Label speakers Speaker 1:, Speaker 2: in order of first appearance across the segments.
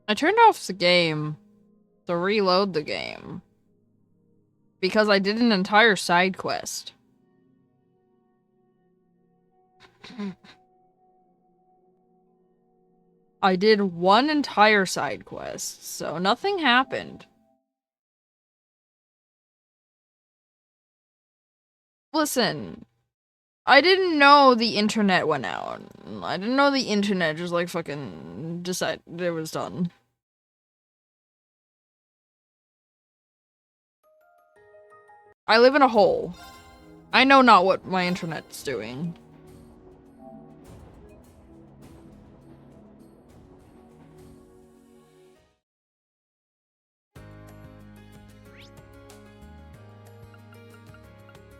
Speaker 1: I turned off the game to reload the game because I did an entire side quest. I did one entire side quest, so nothing happened. Listen, I didn't know the internet went out. I didn't know the internet just like fucking decided it was done. I live in a hole. I know not what my internet's doing.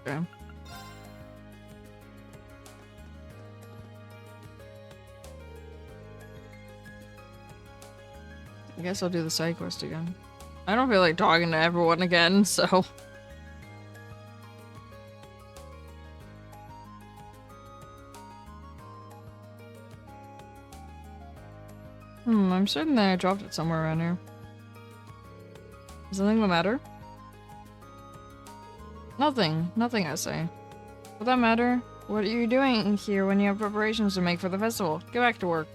Speaker 1: Okay. I guess I'll do the side quest again. I don't feel like talking to everyone again, so... I'm certain that I dropped it somewhere around here. Is something the matter? Nothing. Nothing, I say. For that matter, what are you doing here when you have preparations to make for the festival? Get back to work.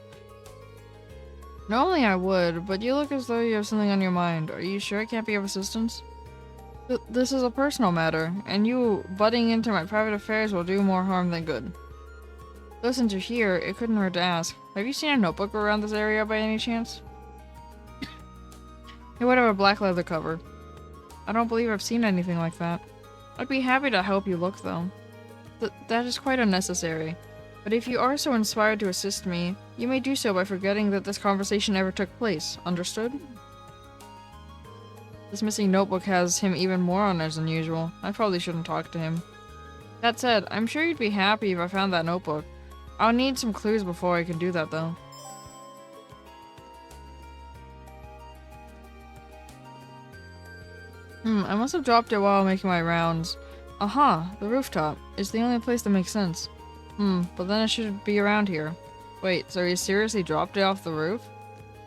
Speaker 1: Normally I would, but you look as though you have something on your mind. Are you sure it can't be of assistance? This is a personal matter, and you butting into my private affairs will do more harm than good. Though since you're here, it couldn't hurt to ask. Have you seen a notebook around this area by any chance? It would have a black leather cover. I don't believe I've seen anything like that. I'd be happy to help you look, though. That is quite unnecessary. But if you are so inspired to assist me, you may do so by forgetting that this conversation ever took place. Understood? This missing notebook has him even more on edge than usual. I probably shouldn't talk to him. That said, I'm sure you'd be happy if I found that notebook. I'll need some clues before I can do that, though. I must have dropped it while making my rounds. Aha, the rooftop. It's the only place that makes sense. But then it should be around here. Wait, so he seriously dropped it off the roof?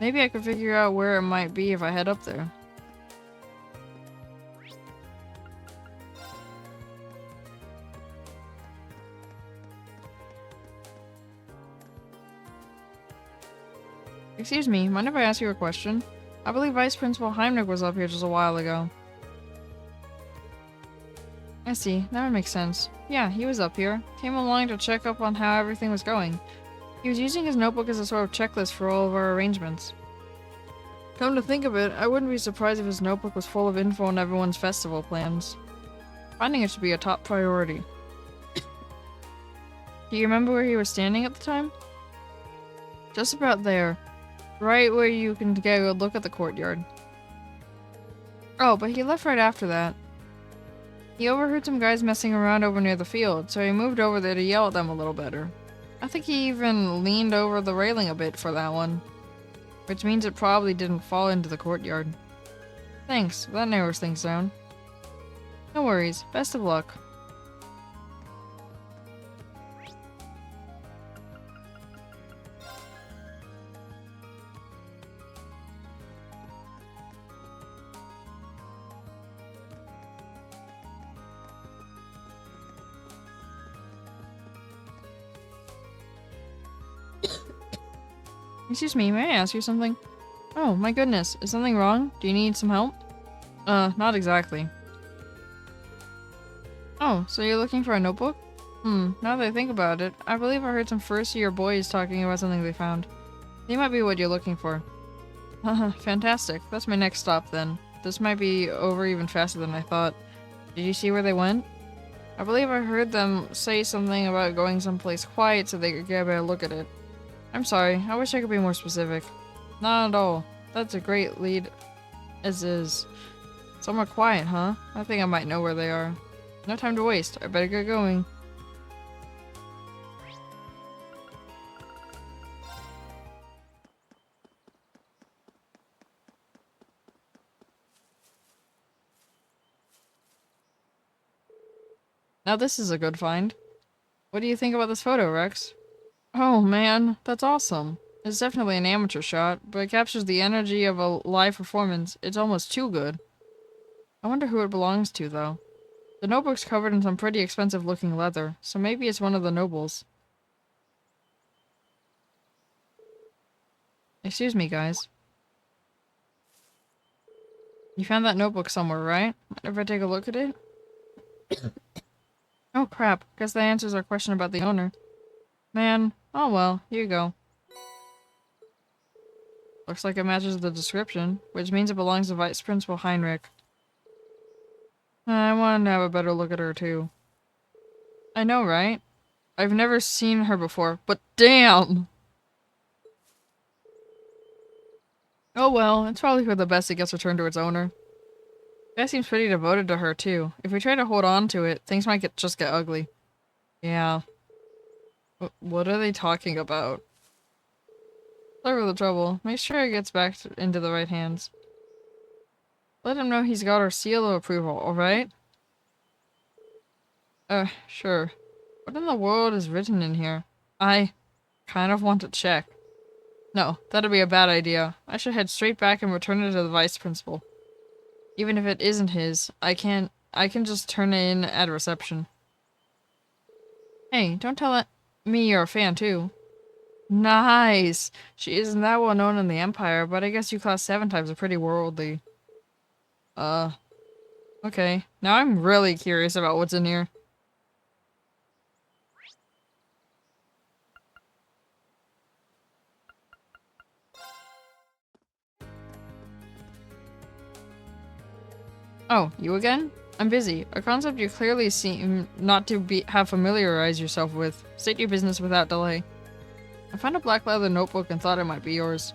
Speaker 1: Maybe I could figure out where it might be if I head up there. Excuse me, mind if I ask you a question? I believe Vice Principal Heimlich was up here just a while ago. I see, that would make sense. Yeah, he was up here. Came along to check up on how everything was going. He was using his notebook as a sort of checklist for all of our arrangements. Come to think of it, I wouldn't be surprised if his notebook was full of info on everyone's festival plans. Finding it should be a top priority. Do you remember where he was standing at the time? Just about there. Right where you can get a good look at the courtyard. Oh, but he left right after that. He overheard some guys messing around over near the field, so he moved over there to yell at them a little better. I think he even leaned over the railing a bit for that one. Which means it probably didn't fall into the courtyard. Thanks, that narrows things down. No worries, best of luck. Excuse me, may I ask you something? Oh, my goodness, is something wrong? Do you need some help? Not exactly. Oh, so you're looking for a notebook? Now that I think about it, I believe I heard some first-year boys talking about something they found. They might be what you're looking for. Haha, fantastic. That's my next stop then. This might be over even faster than I thought. Did you see where they went? I believe I heard them say something about going someplace quiet so they could get a better look at it. I'm sorry, I wish I could be more specific. Not at all. That's a great lead as is. Somewhere quiet, huh? I think I might know where they are. No time to waste. I better get going. Now this is a good find. What do you think about this photo, Rex? Oh man, that's awesome. It's definitely an amateur shot, but it captures the energy of a live performance. It's almost too good. I wonder who it belongs to, though. The notebook's covered in some pretty expensive-looking leather, so maybe it's one of the nobles. Excuse me, guys. You found that notebook somewhere, right? Mind if I take a look at it? Oh crap, guess that answers our question about the owner. Man, oh well, here you go. Looks like it matches the description, which means it belongs to Vice Principal Heinrich. I wanted to have a better look at her too. I know, right? I've never seen her before, but damn! Oh well, it's probably for the best it gets returned to its owner. Guy seems pretty devoted to her too. If we try to hold on to it, things might just get ugly. Yeah. What are they talking about? Sorry for the trouble. Make sure it gets back into the right hands. Let him know he's got our seal of approval, alright? Sure. What in the world is written in here? I kind of want to check. No, that'd be a bad idea. I should head straight back and return it to the vice principal. Even if it isn't his, I can just turn it in at reception. Hey, don't tell me you're a fan too. Nice! She isn't that well known in the Empire, but I guess you class 7 types are pretty worldly. Okay. Now I'm really curious about what's in here. Oh, you again? I'm busy. A concept you clearly seem not to have familiarized yourself with. State your business without delay. I found a black leather notebook and thought it might be yours.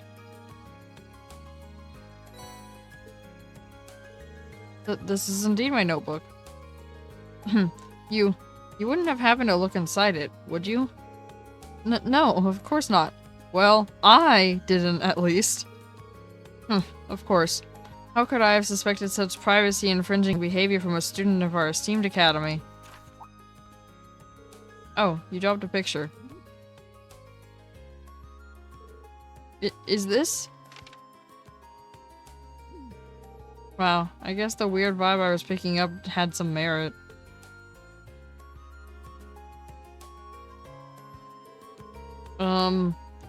Speaker 1: This is indeed my notebook. You wouldn't have happened to look inside it, would you? No, of course not. Well, I didn't, at least. Of course. How could I have suspected such privacy-infringing behavior from a student of our esteemed academy? Oh, you dropped a picture. Is this? Wow, I guess the weird vibe I was picking up had some merit.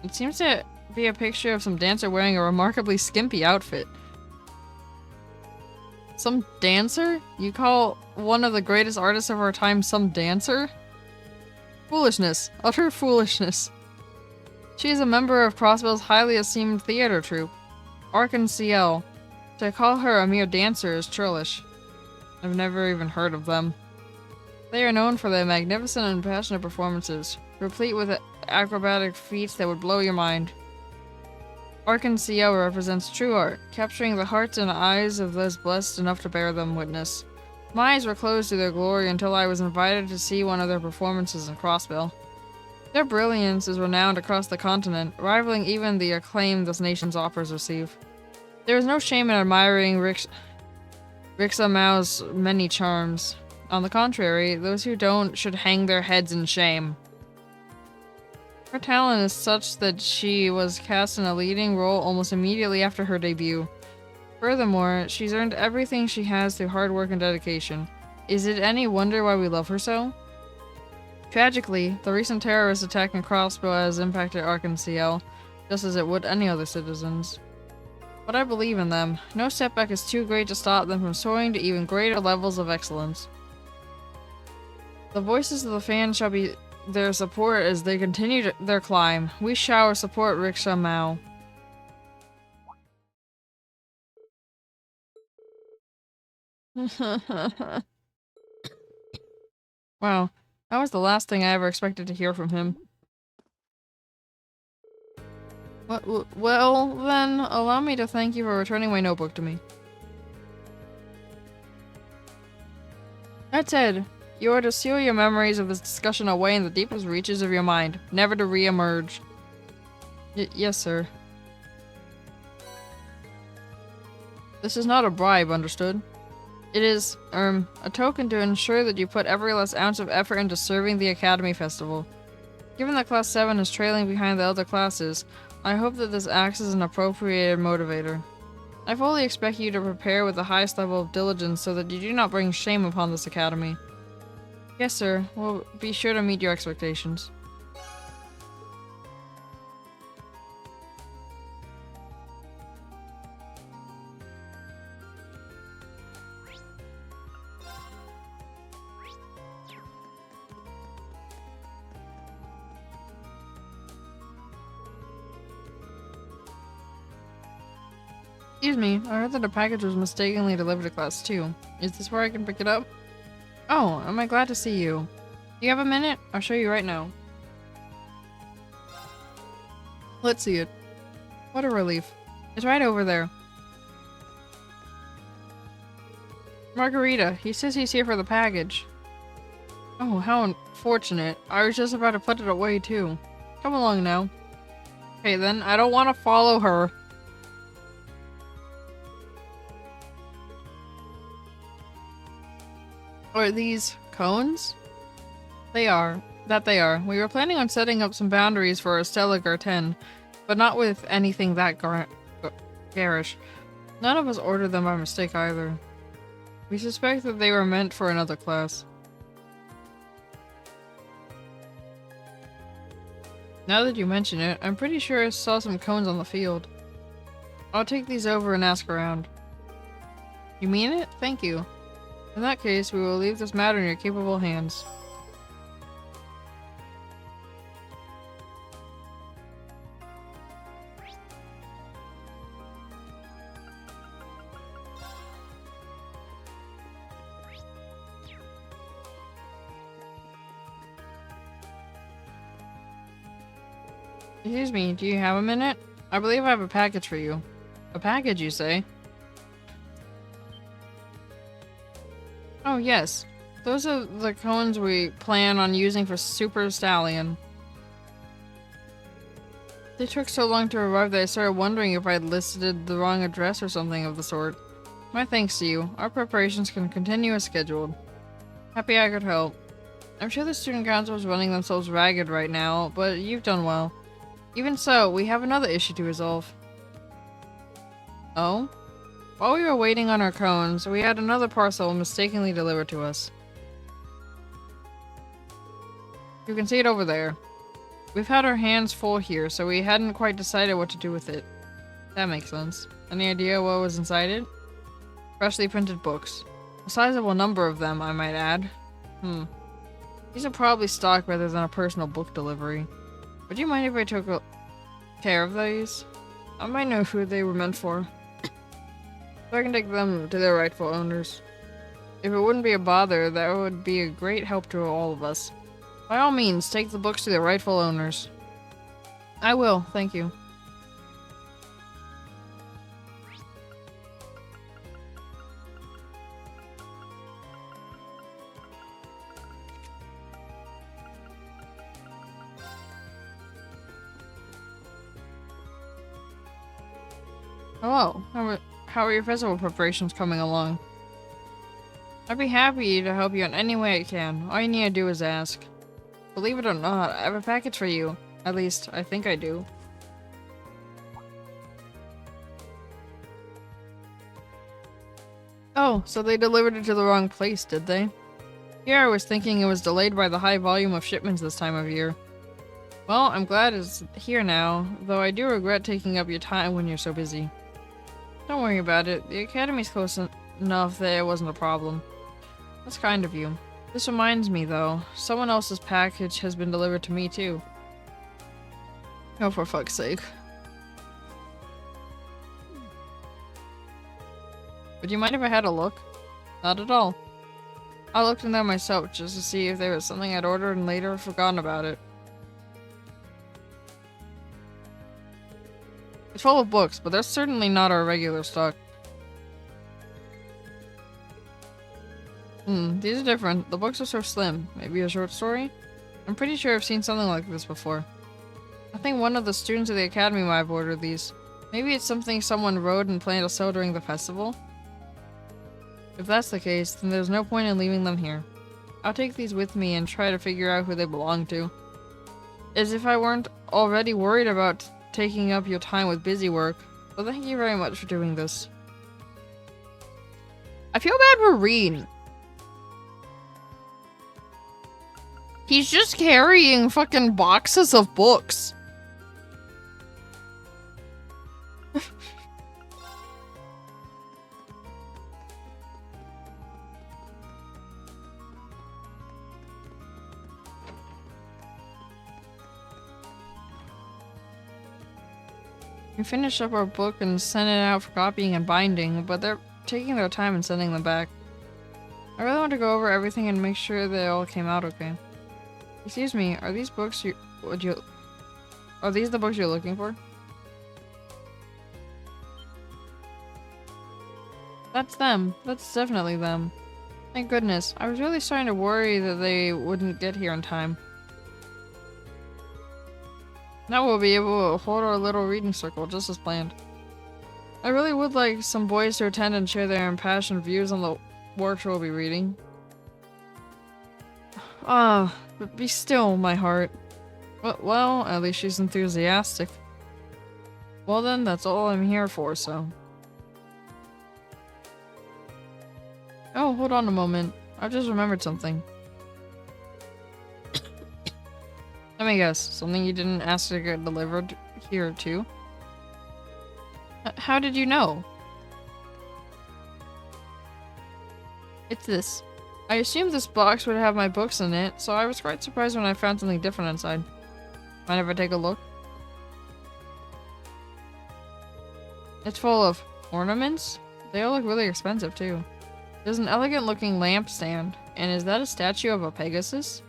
Speaker 1: It seems to be a picture of some dancer wearing a remarkably skimpy outfit. Some dancer? You call one of the greatest artists of our time some dancer? Foolishness. Utter foolishness. She is a member of Crossbell's highly esteemed theater troupe, Arc-en-Ciel. To call her a mere dancer is churlish. I've never even heard of them. They are known for their magnificent and passionate performances, replete with acrobatic feats that would blow your mind. Arc-en-Ciel represents true art, capturing the hearts and eyes of those blessed enough to bear them witness. My eyes were closed to their glory until I was invited to see one of their performances in Crossbell. Their brilliance is renowned across the continent, rivaling even the acclaim this nation's operas receive. There is no shame in admiring Rixa Mao's many charms. On the contrary, those who don't should hang their heads in shame. Her talent is such that she was cast in a leading role almost immediately after her debut. Furthermore, she's earned everything she has through hard work and dedication. Is it any wonder why we love her so? Tragically, the recent terrorist attack in Crossbow has impacted Arc-en-Ciel, just as it would any other citizens. But I believe in them. No setback is too great to stop them from soaring to even greater levels of excellence. The voices of the fans shall be their support as they continue their climb. We shower support Riksha Mao. Wow, that was the last thing I ever expected to hear from him. Well, then, allow me to thank you for returning my notebook to me. That said, you are to seal your memories of this discussion away in the deepest reaches of your mind, never to re-emerge. Yes, sir. This is not a bribe, understood? It is, a token to ensure that you put every last ounce of effort into serving the Academy Festival. Given that Class 7 is trailing behind the other classes, I hope that this acts as an appropriate motivator. I fully expect you to prepare with the highest level of diligence so that you do not bring shame upon this academy. Yes, sir. We'll be sure to meet your expectations. Excuse me, I heard that a package was mistakenly delivered to class 2. Is this where I can pick it up? Oh, am I glad to see you. Do you have a minute? I'll show you right now. Let's see it. What a relief. It's right over there. Margarita, he says he's here for the package. Oh, how unfortunate. I was just about to put it away too. Come along now. Okay then, I don't want to follow her. Are these cones? They are. That they are. We were planning on setting up some boundaries for Stella Garten, but not with anything that garish. None of us ordered them by mistake either. We suspect that they were meant for another class. Now that you mention it, I'm pretty sure I saw some cones on the field. I'll take these over and ask around. You mean it? Thank you. In that case, we will leave this matter in your capable hands. Excuse me, do you have a minute? I believe I have a package for you. A package, you say? Oh, yes. Those are the cones we plan on using for Super Stallion. They took so long to arrive that I started wondering if I had listed the wrong address or something of the sort. My thanks to you. Our preparations can continue as scheduled. Happy I could help. I'm sure the student council is running themselves ragged right now, but you've done well. Even so, we have another issue to resolve. Oh? While we were waiting on our cones, we had another parcel mistakenly delivered to us. You can see it over there. We've had our hands full here, so we hadn't quite decided what to do with it. That makes sense. Any idea what was inside it? Freshly printed books. A sizable number of them, I might add. These are probably stock rather than a personal book delivery. Would you mind if I took care of these? I might know who they were meant for. So I can take them to their rightful owners. If it wouldn't be a bother, that would be a great help to all of us. By all means, take the books to their rightful owners. I will, thank you. Hello, how are your festival preparations coming along? I'd be happy to help you in any way I can. All you need to do is ask. Believe it or not, I have a package for you. At least, I think I do. Oh, so they delivered it to the wrong place, did they? Here I was thinking it was delayed by the high volume of shipments this time of year. Well, I'm glad it's here now, though I do regret taking up your time when you're so busy. Don't worry about it. The academy's close enough that it wasn't a problem. That's kind of you. This reminds me, though. Someone else's package has been delivered to me, too. Oh, for fuck's sake. Would you mind if I had a look? Not at all. I looked in there myself just to see if there was something I'd ordered and later forgotten about it. It's full of books, but that's certainly not our regular stock. These are different. The books are so slim. Maybe a short story? I'm pretty sure I've seen something like this before. I think one of the students of the academy might have ordered these. Maybe it's something someone wrote and planned to sell during the festival? If that's the case, then there's no point in leaving them here. I'll take these with me and try to figure out who they belong to. As if I weren't already worried about taking up your time with busy work, but thank you very much for doing this. I feel bad for Reed. He's just carrying fucking boxes of books. We finished up our book and sent it out for copying and binding, but they're taking their time and sending them back. I really want to go over everything and make sure they all came out okay. Excuse me, are these books are these the books you're looking for? That's them. That's definitely them. Thank goodness. I was really starting to worry that they wouldn't get here in time. Now we'll be able to hold our little reading circle just as planned. I really would like some boys to attend and share their impassioned views on the works we'll be reading. Ah, but be still, my heart. Well, at least she's enthusiastic. Well then, that's all I'm here for, so. Oh, hold on a moment. I've just remembered something. Let me guess, something you didn't ask to get delivered here too? How did you know? It's this. I assumed this box would have my books in it, so I was quite surprised when I found something different inside. Mind if I take a look? It's full of ornaments? They all look really expensive too. There's an elegant looking lampstand, and is that a statue of a Pegasus?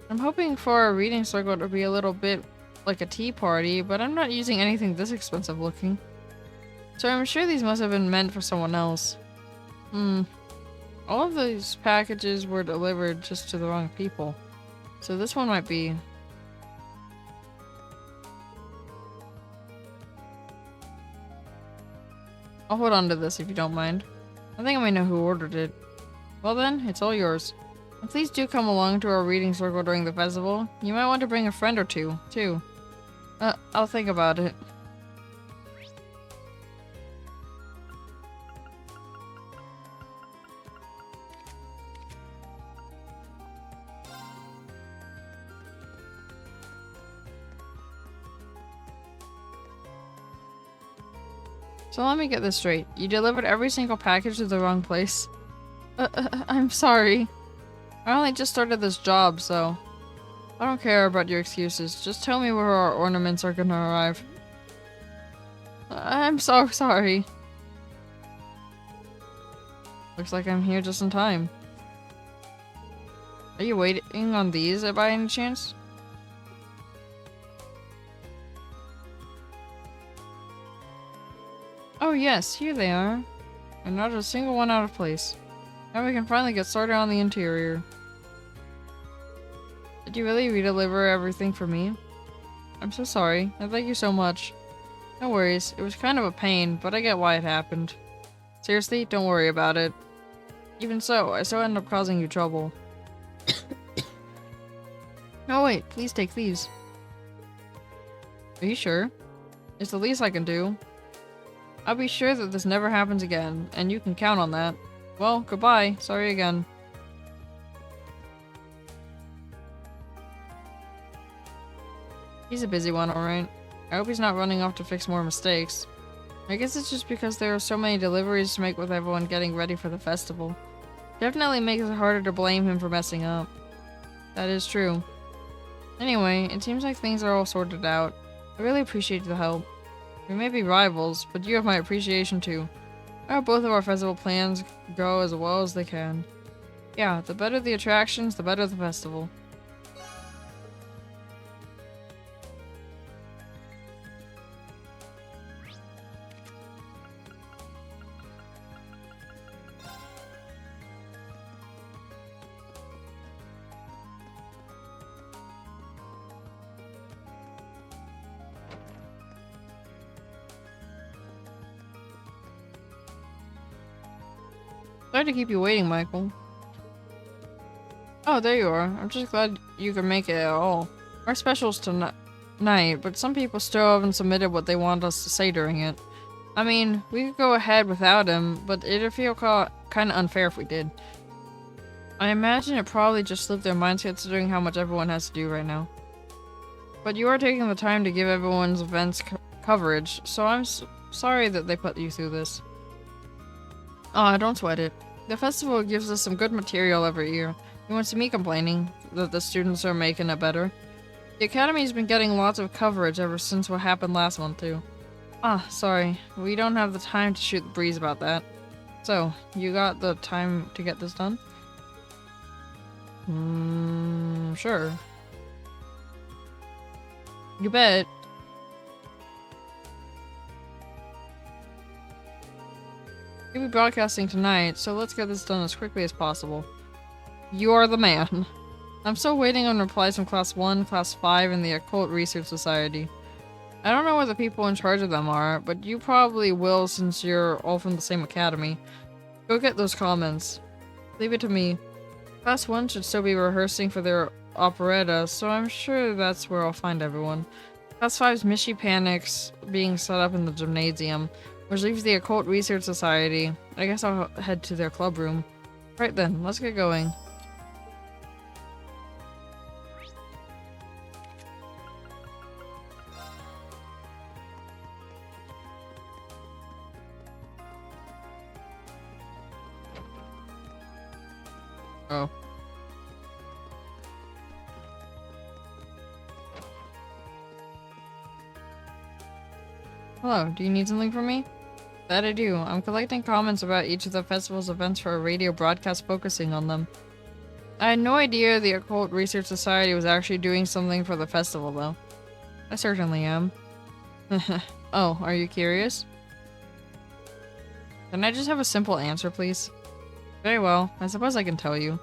Speaker 1: I'm hoping for a reading circle to be a little bit like a tea party, but I'm not using anything this expensive looking. So I'm sure these must have been meant for someone else. All of these packages were delivered just to the wrong people. So this one might be... I'll hold on to this if you don't mind. I think I might know who ordered it. Well then, it's all yours. And please do come along to our reading circle during the festival. You might want to bring a friend or two, too. I'll think about it. So let me get this straight. You delivered every single package to the wrong place? I'm sorry. I only just started this job, so... I don't care about your excuses. Just tell me where our ornaments are gonna arrive. I'm so sorry. Looks like I'm here just in time. Are you waiting on these by any chance? Oh yes, here they are. And not a single one out of place. Now we can finally get started on the interior. Did you really redeliver everything for me? I'm so sorry, and thank you so much. No worries, it was kind of a pain, but I get why it happened. Seriously, don't worry about it. Even so, I still end up causing you trouble. No wait, please take these. Are you sure? It's the least I can do. I'll be sure that this never happens again, and you can count on that. Well, goodbye. Sorry again. He's a busy one, alright. I hope he's not running off to fix more mistakes. I guess it's just because there are so many deliveries to make with everyone getting ready for the festival. Definitely makes it harder to blame him for messing up. That is true. Anyway, it seems like things are all sorted out. I really appreciate the help. We may be rivals, but you have my appreciation too. I hope both of our festival plans go as well as they can. Yeah, the better the attractions, the better the festival. Sorry to keep you waiting, Michael. Oh, there you are. I'm just glad you could make it at all. Our specials night, but some people still haven't submitted what they want us to say during it. I mean, we could go ahead without him, but it'd feel kind of unfair if we did. I imagine it probably just slipped their minds considering how much everyone has to do right now. But you are taking the time to give everyone's events coverage, so I'm sorry that they put you through this. Aw, don't sweat it. The festival gives us some good material every year. You won't see me complaining that the students are making it better. The Academy's been getting lots of coverage ever since what happened last month, too. Ah, sorry. We don't have the time to shoot the breeze about that. So, you got the time to get this done? Sure. You bet. You'll be broadcasting tonight, so let's get this done as quickly as possible. You are the man. I'm still waiting on replies from Class 1, Class 5, and the Occult Research Society. I don't know what the people in charge of them are, but you probably will since you're all from the same academy. Go get those comments. Leave it to me. Class 1 should still be rehearsing for their operetta, so I'm sure that's where I'll find everyone. Class 5's Mishy Panic's being set up in the gymnasium, which leaves the Occult Research Society. I guess I'll head to their club room. Right then, let's get going. Oh. Hello, do you need something from me? That I do. I'm collecting comments about each of the festival's events for a radio broadcast focusing on them. I had no idea the Occult Research Society was actually doing something for the festival, though. I certainly am. Oh, are you curious? Can I just have a simple answer, please? Very well, I suppose I can tell you.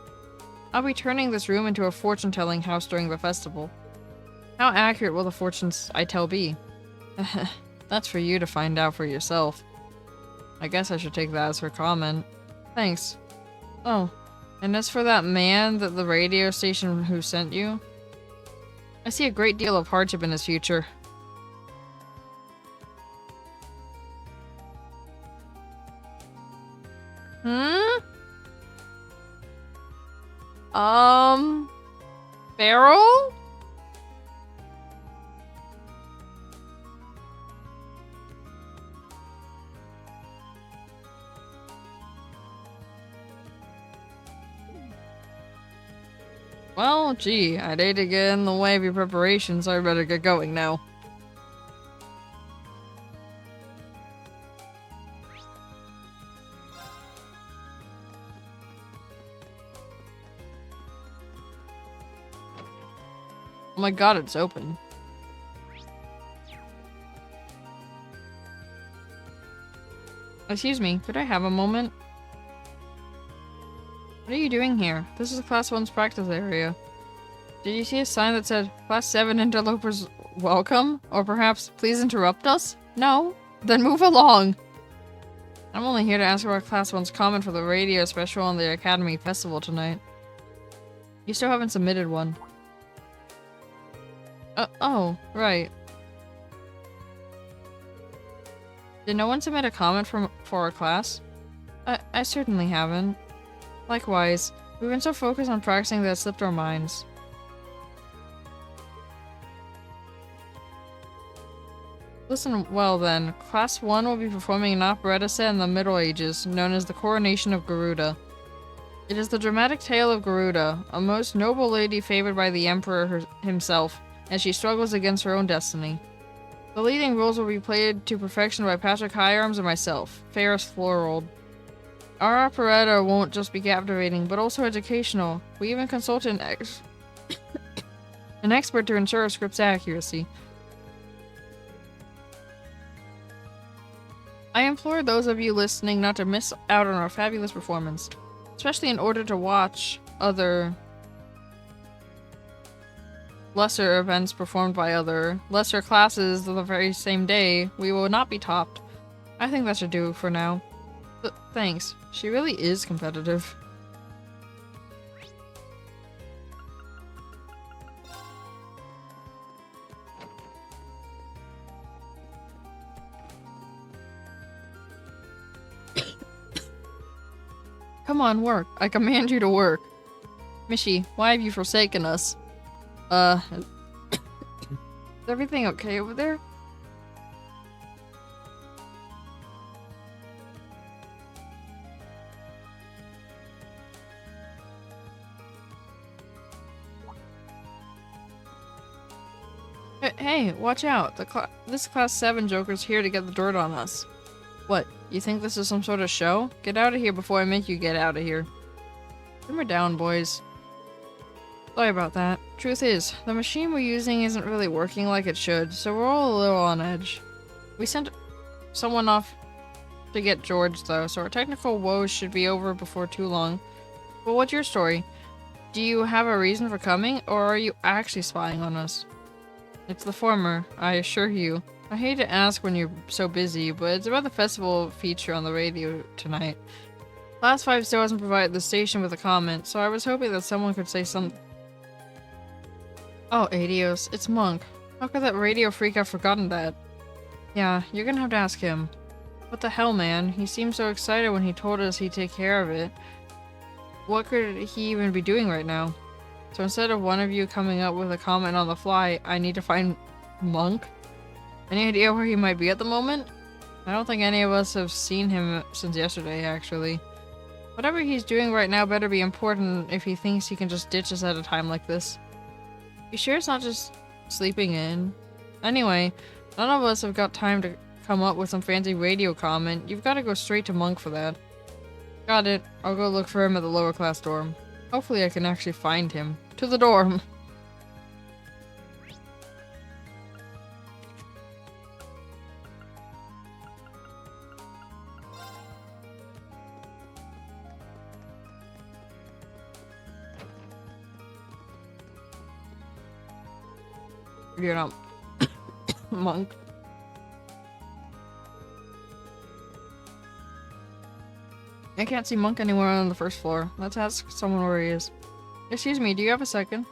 Speaker 1: I'll be turning this room into a fortune-telling house during the festival. How accurate will the fortunes I tell be? That's for you to find out for yourself. I guess I should take that as her comment. Thanks. Oh, and as for that man that the radio station who sent you, I see a great deal of hardship in his future. Beryl? Well, gee, I'd hate to get in the way of your preparations, so I better get going now. Oh my god, it's open. Excuse me, could I have a moment? What are you doing here? This is Class 1's practice area. Did you see a sign that said, Class 7 interlopers welcome? Or perhaps, please interrupt us? No? Then move along! I'm only here to ask about Class 1's comment for the radio special on the Academy Festival tonight. You still haven't submitted one. Oh, right. Did no one submit a comment for our class? I certainly haven't. Likewise, we've been so focused on practicing that it slipped our minds. Listen well then, Class 1 will be performing an operetta set in the Middle Ages, known as the Coronation of Garuda. It is the dramatic tale of Garuda, a most noble lady favored by the Emperor himself, as she struggles against her own destiny. The leading roles will be played to perfection by Patrick Higharms and myself, Ferris Florold. Our operetta won't just be captivating, but also educational. We even consulted an expert to ensure our script's accuracy. I implore those of you listening not to miss out on our fabulous performance, especially in order to watch other lesser events performed by other lesser classes the very same day. We will not be topped. I think that should do for now. Thanks. She really is competitive. Come on, work. I command you to work. Mishi, why have you forsaken us? Is everything okay over there? Hey, watch out. This class 7 Joker's here to get the dirt on us. What, you think this is some sort of show? Get out of here before I make you get out of here. Simmer down, boys. Sorry about that. Truth is, the machine we're using isn't really working like it should, so we're all a little on edge. We sent someone off to get George, though, so our technical woes should be over before too long. But what's your story? Do you have a reason for coming, or are you actually spying on us? It's the former, I assure you. I hate to ask when you're so busy, but it's about the festival feature on the radio tonight. Class 5 still hasn't provided the station with a comment, so I was hoping that someone could say something. Oh, Adios, it's Monk. How could that radio freak have forgotten that? Yeah, you're gonna have to ask him. What the hell, man? He seemed so excited when he told us he'd take care of it. What could he even be doing right now? So instead of one of you coming up with a comment on the fly, I need to find Monk? Any idea where he might be at the moment? I don't think any of us have seen him since yesterday, actually. Whatever he's doing right now better be important if he thinks he can just ditch us at a time like this. You sure it's not just sleeping in? Anyway, none of us have got time to come up with some fancy radio comment. You've got to go straight to Monk for that. Got it. I'll go look for him at the lower class dorm. Hopefully I can actually find him. To the dorm! You're not Monk. I can't see Monk anywhere on the first floor. Let's ask someone where he is. Excuse me, do you have a second?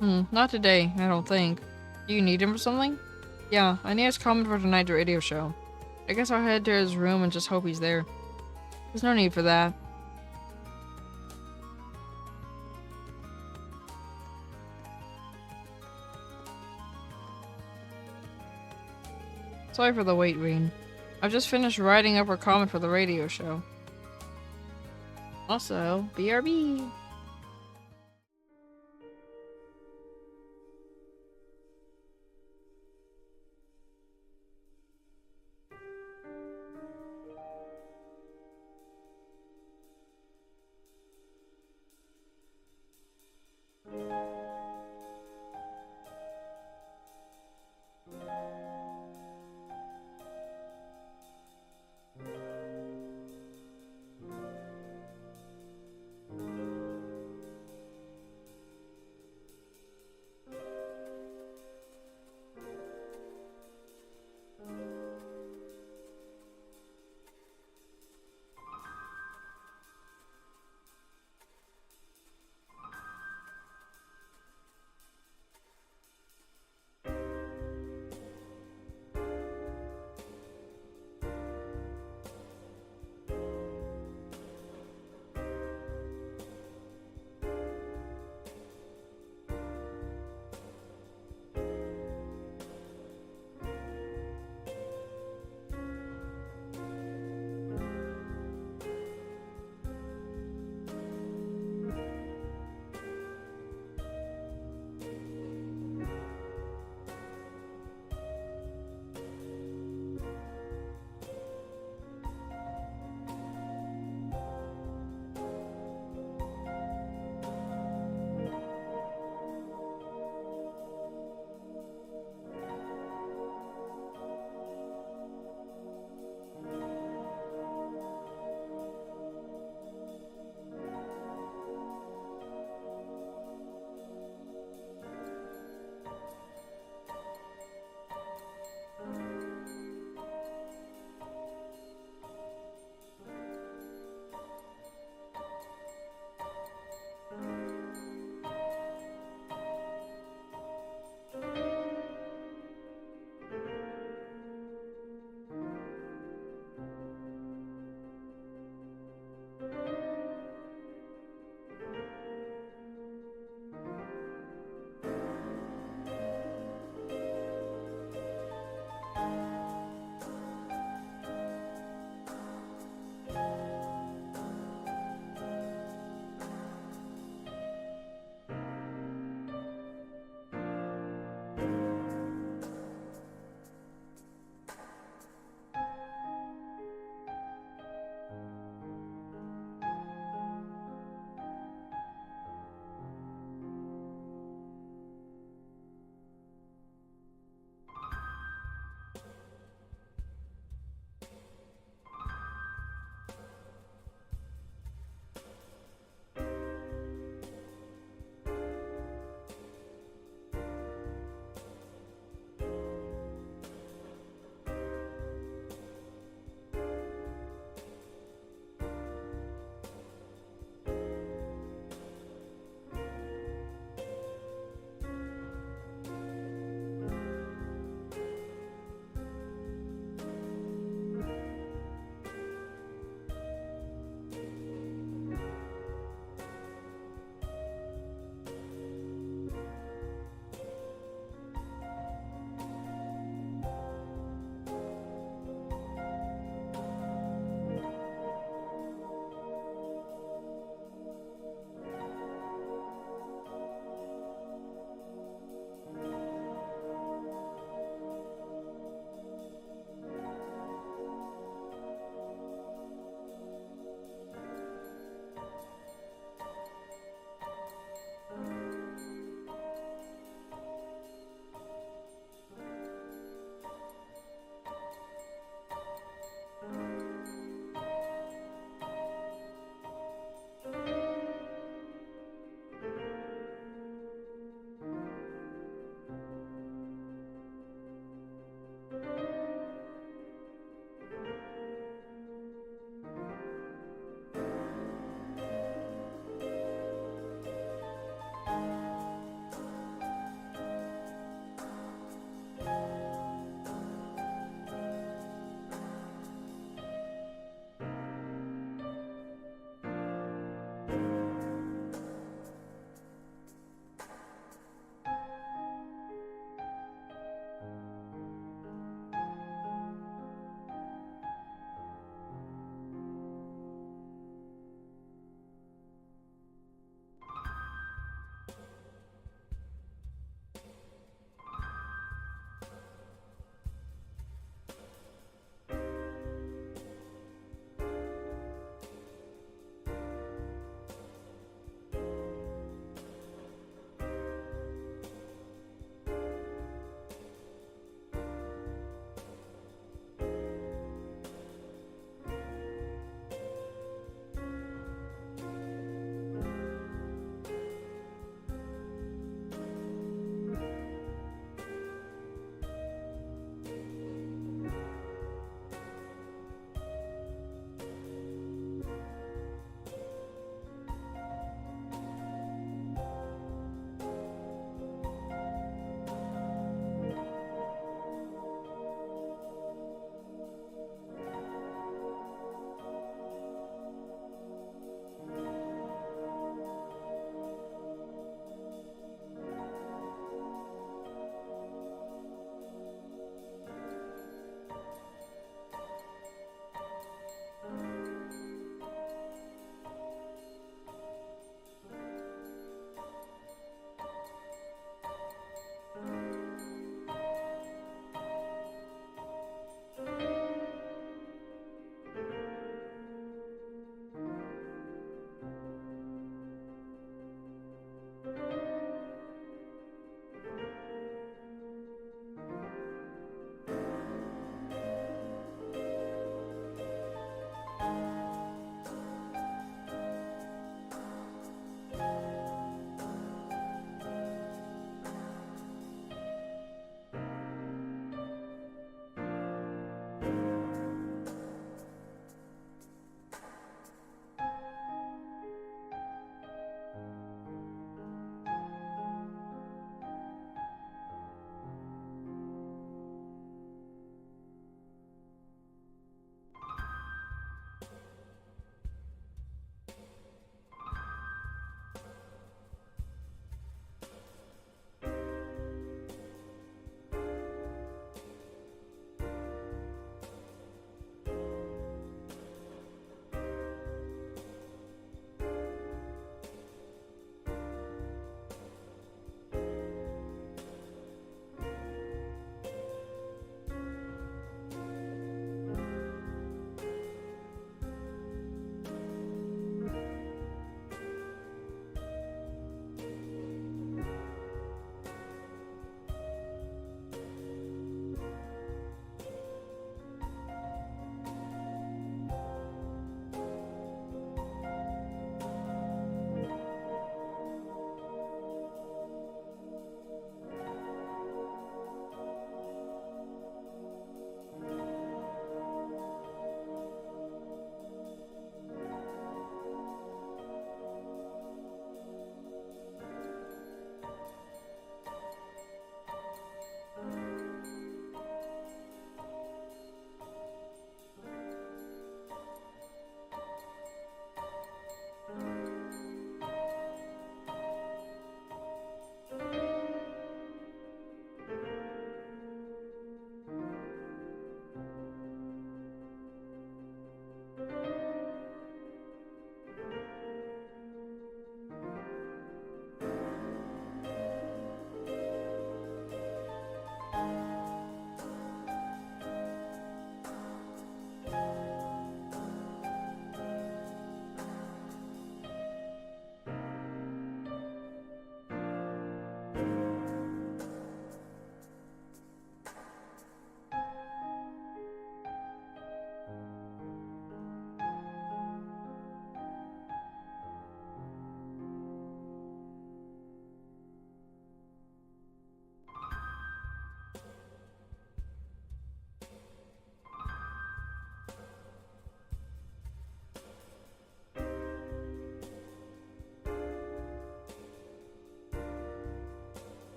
Speaker 1: Not today, I don't think. Do you need him for something? Yeah, I need his comment for tonight's radio show. I guess I'll head to his room and just hope he's there. There's no need for that. Sorry for the wait, Reen. I've just finished writing up our comment for the radio show. Also, BRB!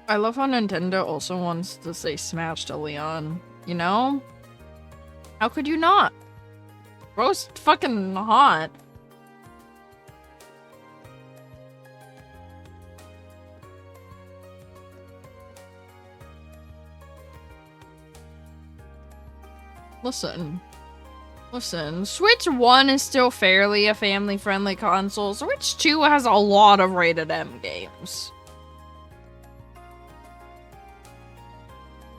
Speaker 1: I love how Nintendo also wants to say Smash to Leon, you know? How could you not? Bro's fucking hot. Listen. Listen, Switch 1 is still fairly a family-friendly console. Switch 2 has a lot of rated M games.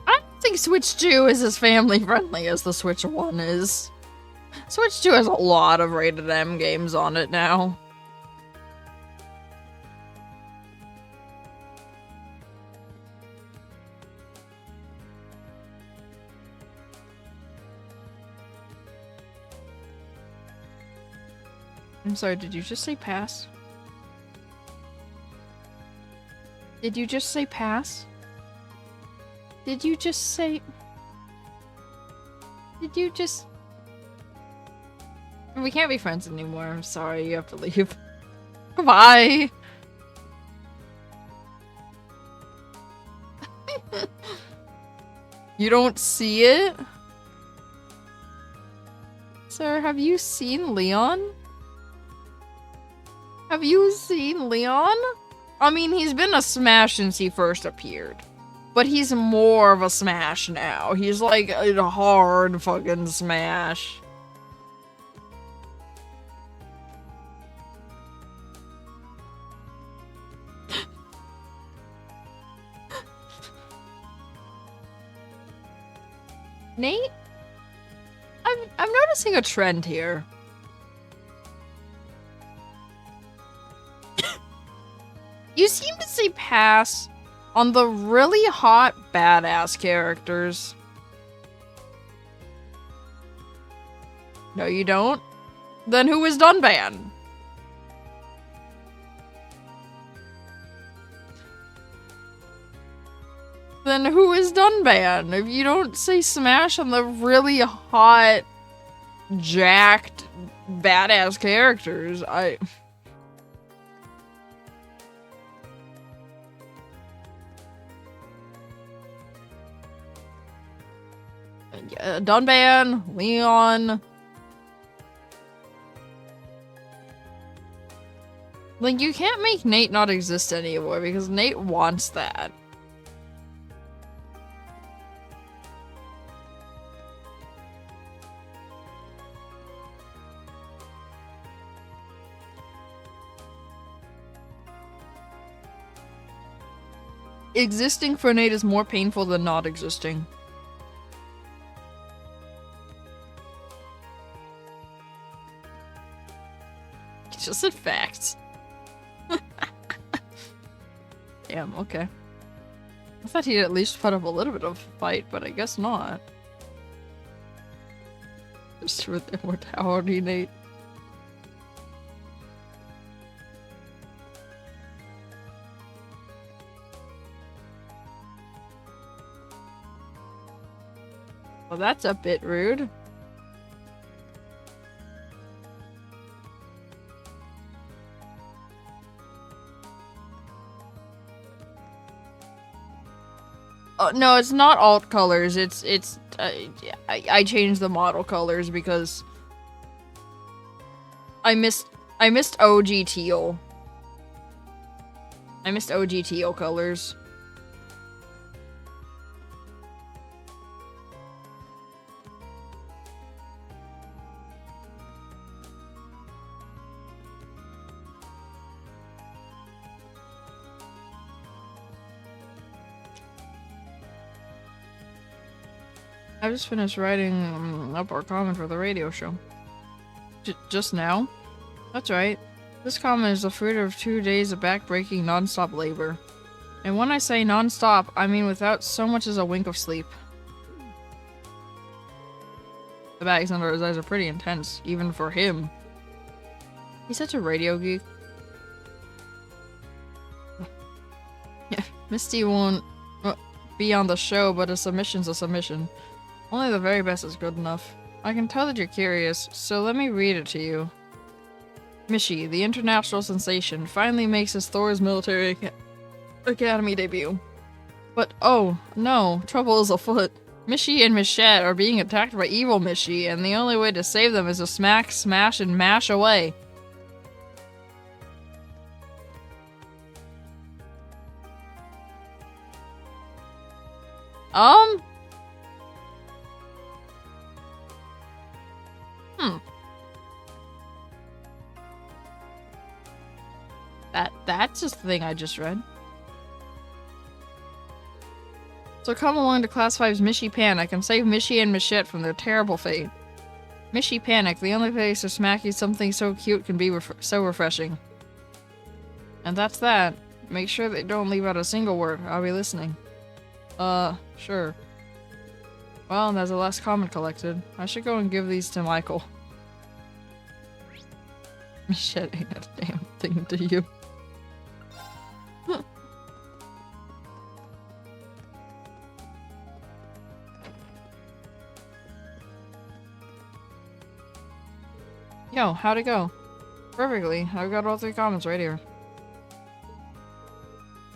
Speaker 1: I don't think Switch 2 is as family-friendly as the Switch 1 is. Switch 2 has a lot of rated M games on it now. I'm sorry, did you just say pass? Did you just say pass? Did you just say... Did you just... We can't be friends anymore. I'm sorry, you have to leave. Goodbye! You don't see it? Sir, have you seen Leon? Have you seen Leon? I mean, he's been a Smash since he first appeared. But he's more of a Smash now. He's like a hard fucking Smash. Nate? I'm noticing a trend here. You seem to say pass on the really hot badass characters. No, you don't? Then who is Dunban? Then who is Dunban? If you don't say smash on the really hot, jacked, badass characters, Dunban, Leon. Like, you can't make Nate not exist anymore because Nate wants that. Existing for Nate is more painful than not existing. It's just a fact. Damn, okay. I thought he'd at least put up a little bit of a fight, but I guess not. Just with immortality, Nate. Well, that's a bit rude. Oh, no, it's not alt colors. I changed the model colors because I missed OG teal. I missed OG teal colors. I just finished writing up our comment for the radio show. Just now? That's right. This comment is the fruit of 2 days of back-breaking non-stop labor. And when I say non-stop, I mean without so much as a wink of sleep. The bags under his eyes are pretty intense, even for him. He's such a radio geek. Yeah, Misty won't be on the show, but a submission's a submission. Only the very best is good enough. I can tell that you're curious, so let me read it to you. Mishi, the international sensation, finally makes his Thor's Military Academy debut. But oh, no, trouble is afoot. Mishy and Michette are being attacked by evil Mishy, and the only way to save them is to smack, smash, and mash away. Hmm. That's just the thing I just read. So come along to Class 5's Mishy Panic and save Mishy and Michette from their terrible fate. Mishy Panic, the only place to smack you something so cute can be so refreshing. And that's that. Make sure they don't leave out a single word. I'll be listening. Sure. Well, there's a last comment collected. I should go and give these to Michael. Michette ain't a damn thing to you. Yo, how'd it go? Perfectly. I've got all 3 comments right here.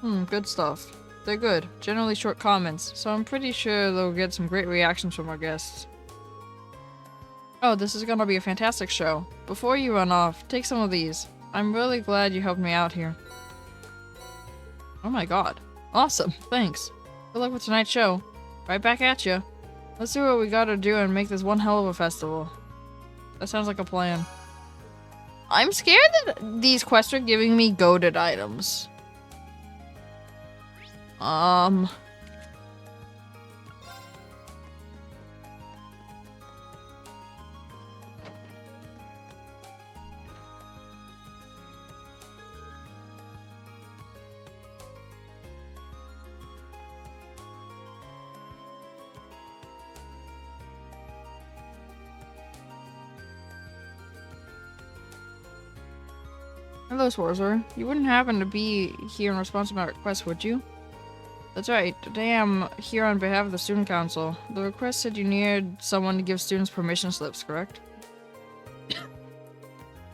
Speaker 1: Good stuff. They're good. Generally short comments, so I'm pretty sure they'll get some great reactions from our guests. Oh, this is gonna be a fantastic show. Before you run off, take some of these. I'm really glad you helped me out here. Oh my god. Awesome. Thanks. Good luck with tonight's show. Right back at ya. Let's do what we gotta do and make this one hell of a festival. That sounds like a plan. I'm scared that these quests are giving me goated items. Hello, Swarzer. You wouldn't happen to be here in response to my request, would you? That's right. Today I'm here on behalf of the Student Council. The request said you needed someone to give students permission slips, correct?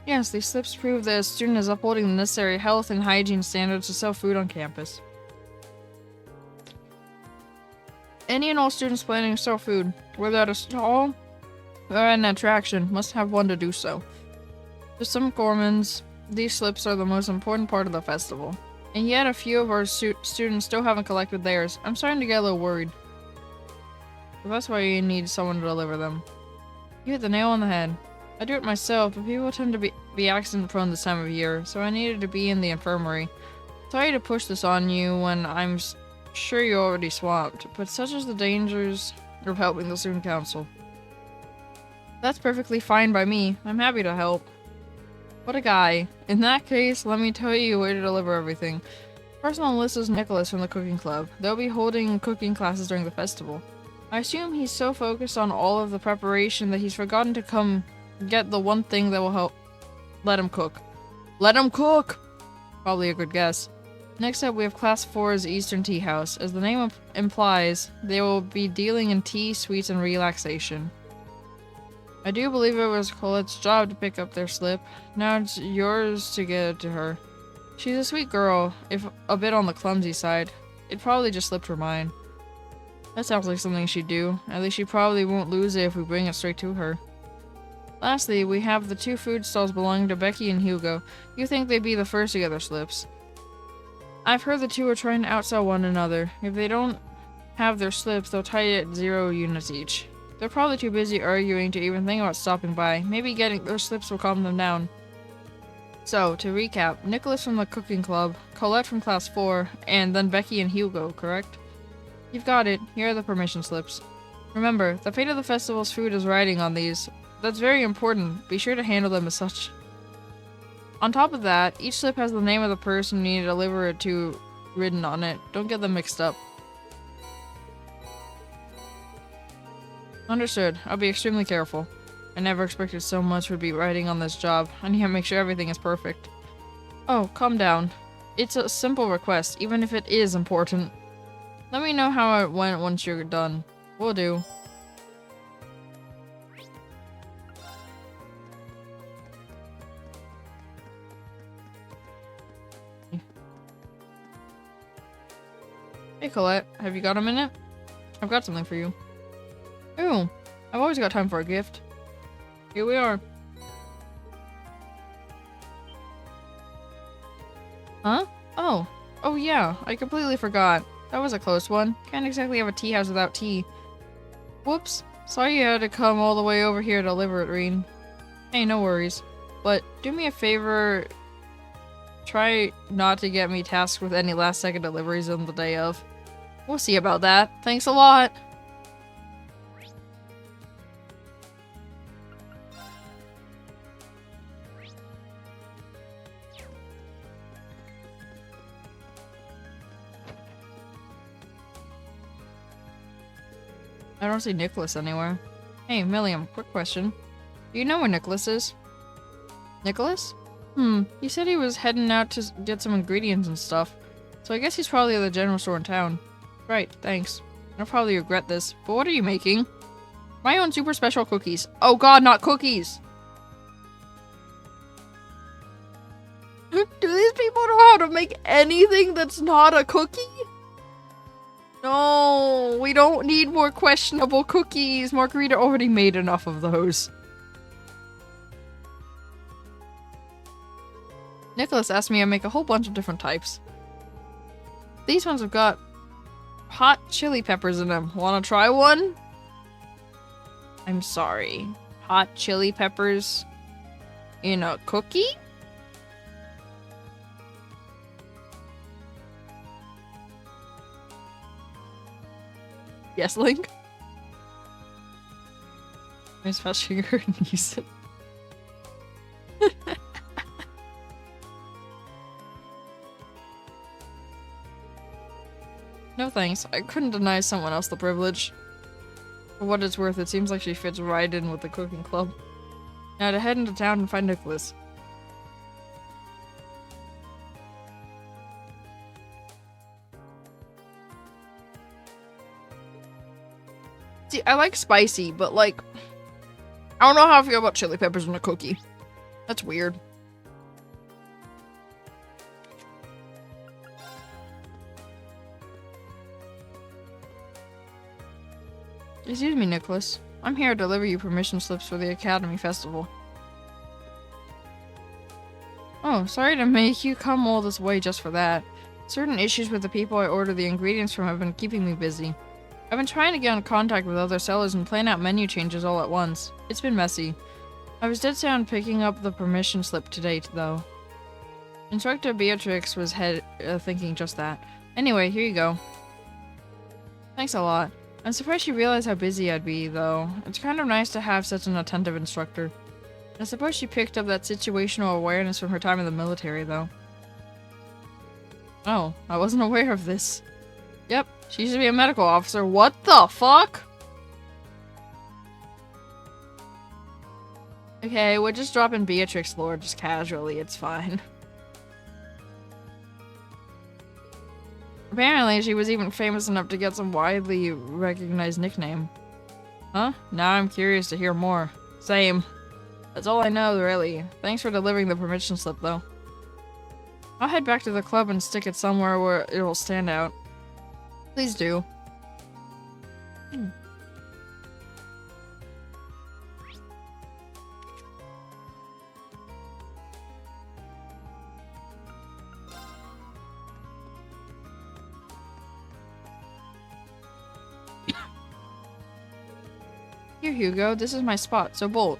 Speaker 1: Yes, these slips prove that a student is upholding the necessary health and hygiene standards to sell food on campus. Any and all students planning to sell food, whether at a stall or at an attraction, must have one to do so. To some gourmands, these slips are the most important part of the festival. And yet a few of our students still haven't collected theirs. I'm starting to get a little worried. But that's why you need someone to deliver them. You hit the nail on the head. I do it myself, but people tend to be accident prone this time of year, so I needed to be in the infirmary. Sorry to push this on you when I'm sure you're already swamped, but such is the dangers of helping the Student Council. That's perfectly fine by me. I'm happy to help. What a guy. In that case, let me tell you a way to deliver everything. First on the list is Nicholas from the cooking club. They'll be holding cooking classes during the festival. I assume he's so focused on all of the preparation that he's forgotten to come get the one thing that will help. Let him cook. Let him cook! Probably a good guess. Next up, we have Class 4's Eastern Tea House. As the name implies, they will be dealing in tea, sweets, and relaxation. I do believe it was Colette's job to pick up their slip. Now it's yours to get it to her. She's a sweet girl, if a bit on the clumsy side. It probably just slipped her mind. That sounds like something she'd do. At least she probably won't lose it if we bring it straight to her. Lastly, we have the 2 food stalls belonging to Becky and Hugo. You think they'd be the first to get their slips. I've heard the 2 are trying to outsell one another. If they don't have their slips, they'll tie it at 0 units each. They're probably too busy arguing to even think about stopping by. Maybe getting their slips will calm them down. So, to recap, Nicholas from the cooking club, Colette from class 4, and then Becky and Hugo, correct? You've got it. Here are the permission slips. Remember, the fate of the festival's food is riding on these. That's very important. Be sure to handle them as such. On top of that, each slip has the name of the person you need to deliver it to written on it. Don't get them mixed up. Understood. I'll be extremely careful. I never expected so much would be riding on this job. I need to make sure everything is perfect. Oh, calm down. It's a simple request, even if it is important. Let me know how it went once you're done. Will do. Hey Colette, have you got a minute? I've got something for you. Ooh, I've always got time for a gift. Here we are. Huh? Oh. Oh yeah, I completely forgot. That was a close one. Can't exactly have a tea house without tea. Whoops. Sorry you had to come all the way over here to deliver it, Reen. Hey, no worries. But do me a favor. Try not to get me tasked with any last-second deliveries on the day of. We'll see about that. Thanks a lot. I don't see Nicholas anywhere. Hey, Milliam, quick question. Do you know where Nicholas is? Nicholas? He said he was heading out to get some ingredients and stuff. So I guess he's probably at the general store in town. Right, thanks. I'll probably regret this, but what are you making? My own super special cookies. Oh god, not cookies! Do these people know how to make anything that's not a cookie? No, we don't need more questionable cookies. Margarita already made enough of those. Nicholas asked me to make a whole bunch of different types. These ones have got hot chili peppers in them. Wanna try one? I'm sorry. Hot chili peppers in a cookie? Yes, Link? I'm smashing her knees. No thanks. I couldn't deny someone else the privilege. For what it's worth, it seems like she fits right in with the cooking club. Now to head into town and find Nicholas. See, I like spicy, but like, I don't know how I feel about chili peppers in a cookie. That's weird. Excuse me, Nicholas. I'm here to deliver you permission slips for the Academy Festival. Oh, sorry to make you come all this way just for that. Certain issues with the people I order the ingredients from have been keeping me busy. I've been trying to get in contact with other sellers and plan out menu changes all at once. It's been messy. I was dead set on picking up the permission slip to date, though. Instructor Beatrix was thinking just that. Anyway, here you go. Thanks a lot. I'm surprised she realized how busy I'd be, though. It's kind of nice to have such an attentive instructor. I suppose she picked up that situational awareness from her time in the military, though. Oh, I wasn't aware of this. Yep, she used to be a medical officer. What the fuck? Okay, we're just dropping Beatrix lore just casually, it's fine. Apparently, she was even famous enough to get some widely recognized nickname. Huh? Now I'm curious to hear more. Same. That's all I know, really. Thanks for delivering the permission slip, though. I'll head back to the club and stick it somewhere where it will stand out. Please do. Here, Hugo, this is my spot, so bolt.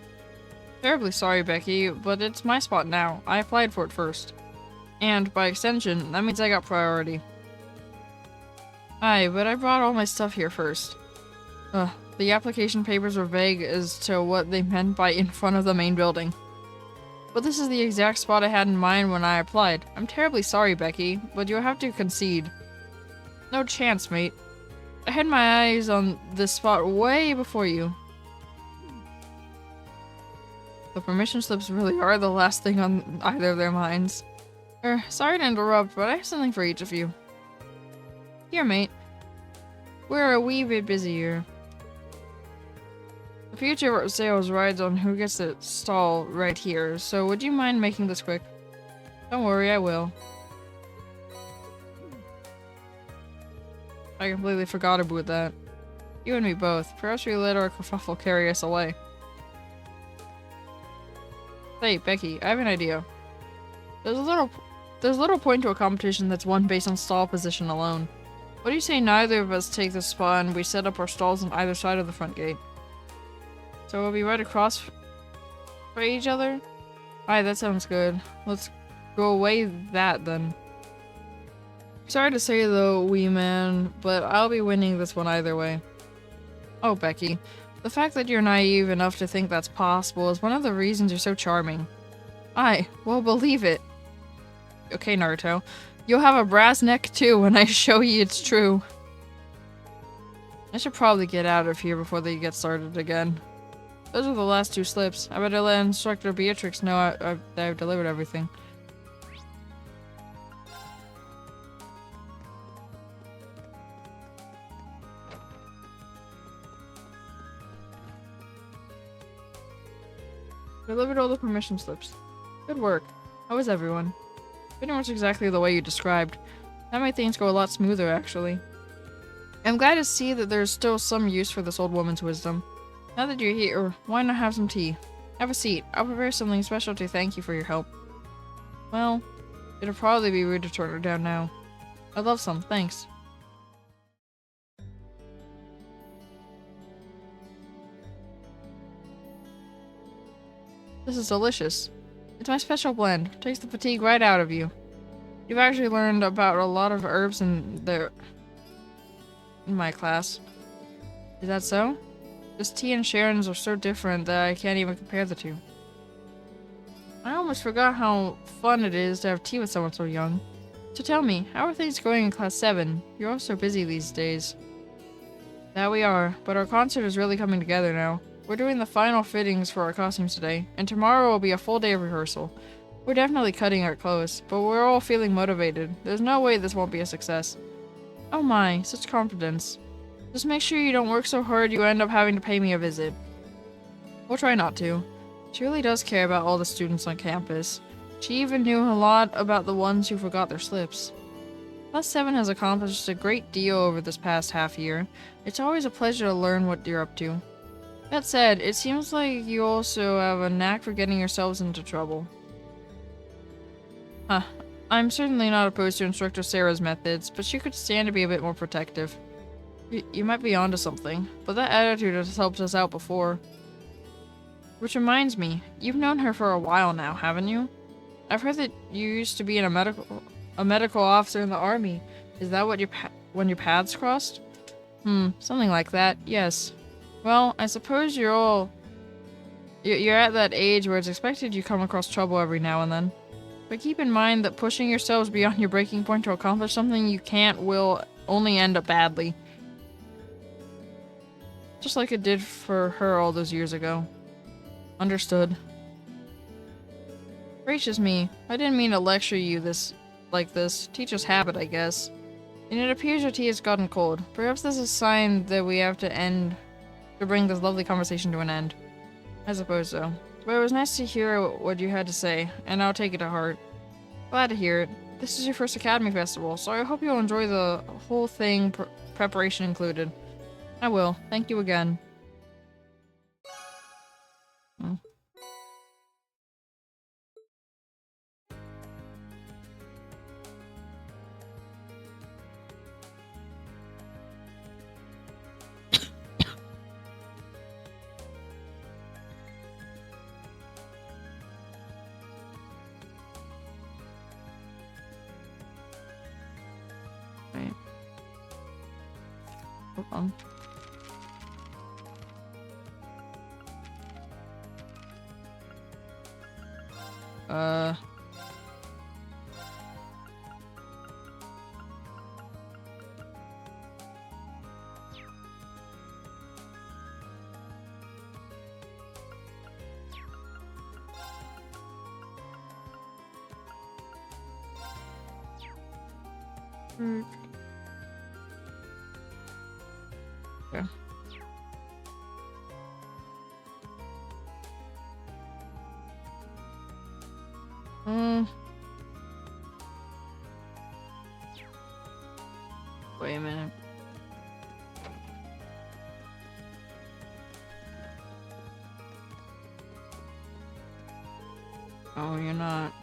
Speaker 1: Terribly sorry, Becky, but it's my spot now. I applied for it first. And, by extension, that means I got priority. Aye, but I brought all my stuff here first. The application papers were vague as to what they meant by in front of the main building. But this is the exact spot I had in mind when I applied. I'm terribly sorry, Becky, but you'll have to concede. No chance, mate. I had my eyes on this spot way before you. The permission slips really are the last thing on either of their minds. Sorry to interrupt, but I have something for each of you. Here, mate. We're a wee bit busier. The future of our sales rides on who gets the stall right here, so would you mind making this quick? Don't worry, I will. I completely forgot about that. You and me both. Perhaps we let our kerfuffle carry us away. Hey, Becky, I have an idea. There's little point to a competition that's won based on stall position alone. What do you say neither of us take this spot and we set up our stalls on either side of the front gate? So we'll be right across from each other? Alright, that sounds good. Let's go away that then. Sorry to say though, wee man, but I'll be winning this one either way. Oh, Becky. The fact that you're naive enough to think that's possible is one of the reasons you're so charming. I will believe it. Okay, Naruto. You'll have a brass neck too when I show you it's true. I should probably get out of here before they get started again. Those are the last 2 slips. I better let Instructor Beatrix know that I've delivered everything. Delivered all the permission slips. Good work. How was everyone? Pretty much exactly the way you described. That made things go a lot smoother, actually. I'm glad to see that there's still some use for this old woman's wisdom. Now that you're here, why not have some tea? Have a seat. I'll prepare something special to thank you for your help. Well, it'd probably be rude to turn her down now. I'd love some, thanks. This is delicious. It's my special blend. Takes the fatigue right out of you. You've actually learned about a lot of herbs in my class. Is that so? This tea and Sharon's are so different that I can't even compare the two. I almost forgot how fun it is to have tea with someone so young. So tell me, how are things going in class 7? You're all so busy these days. That we are, but our concert is really coming together now. We're doing the final fittings for our costumes today, and tomorrow will be a full day of rehearsal. We're definitely cutting our clothes, but we're all feeling motivated. There's no way this won't be a success. Oh my, such confidence. Just make sure you don't work so hard you end up having to pay me a visit. We'll try not to. She really does care about all the students on campus. She even knew a lot about the ones who forgot their slips. Class 7 has accomplished a great deal over this past half year. It's always a pleasure to learn what you're up to. That said, it seems like you also have a knack for getting yourselves into trouble. Huh. I'm certainly not opposed to Instructor Sarah's methods, but she could stand to be a bit more protective. You might be onto something, but that attitude has helped us out before. Which reminds me, you've known her for a while now, haven't you? I've heard that you used to be a medical officer in the army. Is that what when your paths crossed? Something like that, yes. Well, I suppose you're at that age where it's expected you come across trouble every now and then. But keep in mind that pushing yourselves beyond your breaking point to accomplish something you can't will only end up badly. Just like it did for her all those years ago. Understood. Gracious me, I didn't mean to lecture you like this. Teacher's habit, I guess. And it appears your tea has gotten cold. Perhaps this is a sign that we have to bring this lovely conversation to an end. I suppose so. But it was nice to hear what you had to say, and I'll take it to heart. Glad to hear it. This is your first Academy Festival, so I hope you'll enjoy the whole thing, preparation included. I will. Thank you again. Right. Hold on. Okay. Wait a minute. Oh, you're not.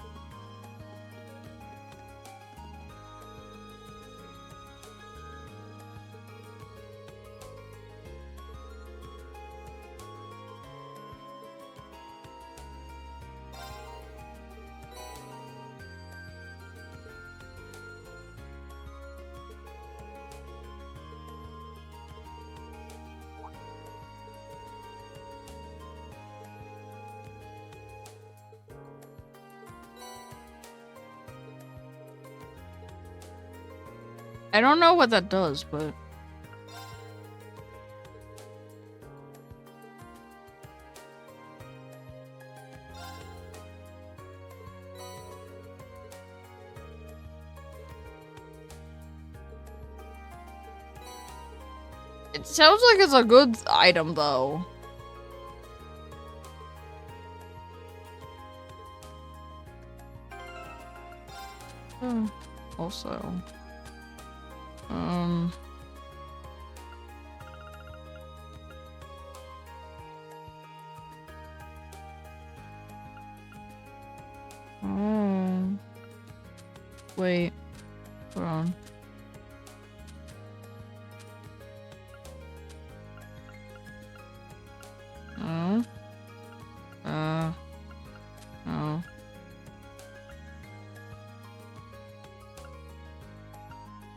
Speaker 1: I don't know what that does, but... It sounds like it's a good item, though. Also... Oh. Wait. Hold on. Oh. Oh.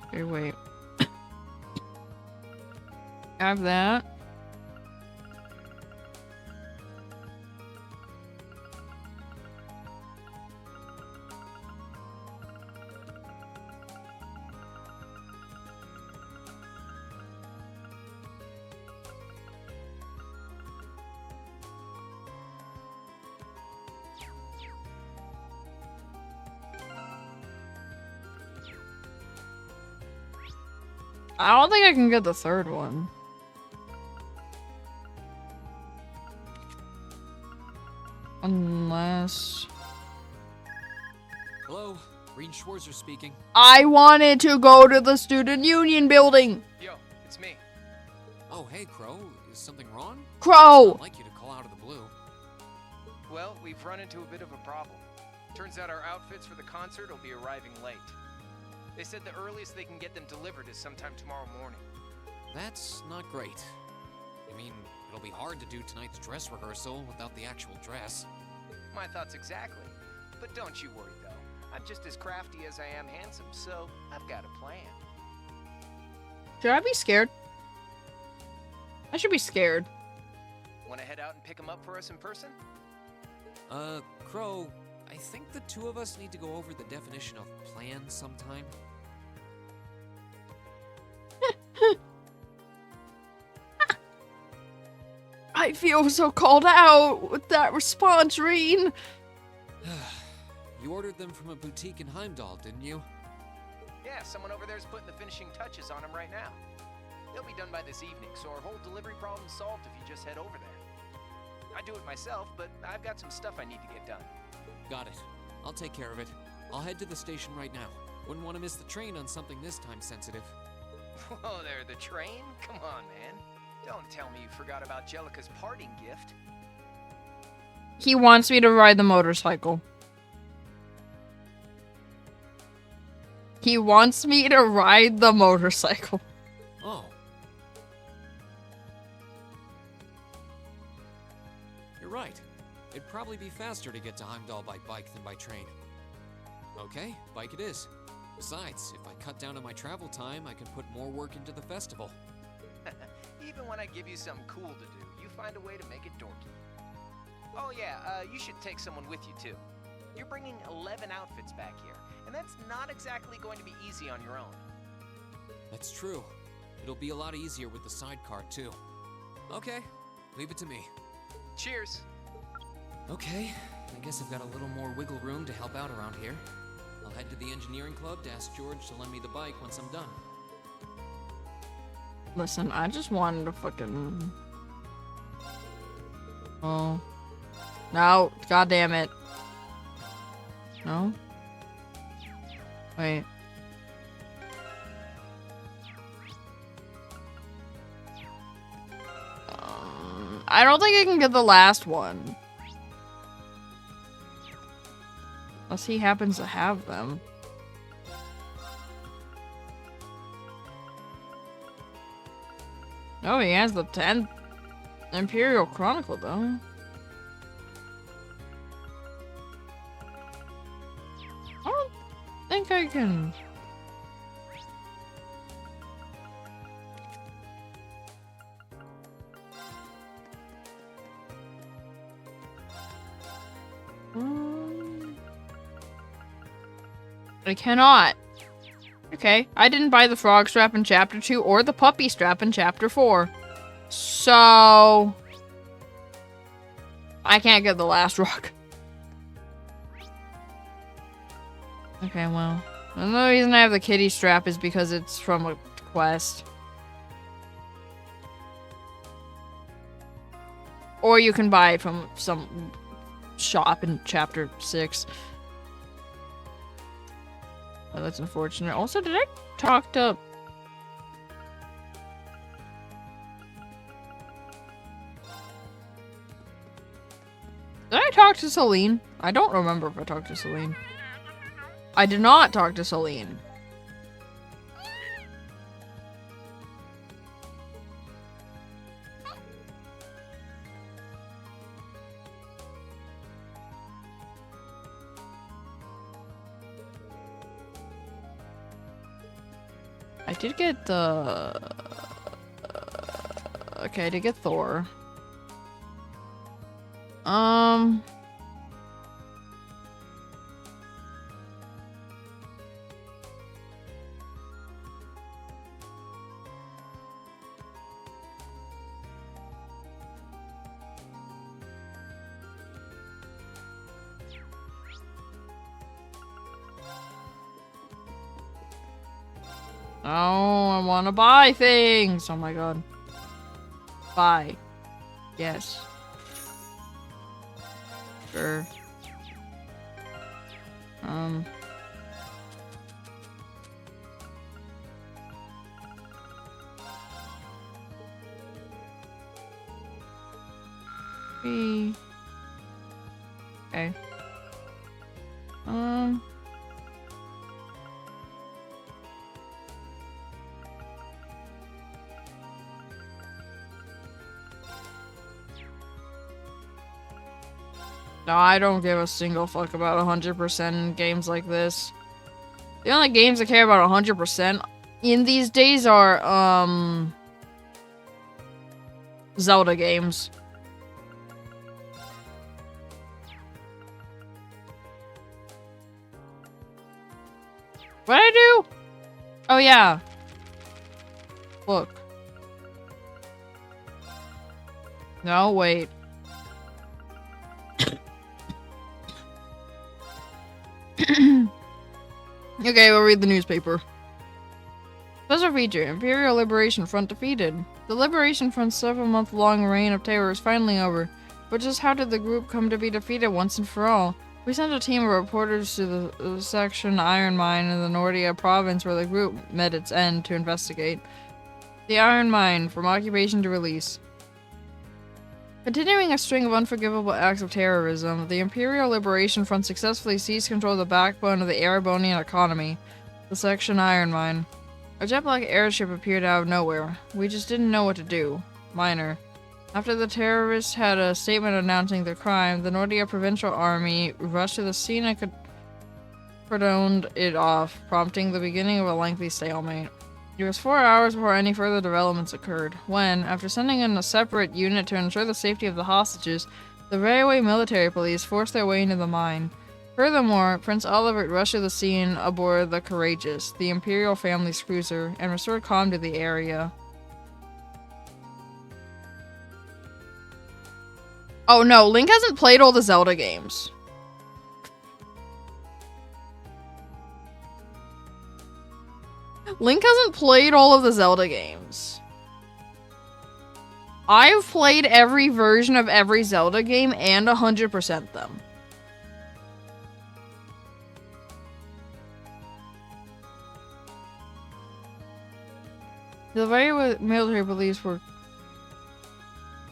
Speaker 1: Okay, wait. Have that. I don't think I can get the third one. Unless...
Speaker 2: Hello, Reed Schwarzer speaking.
Speaker 1: I wanted to go to the student union building!
Speaker 3: Yo, it's me.
Speaker 2: Oh, hey, Crow. Is something wrong?
Speaker 1: Crow!
Speaker 2: I'd like you to call out of the blue.
Speaker 3: Well, we've run into a bit of a problem. Turns out our outfits for the concert will be arriving late. They said the earliest they can get them delivered is sometime tomorrow morning.
Speaker 2: That's not great. I mean, it'll be hard to do tonight's dress rehearsal without the actual dress.
Speaker 3: My thoughts exactly. But don't you worry, though. I'm just as crafty as I am handsome, so I've got a plan.
Speaker 1: Should I be scared? I should be scared.
Speaker 3: Want to head out and pick them up for us in person?
Speaker 2: Crow, I think the two of us need to go over the definition of plan sometime.
Speaker 1: I feel so called out with that response, Reen.
Speaker 2: You ordered them from a boutique in Heimdall, didn't you?
Speaker 3: Yeah, someone over there's putting the finishing touches on them right now. They'll be done by this evening, so our whole delivery problem's solved if you just head over there. I do it myself, but I've got some stuff I need to get done.
Speaker 2: Got it. I'll take care of it. I'll head to the station right now. Wouldn't want to miss the train on something this time sensitive.
Speaker 3: Whoa there, the train? Come on, man. Don't tell me you forgot about Jellica's parting gift.
Speaker 1: He wants me to ride the motorcycle. He wants me to ride the motorcycle.
Speaker 2: Oh. You're right. It'd probably be faster to get to Heimdall by bike than by train. Okay, bike it is. Besides, if I cut down on my travel time, I can put more work into the festival.
Speaker 3: Even when I give you something cool to do, you find a way to make it dorky. Oh yeah, you should take someone with you too. You're bringing 11 outfits back here, and that's not exactly going to be easy on your own.
Speaker 2: That's true. It'll be a lot easier with the sidecar too. Okay, leave it to me.
Speaker 3: Cheers.
Speaker 2: Okay, I guess I've got a little more wiggle room to help out around here. I'll head to the engineering club to ask George to lend me the bike once I'm done.
Speaker 1: Listen, I just wanted to fucking... Oh. No, god damn it. No? Wait. I don't think I can get the last one. Unless he happens to have them. Oh, he has the 10th Imperial Chronicle, though. I don't think I can... I cannot. Okay, I didn't buy the frog strap in chapter 2 or the puppy strap in chapter 4. So... I can't get the last rock. Okay, well. The only reason I have the kitty strap is because it's from a quest. Or you can buy it from some shop in chapter 6. Oh, that's unfortunate. Also, did I talk to... Did I talk to Celine? I don't remember if I talked to Celine. I did not talk to Celine. I did get the... okay, I did get Thor. Oh, I want to buy things. Oh my god. Buy. Yes. Sure. Okay. No, I don't give a single fuck about 100% in games like this. The only games I care about 100% in these days are, Zelda games. What'd I do? Oh, yeah. Look. No, wait. Okay, we'll read the newspaper. Special feature: Imperial Liberation Front defeated. The Liberation Front's several-month-long reign of terror is finally over. But just how did the group come to be defeated once and for all? We sent a team of reporters to the section iron mine in the Nordia province where the group met its end to investigate. The iron mine, from occupation to release. Continuing a string of unforgivable acts of terrorism, the Imperial Liberation Front successfully seized control of the backbone of the Erebonian economy, the section iron mine. A jet-black airship appeared out of nowhere. We just didn't know what to do. Minor. After the terrorists had a statement announcing their crime, the Nordia Provincial Army rushed to the scene and cordoned it off, prompting the beginning of a lengthy stalemate. It was 4 hours before any further developments occurred, when, after sending in a separate unit to ensure the safety of the hostages, the railway military police forced their way into the mine. Furthermore, Prince Olivert rushed to the scene aboard the Courageous, the Imperial family's cruiser, and restored calm to the area. Oh no, Link hasn't played all the Zelda games. Link hasn't played all of the Zelda games. I've played every version of every Zelda game and 100% them. The very military police were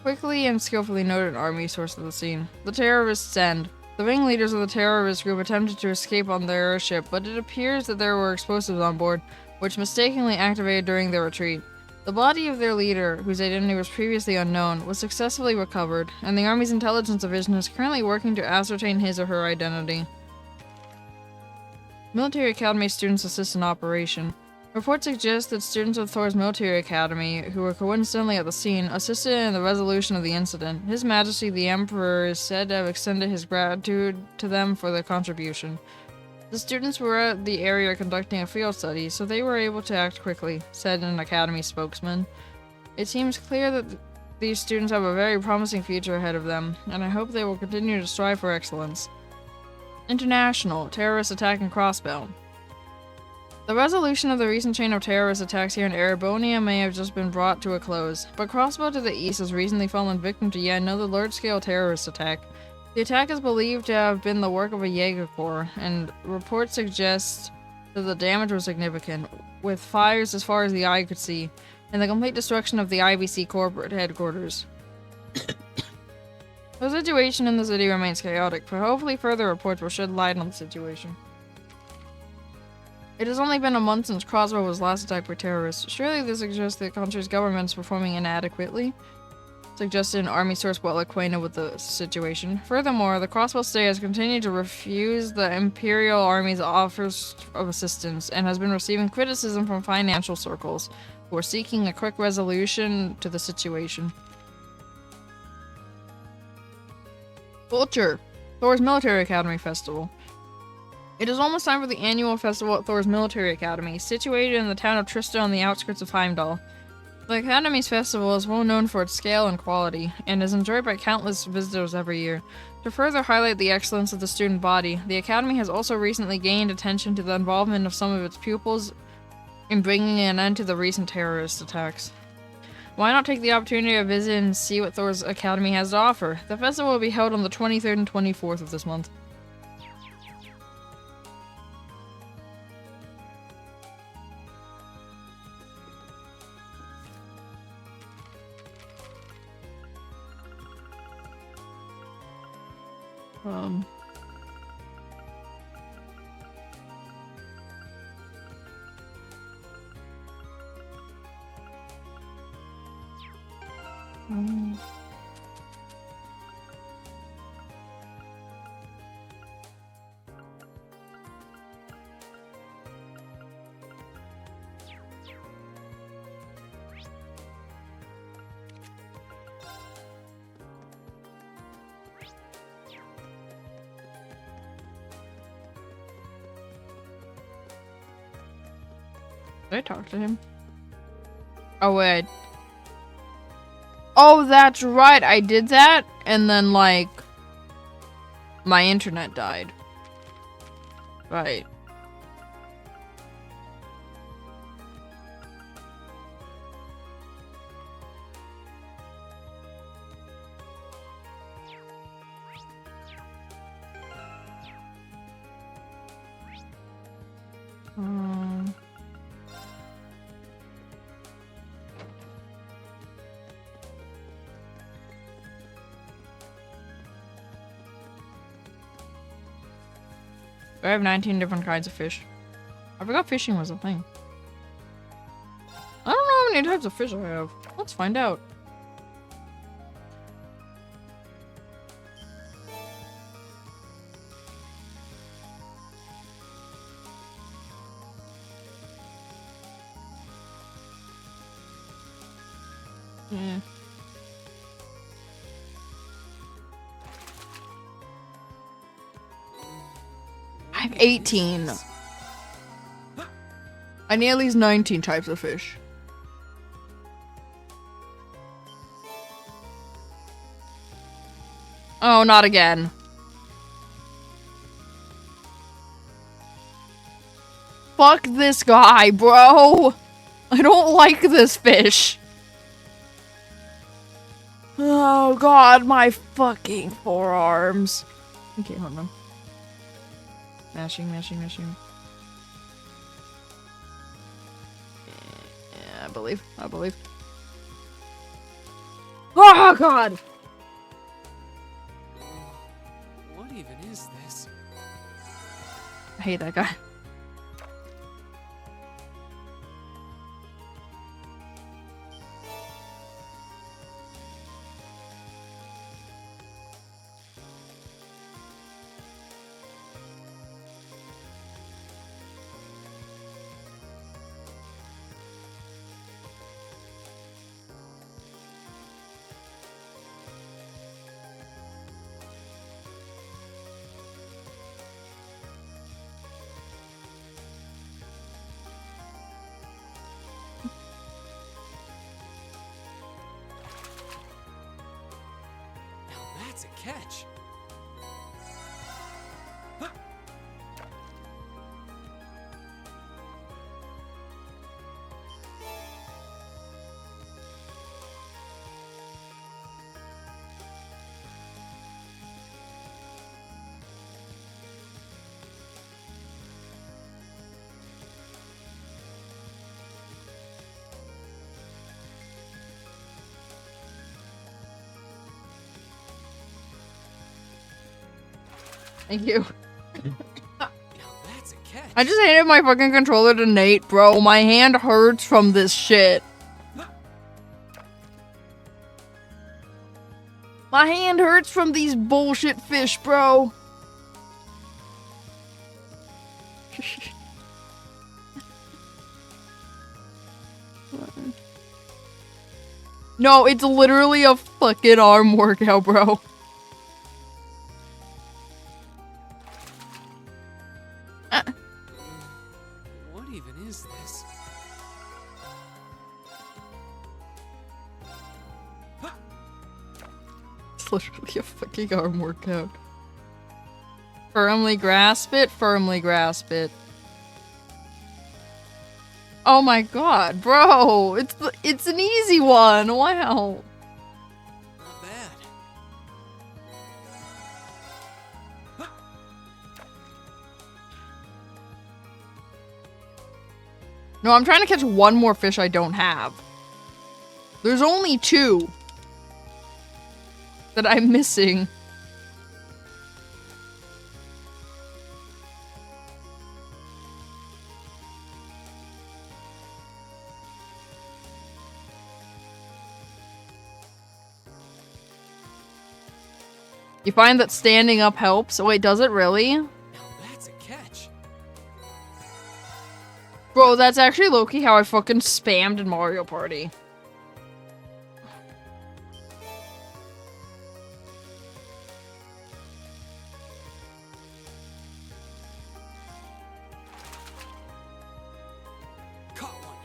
Speaker 1: quickly and skillfully noted an army source of the scene. The terrorists end. The ringleaders of the terrorist group attempted to escape on their airship, but it appears that there were explosives on board, which mistakenly activated during their retreat. The body of their leader, whose identity was previously unknown, was successfully recovered, and the Army's intelligence division is currently working to ascertain his or her identity. Military Academy students assist in operation. Reports suggest that students of Thor's military academy, who were coincidentally at the scene, assisted in the resolution of the incident. His Majesty the Emperor is said to have extended his gratitude to them for their contribution. The students were at the area conducting a field study, so they were able to act quickly, said an academy spokesman. It seems clear that these students have a very promising future ahead of them, and I hope they will continue to strive for excellence. International terrorist attack in Crossbell. The resolution of the recent chain of terrorist attacks here in Erebonia may have just been brought to a close, but Crossbow to the east has recently fallen victim to yet another large-scale terrorist attack. The attack is believed to have been the work of a Jaeger Corps, and reports suggest that the damage was significant, with fires as far as the eye could see, and the complete destruction of the IBC corporate headquarters. The situation in the city remains chaotic, but hopefully further reports will shed light on the situation. It has only been a month since Crossbow was last attacked by terrorists. Surely this suggests the country's government is performing inadequately, suggested an army source well acquainted with the situation. Furthermore, the Crossbow state has continued to refuse the Imperial Army's offers of assistance, and has been receiving criticism from financial circles, who are seeking a quick resolution to the situation. Culture. Thor's Military Academy Festival. It is almost time for the annual festival at Thor's Military Academy, situated in the town of Trista on the outskirts of Heimdall. The Academy's festival is well known for its scale and quality, and is enjoyed by countless visitors every year. To further highlight the excellence of the student body, the Academy has also recently gained attention to the involvement of some of its pupils in bringing an end to the recent terrorist attacks. Why not take the opportunity to visit and see what Thor's Academy has to offer? The festival will be held on the 23rd and 24th of this month. Did I talk to him? Oh wait. Oh, that's right. I did that, and then like my internet died. Right. I have 19 different kinds of fish. I forgot fishing was a thing. I don't know how many types of fish I have. Let's find out. Yeah. I have 18. I need at least 19 types of fish. Oh, not again. Fuck this guy, bro. I don't like this fish. Oh god, my fucking forearms. Okay, hold on. Mashing. Yeah, I believe. Oh god!
Speaker 2: What even
Speaker 1: hate that guy.
Speaker 2: That's a catch.
Speaker 1: Thank you.
Speaker 2: Now that's a catch.
Speaker 1: I just handed my fucking controller to Nate, bro. My hand hurts from this shit. My hand hurts from these bullshit fish, bro. No, it's literally a fucking arm workout, bro.
Speaker 2: What even is this?
Speaker 1: It's literally a fucking arm workout. Firmly grasp it, firmly grasp it. Oh my god, bro! It's an easy one! Wow!
Speaker 2: Not bad.
Speaker 1: No, I'm trying to catch one more fish I don't have. There's only 2 that I'm missing. You find that standing up helps? Oh, wait, does it really?
Speaker 2: Now that's a catch.
Speaker 1: Bro, that's actually low-key how I fucking spammed in Mario Party.
Speaker 2: Caught one.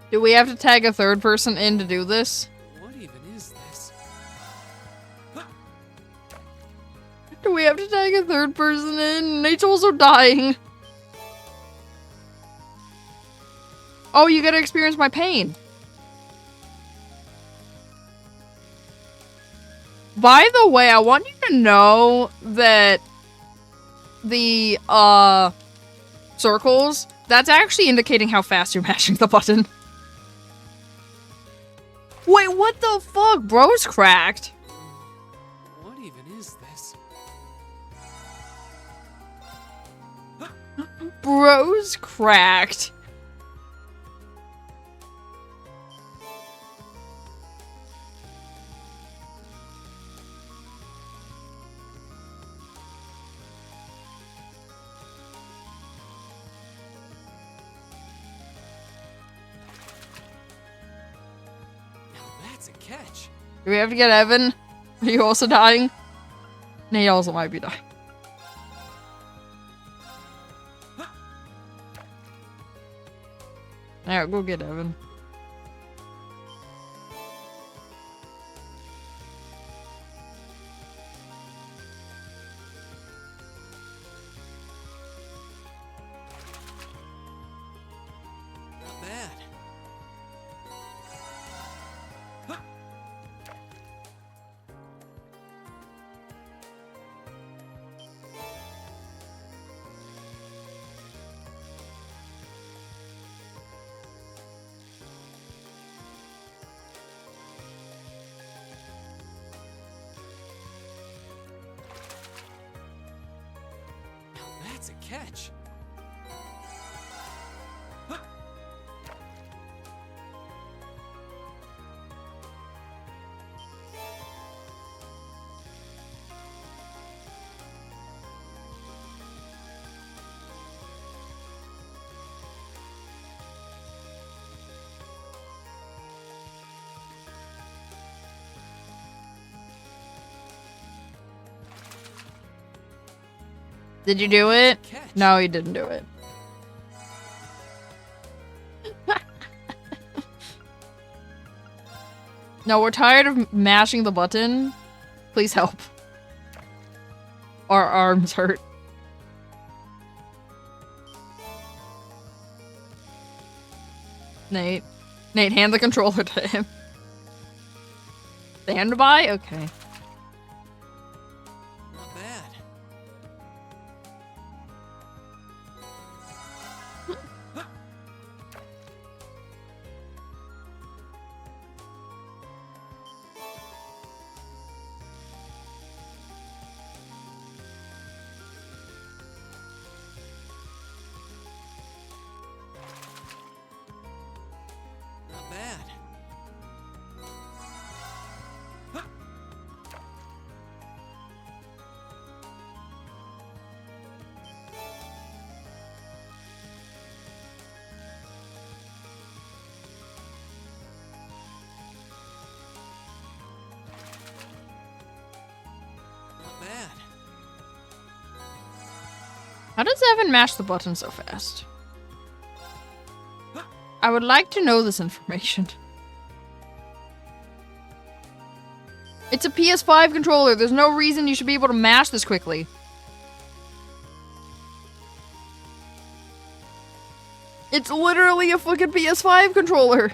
Speaker 1: Do we have to tag a third person in to do this?
Speaker 2: What even is this?
Speaker 1: Do we have to tag a third person in? Nate's also dying. Oh, you gotta experience my pain. By the way, I want you to know that the, circles, that's actually indicating how fast you're mashing the button. Wait, what the fuck? Bro's cracked.
Speaker 2: What even is this?
Speaker 1: Bro's cracked.
Speaker 2: That's a catch.
Speaker 1: Do we have to get Evan? Are you also dying? Nate also might be dying. Alright, go get Evan.
Speaker 2: Not bad. It's a catch.
Speaker 1: Did you do it?
Speaker 2: Catch.
Speaker 1: No, you didn't do it. No, we're tired of mashing the button. Please help. Our arms hurt. Nate. Nate, hand the controller to him. Stand by? Okay.
Speaker 2: Not bad. Not bad. Not bad.
Speaker 1: How does Evan mash the button so fast? I would like to know this information. It's a PS5 controller. There's no reason you should be able to mash this quickly. It's literally a fucking PS5 controller.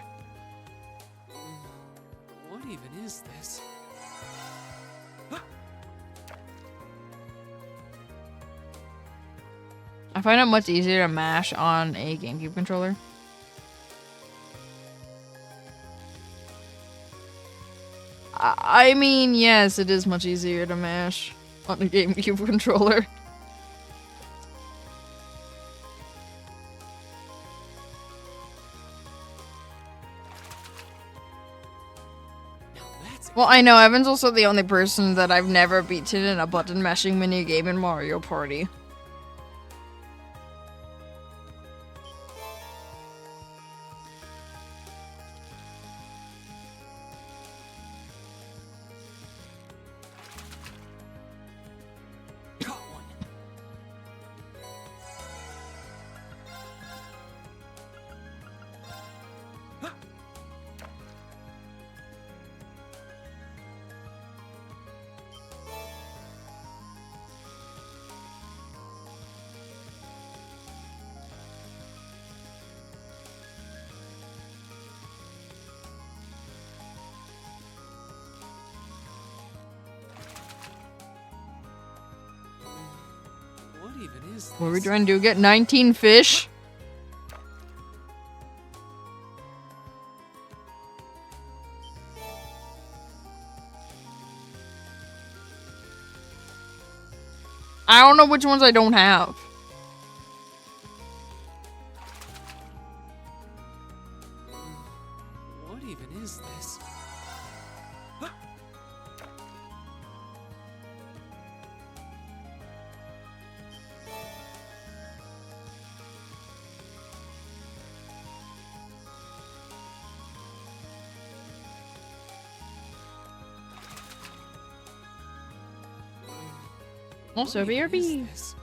Speaker 2: What even is this?
Speaker 1: I find it much easier to mash on a GameCube controller. I mean, yes, it is much easier to mash on a GameCube controller.
Speaker 2: Now that's
Speaker 1: Well, I know Evan's also the only person that I've never beaten in a button mashing minigame in Mario Party.
Speaker 2: caught one. What even is this?
Speaker 1: What are we trying to do? Get 19 fish? I don't know which ones I don't have.
Speaker 2: What even is this?
Speaker 1: Also,
Speaker 2: What even is
Speaker 1: BRB.
Speaker 2: this?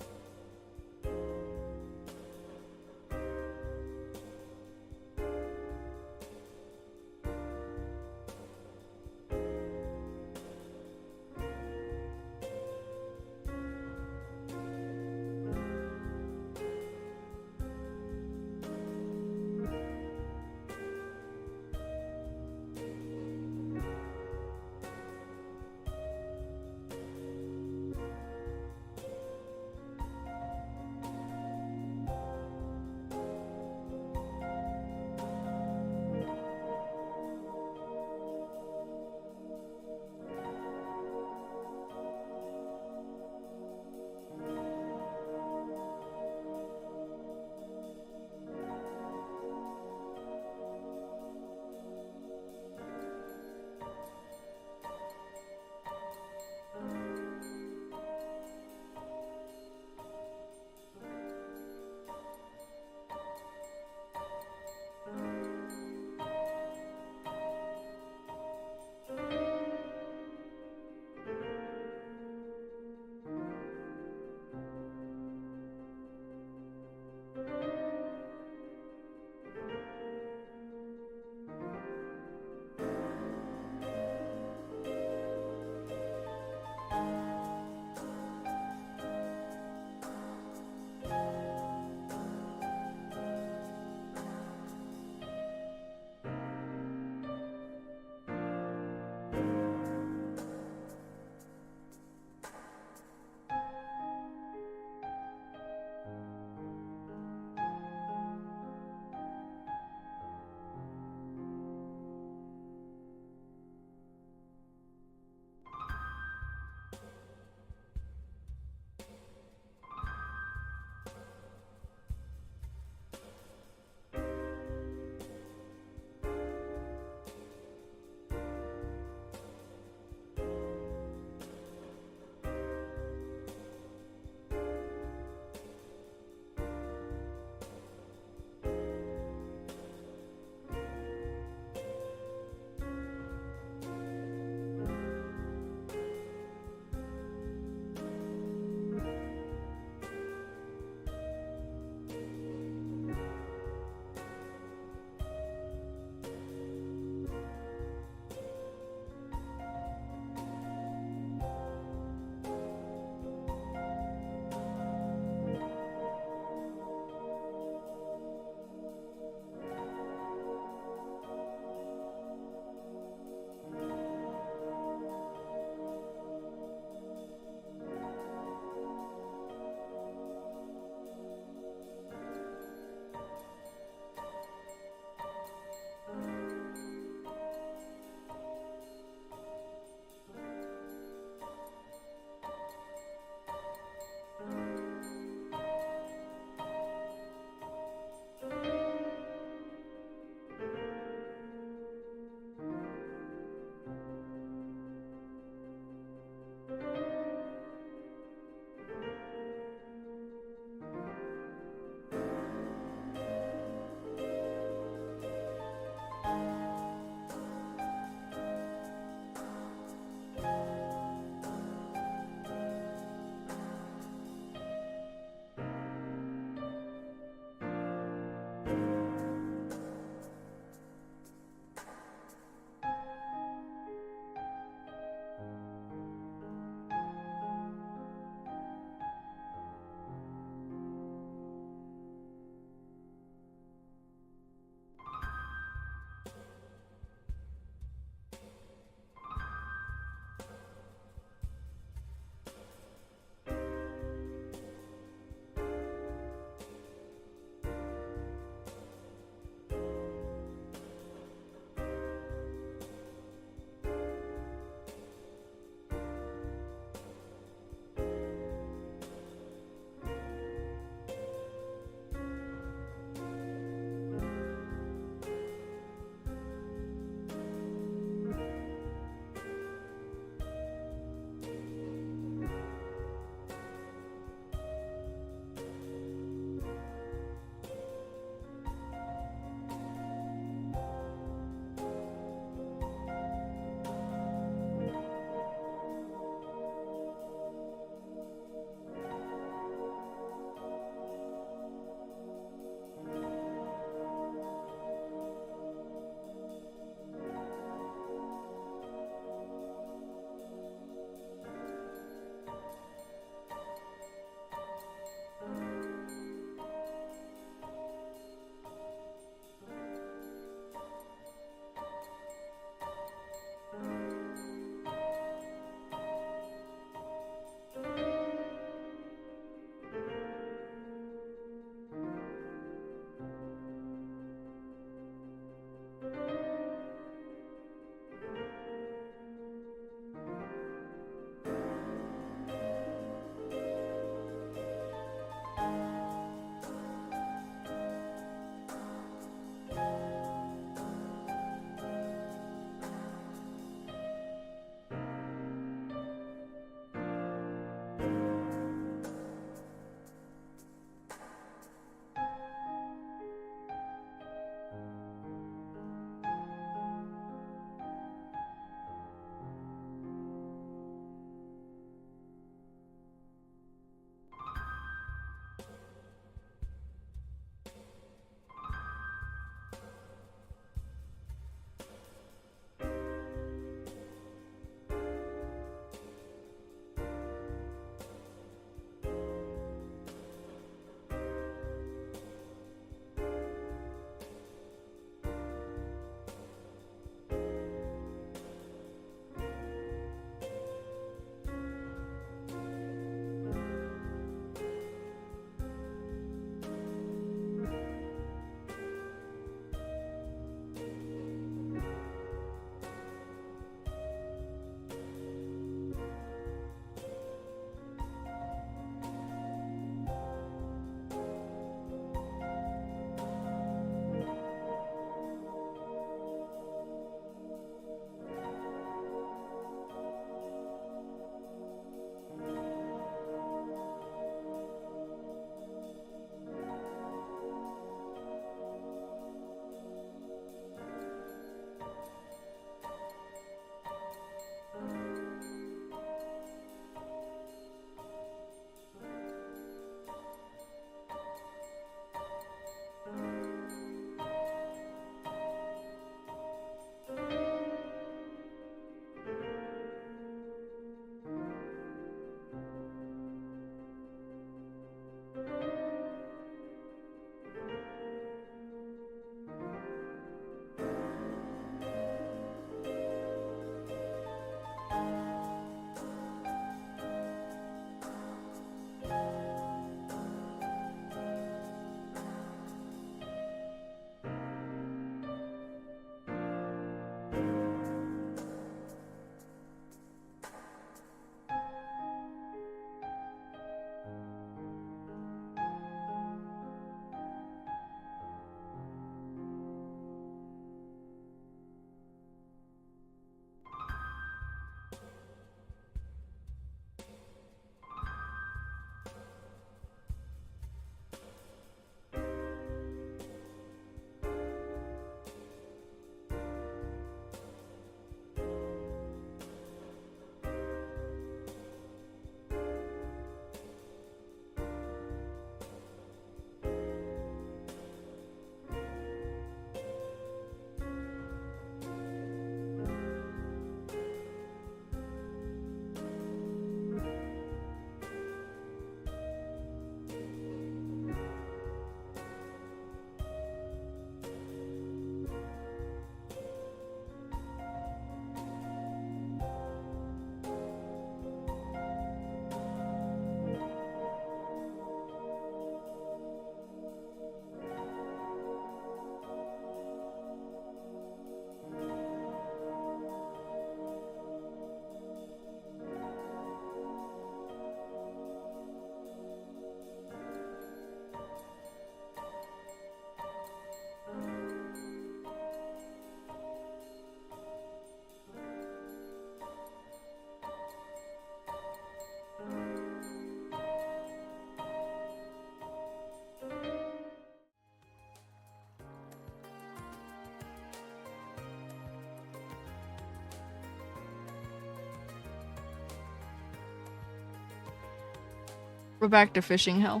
Speaker 1: We're back to fishing hell.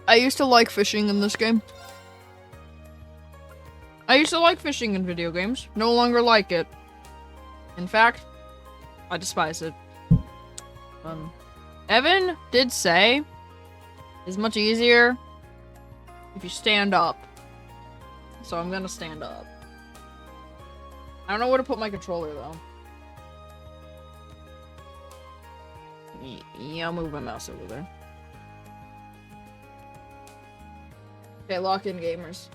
Speaker 1: I used to like fishing in this game. I used to like fishing in video games. No longer like it. In fact, I despise it. Evan did say it's much easier if you stand up. So I'm gonna stand up. I don't know where to put my controller though. Yeah, I'll move my mouse over there. Okay, lock in gamers.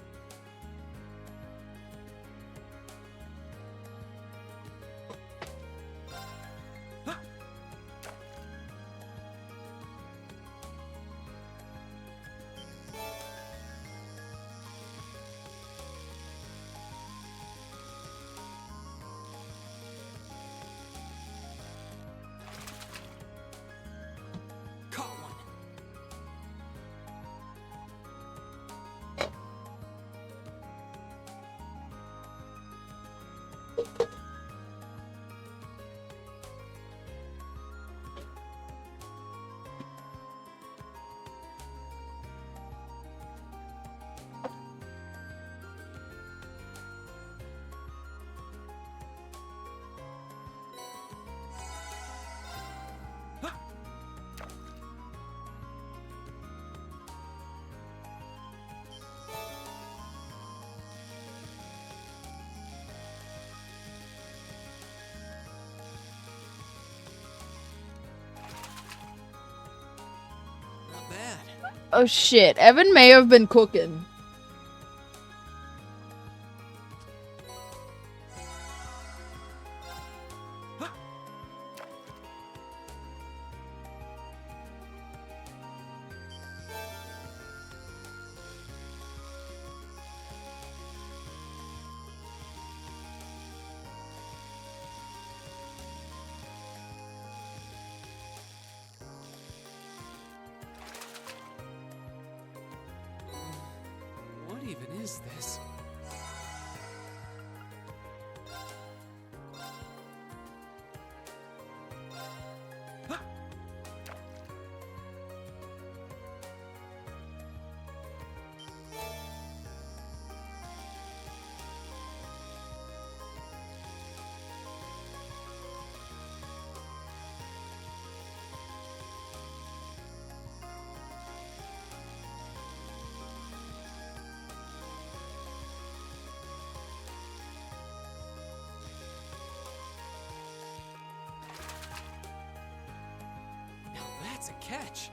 Speaker 1: Oh shit, Evan may have been cooking.
Speaker 2: What even is this? That's a catch.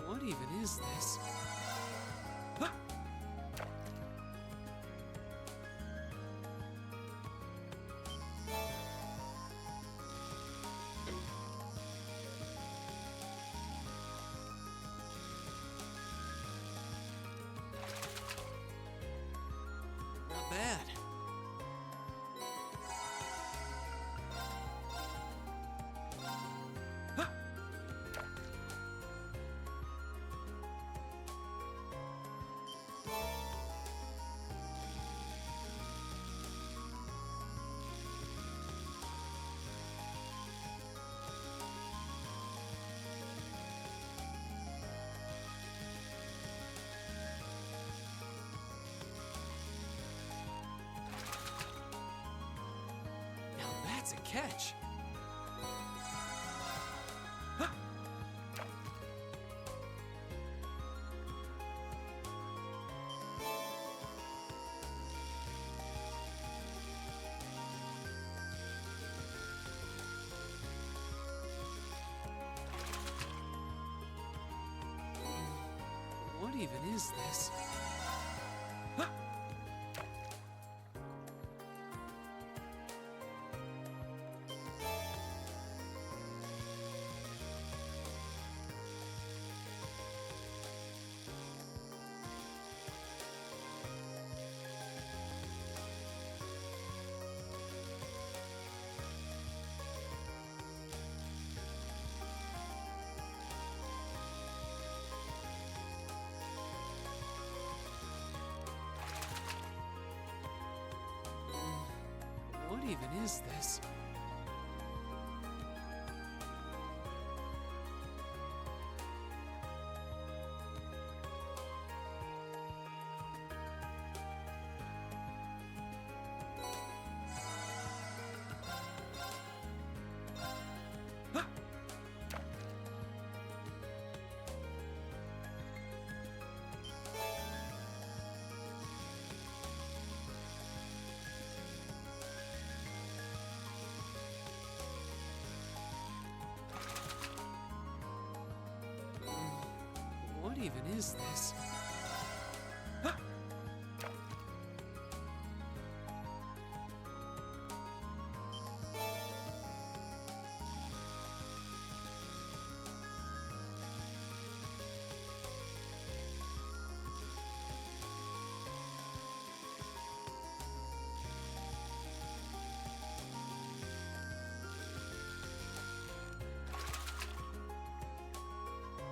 Speaker 2: What even is this? Not bad. Now that's a catch. What even is this? even is this? What even is this?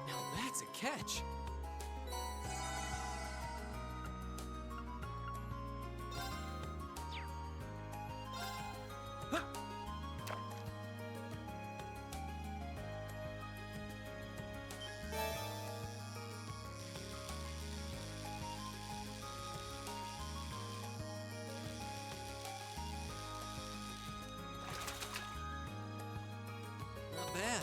Speaker 2: Now that's a catch. Not bad.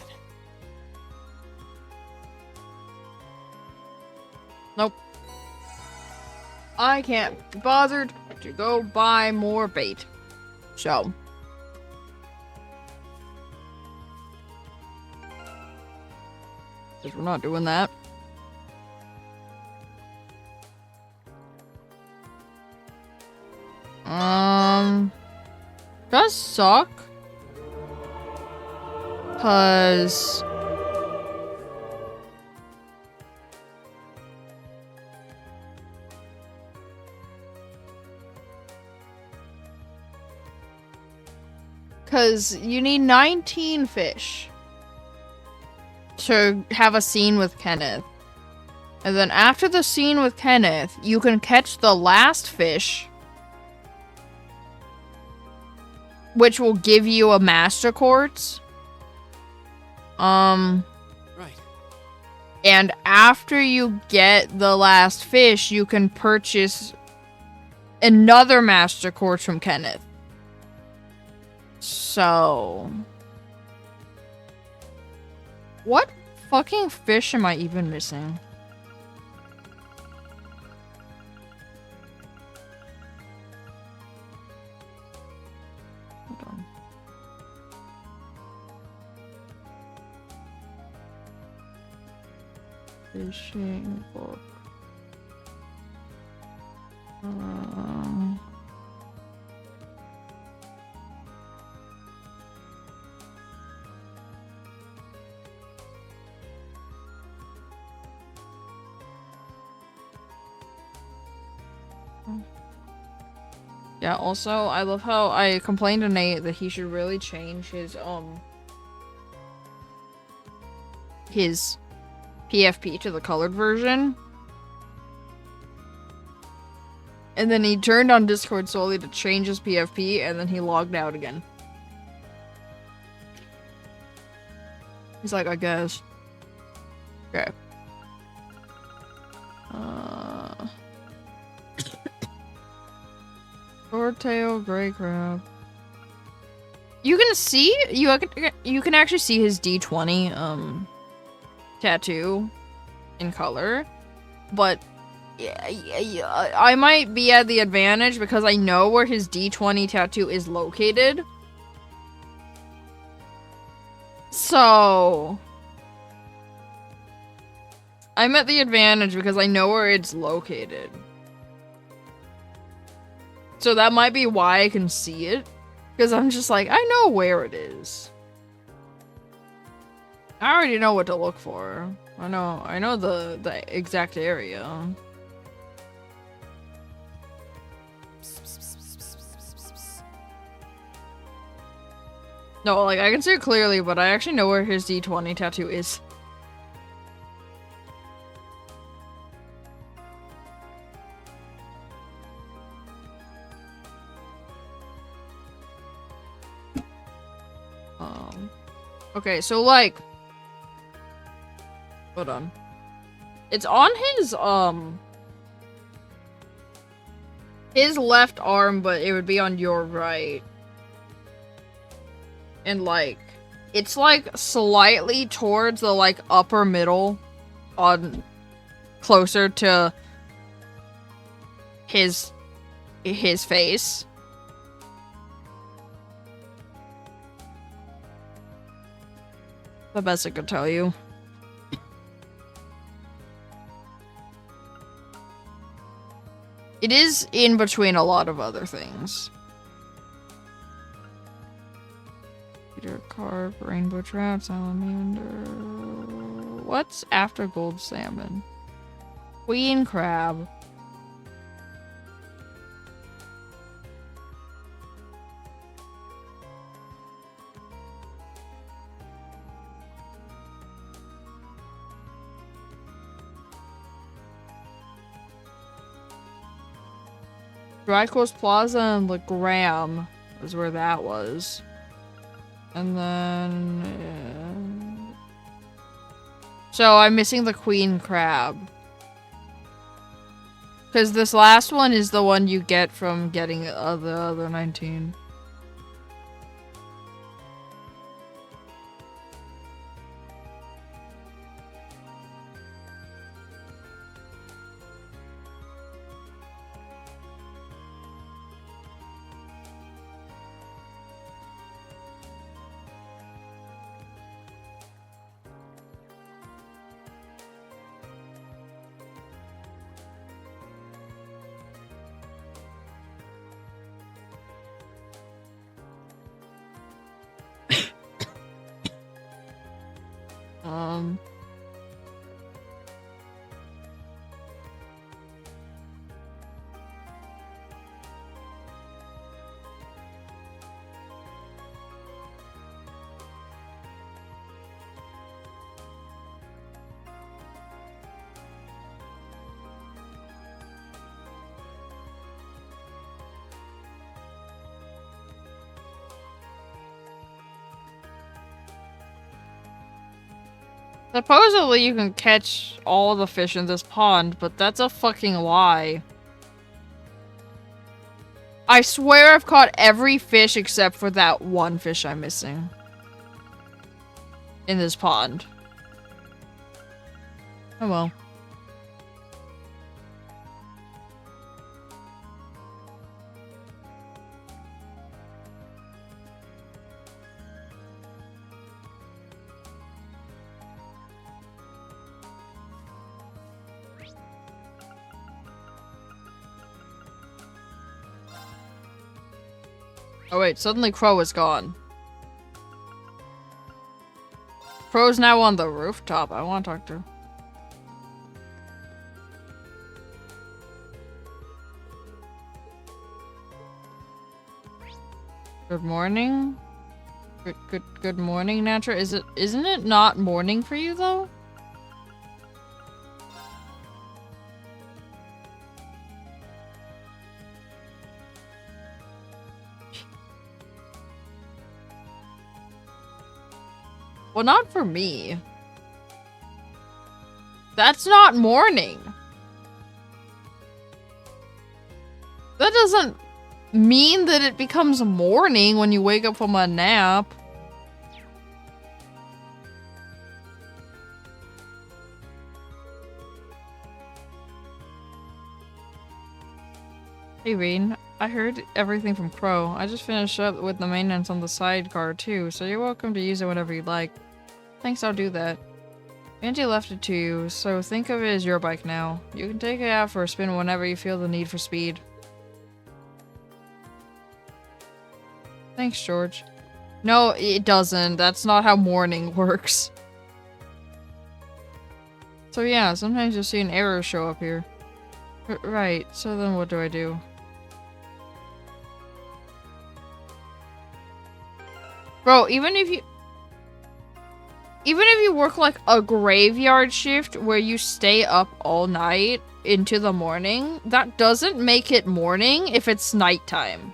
Speaker 1: Nope. I can't be bothered to go buy more bait. So. Because we're not doing that. Does suck. 'Cause you need 19 fish to have a scene with Kenneth. And then after the scene with Kenneth, you can catch the last fish, which will give you a master quartz.
Speaker 2: Right.
Speaker 1: And after you get the last fish, you can purchase another master quartz from Kenneth. So, what fucking fish am I even missing? Hold on. Fishing book. Yeah, also, I love how I complained to Nate that he should really change his PFP to the colored version. And then he turned on Discord solely to change his PFP, and then he logged out again. He's like, I guess. Okay. Short-tailed gray crab. You can see, you can actually see his D20 tattoo in color, but I might be at the advantage because I know where his D20 tattoo is located. So I'm at the advantage because I know where it's located. So that might be why I can see it. Because I'm just like, I know where it is. I already know what to look for. I know the exact area. No, like, I can see it clearly, but I actually know where his D20 tattoo is. Okay, so like... Hold on. It's on his left arm, but it would be on your right. And like, it's like slightly towards the like upper middle on closer to his face. The best I could tell you. It is in between a lot of other things. Peter carp, rainbow trout, salamander. What's after gold salmon? Queen crab. Dry Coast Plaza and La Graham is where that was. And then... So I'm missing the queen crab. Because this last one is the one you get from getting the other 19. Supposedly you can catch all the fish in this pond, but that's a fucking lie. I swear I've caught every fish except for that one fish I'm missing. In this pond. Oh well. Oh wait, suddenly Crow is gone. Crow's now on the rooftop. I want to talk to her. Good morning. Good morning, Natra. Isn't it not morning for you though? Well, not for me. That's not morning. That doesn't mean that it becomes morning when you wake up from a nap. Hey, Reen. I heard everything from Crow. I just finished up with the maintenance on the sidecar too, so you're welcome to use it whenever you'd like. Thanks, I'll do that. Angie left it to you, so think of it as your bike now. You can take it out for a spin whenever you feel the need for speed. Thanks, George. No, it doesn't. That's not how morning works. So yeah, sometimes you'll see an error show up here. Right, so then what do I do? Bro, even if you work like a graveyard shift where you stay up all night into the morning, that doesn't make it morning if it's nighttime.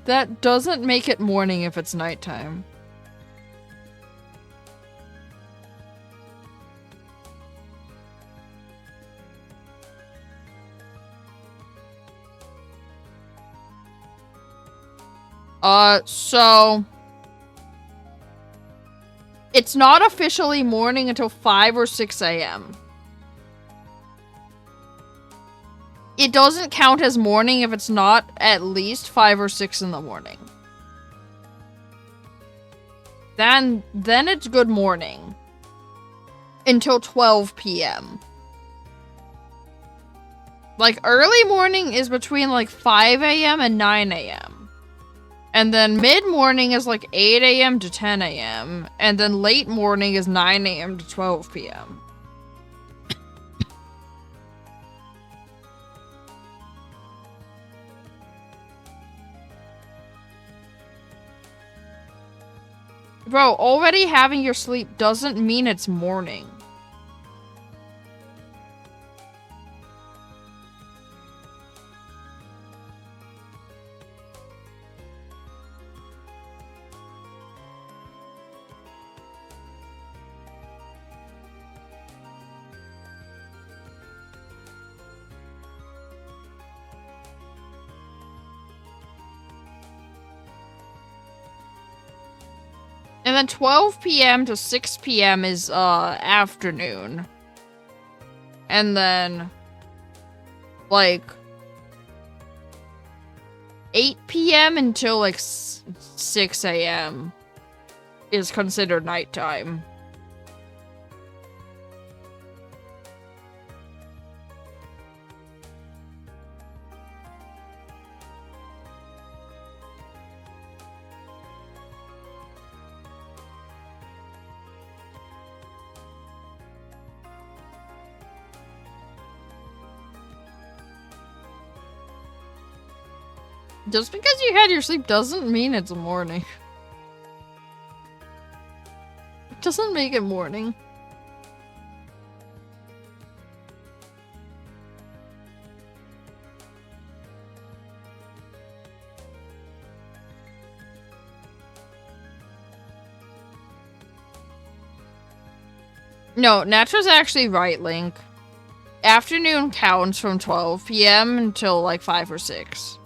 Speaker 1: That doesn't make it morning if it's nighttime. So... It's not officially morning until 5 or 6 a.m. It doesn't count as morning if it's not at least 5 or 6 in the morning. Then it's good morning. Until 12 p.m. Like, early morning is between, like, 5 a.m. and 9 a.m. And then mid-morning is, like, 8 a.m. to 10 a.m. And then late morning is 9 a.m. to 12 p.m. Bro, already having your sleep doesn't mean it's morning. And then 12 p.m. to 6 p.m. is, afternoon. And then, like, 8 p.m. until, like, 6 a.m. is considered nighttime. Just because you had your sleep doesn't mean it's morning. It doesn't make it morning. No, Natra's actually right, Link. Afternoon counts from 12 p.m. until like 5 or 6.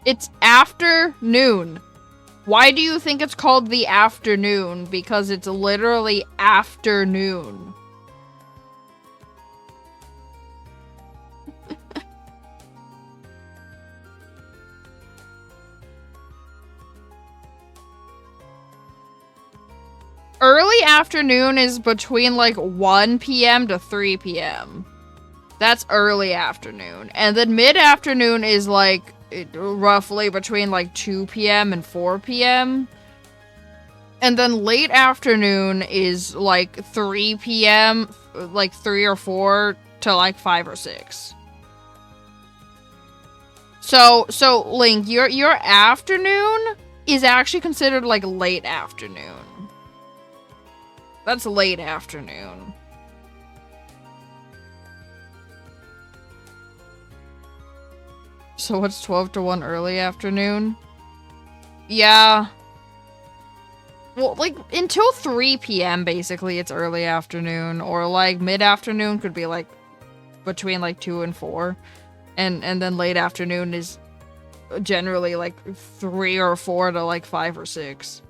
Speaker 1: It's afternoon. Why do you think it's called the afternoon? Because it's literally afternoon. Early afternoon is between like 1 p.m. to 3 p.m. That's early afternoon. And then mid-afternoon is like roughly between like 2 p.m. and 4 p.m. And then late afternoon is like 3 p.m., like 3 or 4 to like 5 or 6. So Link, your afternoon is actually considered like late afternoon. That's late afternoon. So what's 12 to 1 early afternoon? Yeah. Well, like, until 3 p.m. basically it's early afternoon. Or like mid-afternoon could be like between like 2 and 4. And then late afternoon is generally like 3 or 4 to like 5 or 6.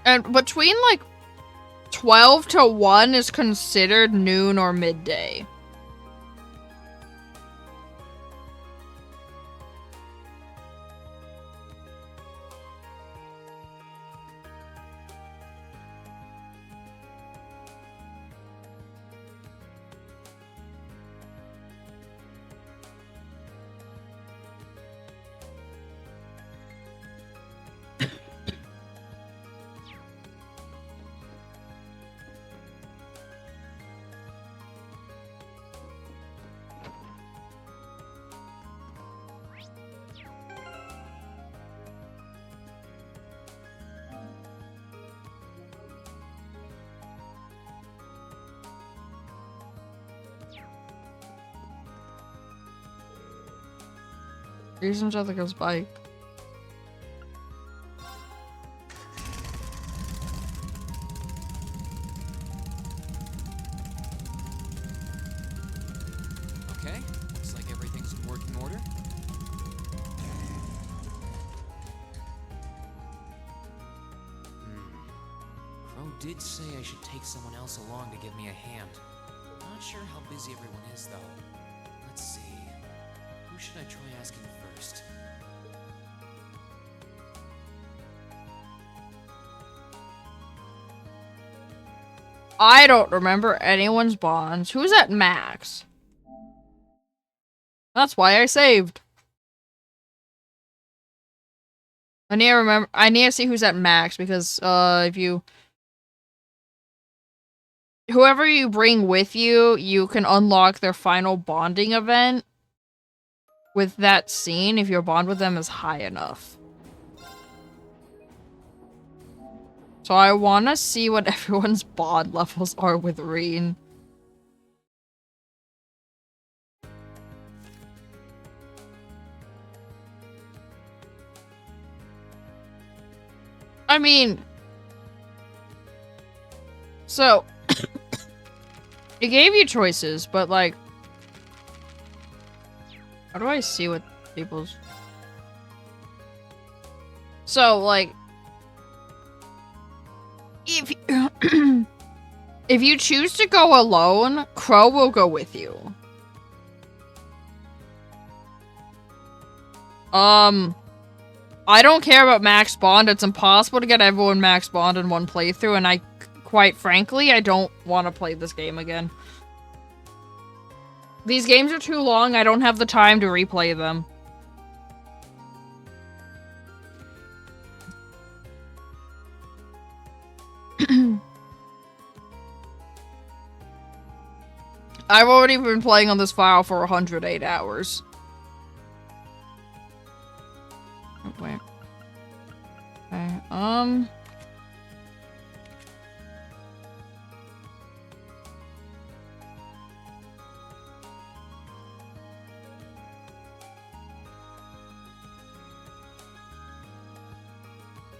Speaker 1: And between, like, 12 to 1 is considered noon or midday. Using Jessica's bike.
Speaker 2: Okay, looks like everything's in working order. Crow did say I should take someone else along to give me a hand. Not sure how busy everyone is, though. Let's see. Who should I try asking first?
Speaker 1: I don't remember anyone's bonds. Who's at max? That's why I saved. I need to see who's at max because whoever you bring with you, you can unlock their final bonding event with that scene if your bond with them is high enough. So I want to see what everyone's bond levels are with Reen. I mean, so it gave you choices, but like, how do I see what people's? So like, if if you choose to go alone, Crow will go with you. I don't care about max bond. It's impossible to get everyone max bond in one playthrough, and quite frankly, I don't want to play this game again. These games are too long. I don't have the time to replay them. I've already been playing on this file for 108 hours. Oh, wait. Okay,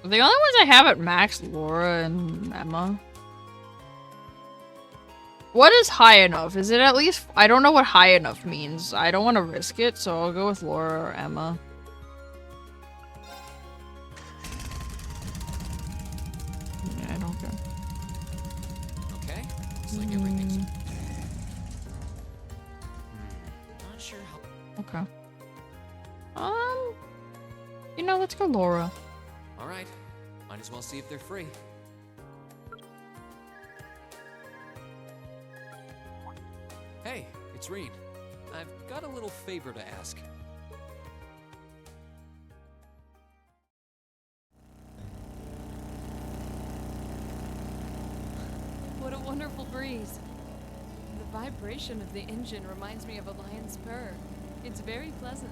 Speaker 1: the only ones I have at max, Laura and Emma. What is high enough? Is it at least... I don't know what high enough means. I don't want to risk it, so I'll go with Laura or Emma. Yeah, I don't care.
Speaker 2: Okay, looks like everything's... Not sure how...
Speaker 1: Okay. You know, let's go Laura.
Speaker 2: Alright, might as well see if they're free. Hey, it's Reen. I've got a little favor to ask.
Speaker 4: What a wonderful breeze. The vibration of the engine reminds me of a lion's purr. It's very pleasant.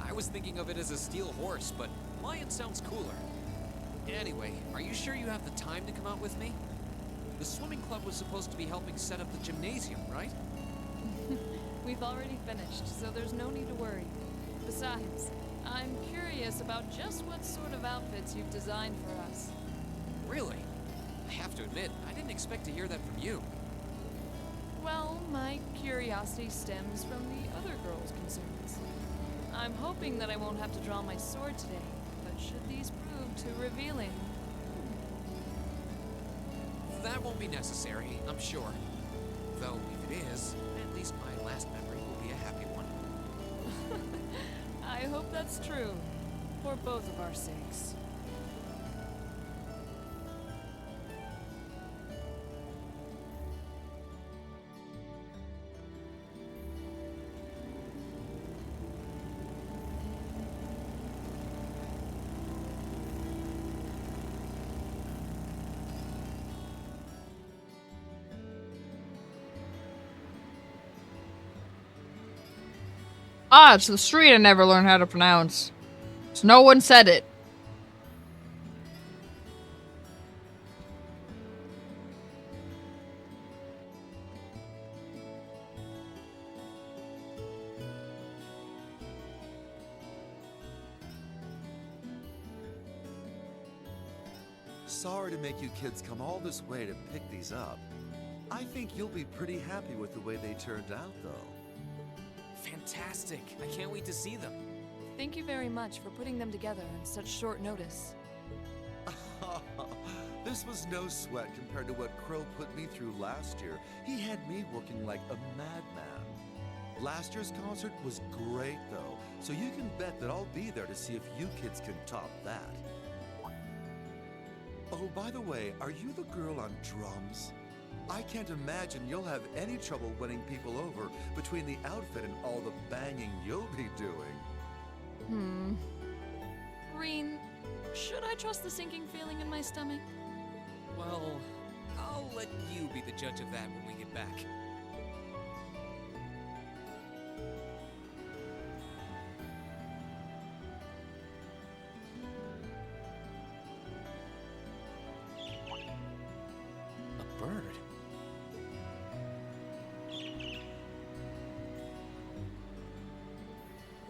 Speaker 2: I was thinking of it as a steel horse, but lion sounds cooler. Anyway, are you sure you have the time to come out with me? The swimming club was supposed to be helping set up the gymnasium, right?
Speaker 4: We've already finished, so there's no need to worry. Besides, I'm curious about just what sort of outfits you've designed for us.
Speaker 2: Really? I have to admit, I didn't expect to hear that from you.
Speaker 4: Well, my curiosity stems from the other girls' concerns. I'm hoping that I won't have to draw my sword today, but should these prove too revealing...
Speaker 2: That won't be necessary, I'm sure. Though, if it is, at least my last memory will be a happy one.
Speaker 4: I hope that's true, for both of our sakes.
Speaker 1: Ah, it's the street I never learned how to pronounce. So no one said it.
Speaker 5: Sorry to make you kids come all this way to pick these up. I think you'll be pretty happy with the way they turned out, though.
Speaker 2: Fantastic! I can't wait to see them.
Speaker 4: Thank you very much for putting them together on such short notice.
Speaker 5: This was no sweat compared to what Crow put me through last year. He had me working like a madman. Last year's concert was great, though, so you can bet that I'll be there to see if you kids can top that. Oh, by the way, are you the girl on drums? I can't imagine you'll have any trouble winning people over between the outfit and all the banging you'll be doing.
Speaker 4: Reen, should I trust the sinking feeling in my stomach?
Speaker 2: Well, I'll let you be the judge of that when we get back. A bird?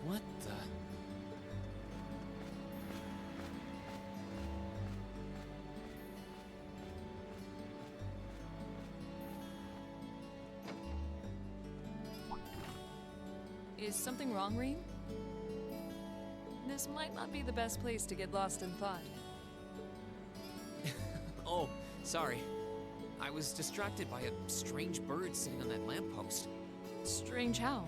Speaker 2: What the?
Speaker 4: Is something wrong, Reen? This might not be the best place to get lost in thought.
Speaker 2: Oh, sorry. I was distracted by a strange bird sitting on that lamppost.
Speaker 4: Strange how?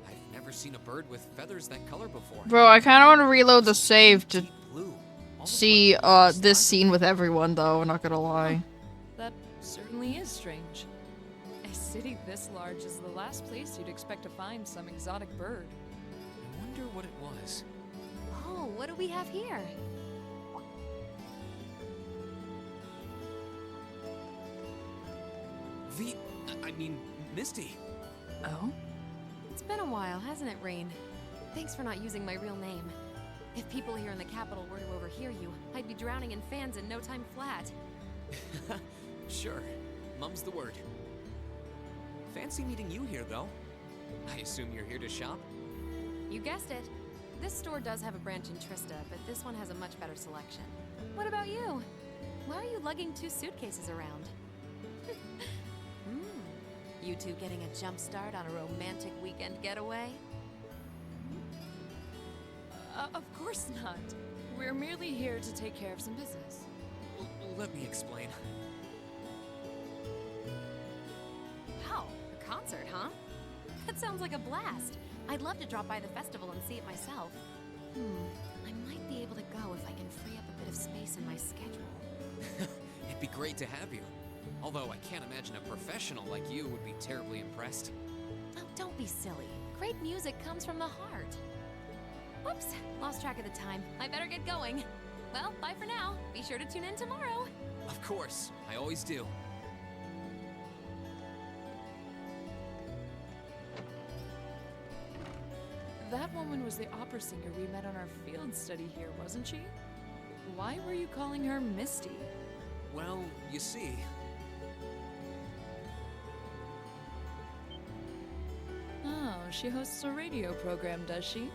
Speaker 2: I've never seen a bird with feathers that color before.
Speaker 1: Bro, I kind of want to reload the save to
Speaker 2: Deep blue. Almost
Speaker 1: see
Speaker 2: like a
Speaker 1: this
Speaker 2: star.
Speaker 1: scene with everyone, though. I'm not gonna lie.
Speaker 4: That certainly is strange. A city this large is the last place you'd expect to find some exotic bird.
Speaker 2: I wonder what it was.
Speaker 6: Oh, what do we have here?
Speaker 2: I mean, Misty.
Speaker 4: Oh?
Speaker 6: It's been a while, hasn't it, Rain? Thanks for not using my real name. If people here in the capital were to overhear you, I'd be drowning in fans in no time flat.
Speaker 2: Sure. Mum's the word. Fancy meeting you here, though. I assume you're here to shop?
Speaker 6: You guessed it. This store does have a branch in Trista, but this one has a much better selection. What about you? Why are you lugging 2 suitcases around? You two getting a jump start on a romantic weekend getaway?
Speaker 4: Of course not. We're merely here to take care of some business.
Speaker 2: Let me explain.
Speaker 6: Wow, a concert, huh? That sounds like a blast. I'd love to drop by the festival and see it myself. I might be able to go if I can free up a bit of space in my schedule.
Speaker 2: It'd be great to have you. Although I can't imagine a professional like you would be terribly impressed.
Speaker 6: Oh, don't be silly. Great music comes from the heart. Whoops, lost track of the time. I better get going. Well, bye for now. Be sure to tune in tomorrow.
Speaker 2: Of course, I always do.
Speaker 4: That woman was the opera singer we met on our field study here, wasn't she? Why were you calling her Misty?
Speaker 2: Well, you see...
Speaker 4: Oh, she hosts a radio program, does she?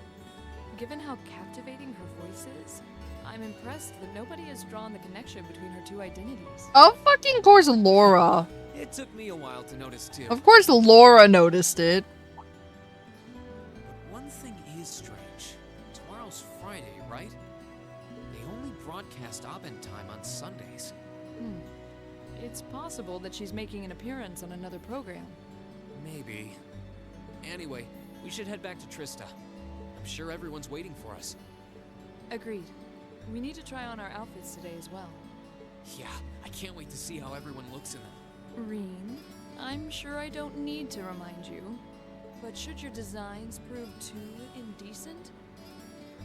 Speaker 4: Given how captivating her voice is, I'm impressed that nobody has drawn the connection between her two identities.
Speaker 1: Of fucking course, Laura.
Speaker 2: It took me a while to notice, too.
Speaker 1: Of course, Laura noticed it.
Speaker 2: But one thing is strange. Tomorrow's Friday, right? They only broadcast Abend time on Sundays.
Speaker 4: It's possible that she's making an appearance on another program.
Speaker 2: Maybe. Anyway, we should head back to Trista. I'm sure everyone's waiting for us.
Speaker 4: Agreed. We need to try on our outfits today as well.
Speaker 2: Yeah, I can't wait to see how everyone looks in them.
Speaker 4: Reen, I'm sure I don't need to remind you, but should your designs prove too indecent,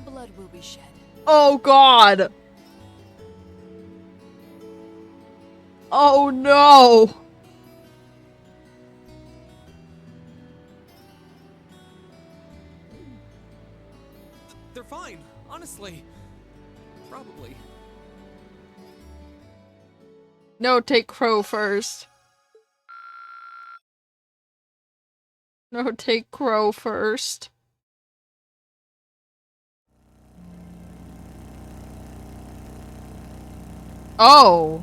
Speaker 4: blood will be shed.
Speaker 1: Oh god. Oh no.
Speaker 2: They're fine, honestly. Probably.
Speaker 1: No, take Crow first. No, take Crow first. Oh.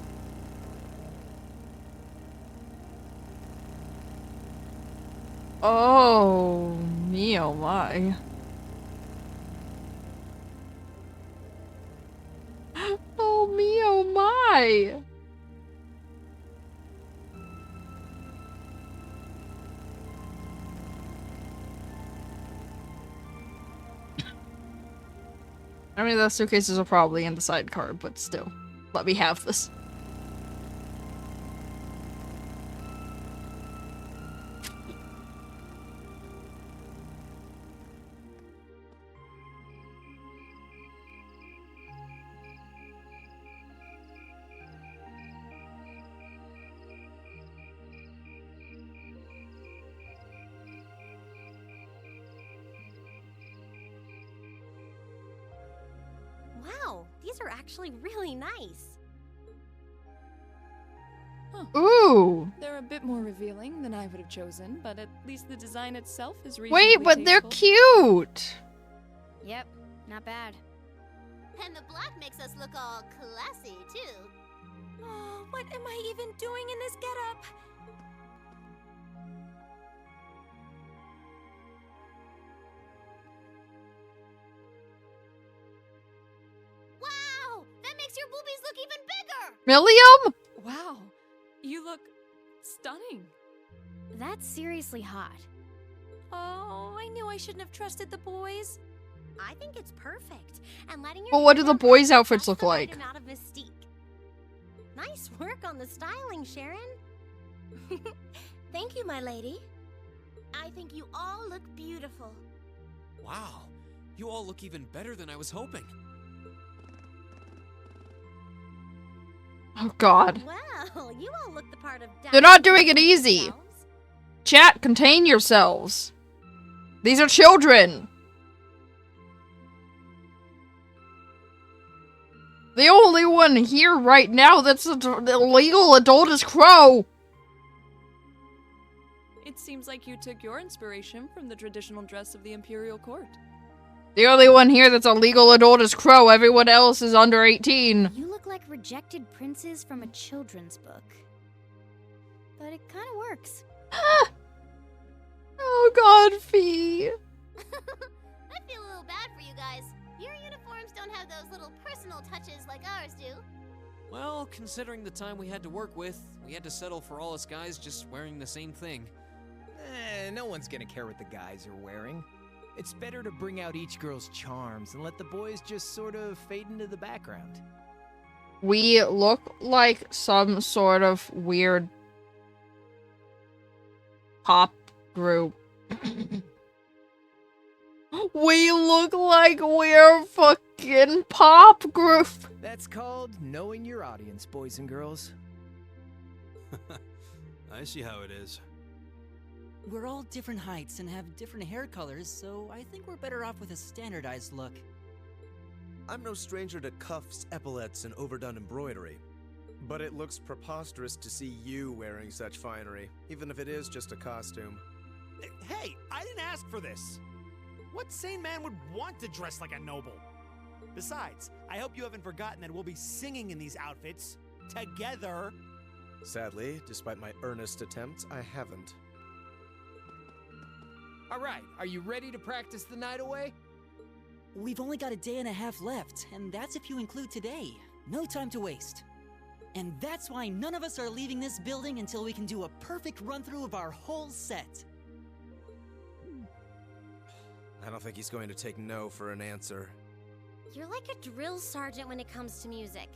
Speaker 1: Oh, me oh my. Oh, me oh my. I mean, the suitcases are probably in the sidecar, but still. Let me have this.
Speaker 6: Wow, these are actually really nice.
Speaker 1: Ooh.
Speaker 4: They're a bit more revealing than I would have chosen, but at least the design itself is reasonably
Speaker 1: Wait, but they're
Speaker 4: tasteful.
Speaker 1: cute.
Speaker 6: Yep, not bad. And the black makes us look all classy, too. Oh, what am I even doing in this getup? Wow! That makes your boobies look even bigger!
Speaker 1: Millium?
Speaker 4: Wow, you look stunning.
Speaker 6: That's seriously hot. Oh, I knew I shouldn't have trusted the boys. I think it's perfect. And letting your
Speaker 1: But what do
Speaker 6: hair
Speaker 1: the
Speaker 6: down
Speaker 1: boys'
Speaker 6: helps
Speaker 1: outfits look
Speaker 6: the right
Speaker 1: like?
Speaker 6: amount of mystique. Nice work on the styling, Sharon. Thank you, my lady. I think you all look beautiful.
Speaker 2: Wow, you all look even better than I was hoping.
Speaker 1: Oh god.
Speaker 6: Well, you all look the part of.
Speaker 1: They're not doing it easy.
Speaker 6: yourselves.
Speaker 1: Chat, contain yourselves. These are children. The only one here right now that's a legal adult is Crow.
Speaker 4: It seems like you took your inspiration from the traditional dress of the Imperial Court.
Speaker 1: The only one here that's a legal adult is Crow. Everyone else is under 18.
Speaker 6: You look like rejected princes from a children's book. But it kind of works.
Speaker 1: Oh god, Fee.
Speaker 6: I feel a little bad for you guys. Your uniforms don't have those little personal touches like ours do.
Speaker 2: Well, considering the time we had to work with, we had to settle for all us guys just wearing the same thing.
Speaker 3: No one's gonna care what the guys are wearing. It's better to bring out each girl's charms and let the boys just sort of fade into the background.
Speaker 1: We look like some sort of weird pop group. We look like we're fucking pop group.
Speaker 3: That's called knowing your audience, boys and girls.
Speaker 7: I see how it is.
Speaker 8: We're all different heights and have different hair colors, so I think we're better off with a standardized look.
Speaker 5: I'm no stranger to cuffs, epaulets, and overdone embroidery. But it looks preposterous to see you wearing such finery, even if it is just a costume.
Speaker 7: Hey, I didn't ask for this. What sane man would want to dress like a noble? Besides, I hope you haven't forgotten that we'll be singing in these outfits together.
Speaker 5: Sadly, despite my earnest attempts, I haven't.
Speaker 3: All right, are you ready to practice the night away?
Speaker 8: We've only got a day and a half left, and that's if you include today. No time to waste. And that's why none of us are leaving this building until we can do a perfect run-through of our whole set.
Speaker 5: I don't think he's going to take no for an answer.
Speaker 6: You're like a drill sergeant when it comes to music.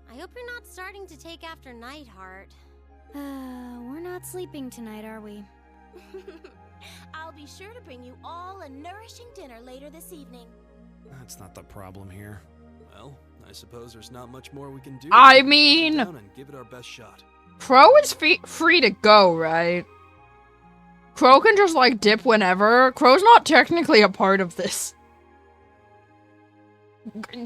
Speaker 6: I hope you're not starting to take after Nightheart. We're not sleeping tonight, are we? I'll be sure to bring you all a nourishing dinner later this evening.
Speaker 7: That's not the problem here.
Speaker 2: Well, I suppose there's not much more we can do.
Speaker 1: I mean,
Speaker 7: Down and give it our best shot.
Speaker 1: Crow is free to go, right? Crow can just, like, dip whenever. Crow's not technically a part of this.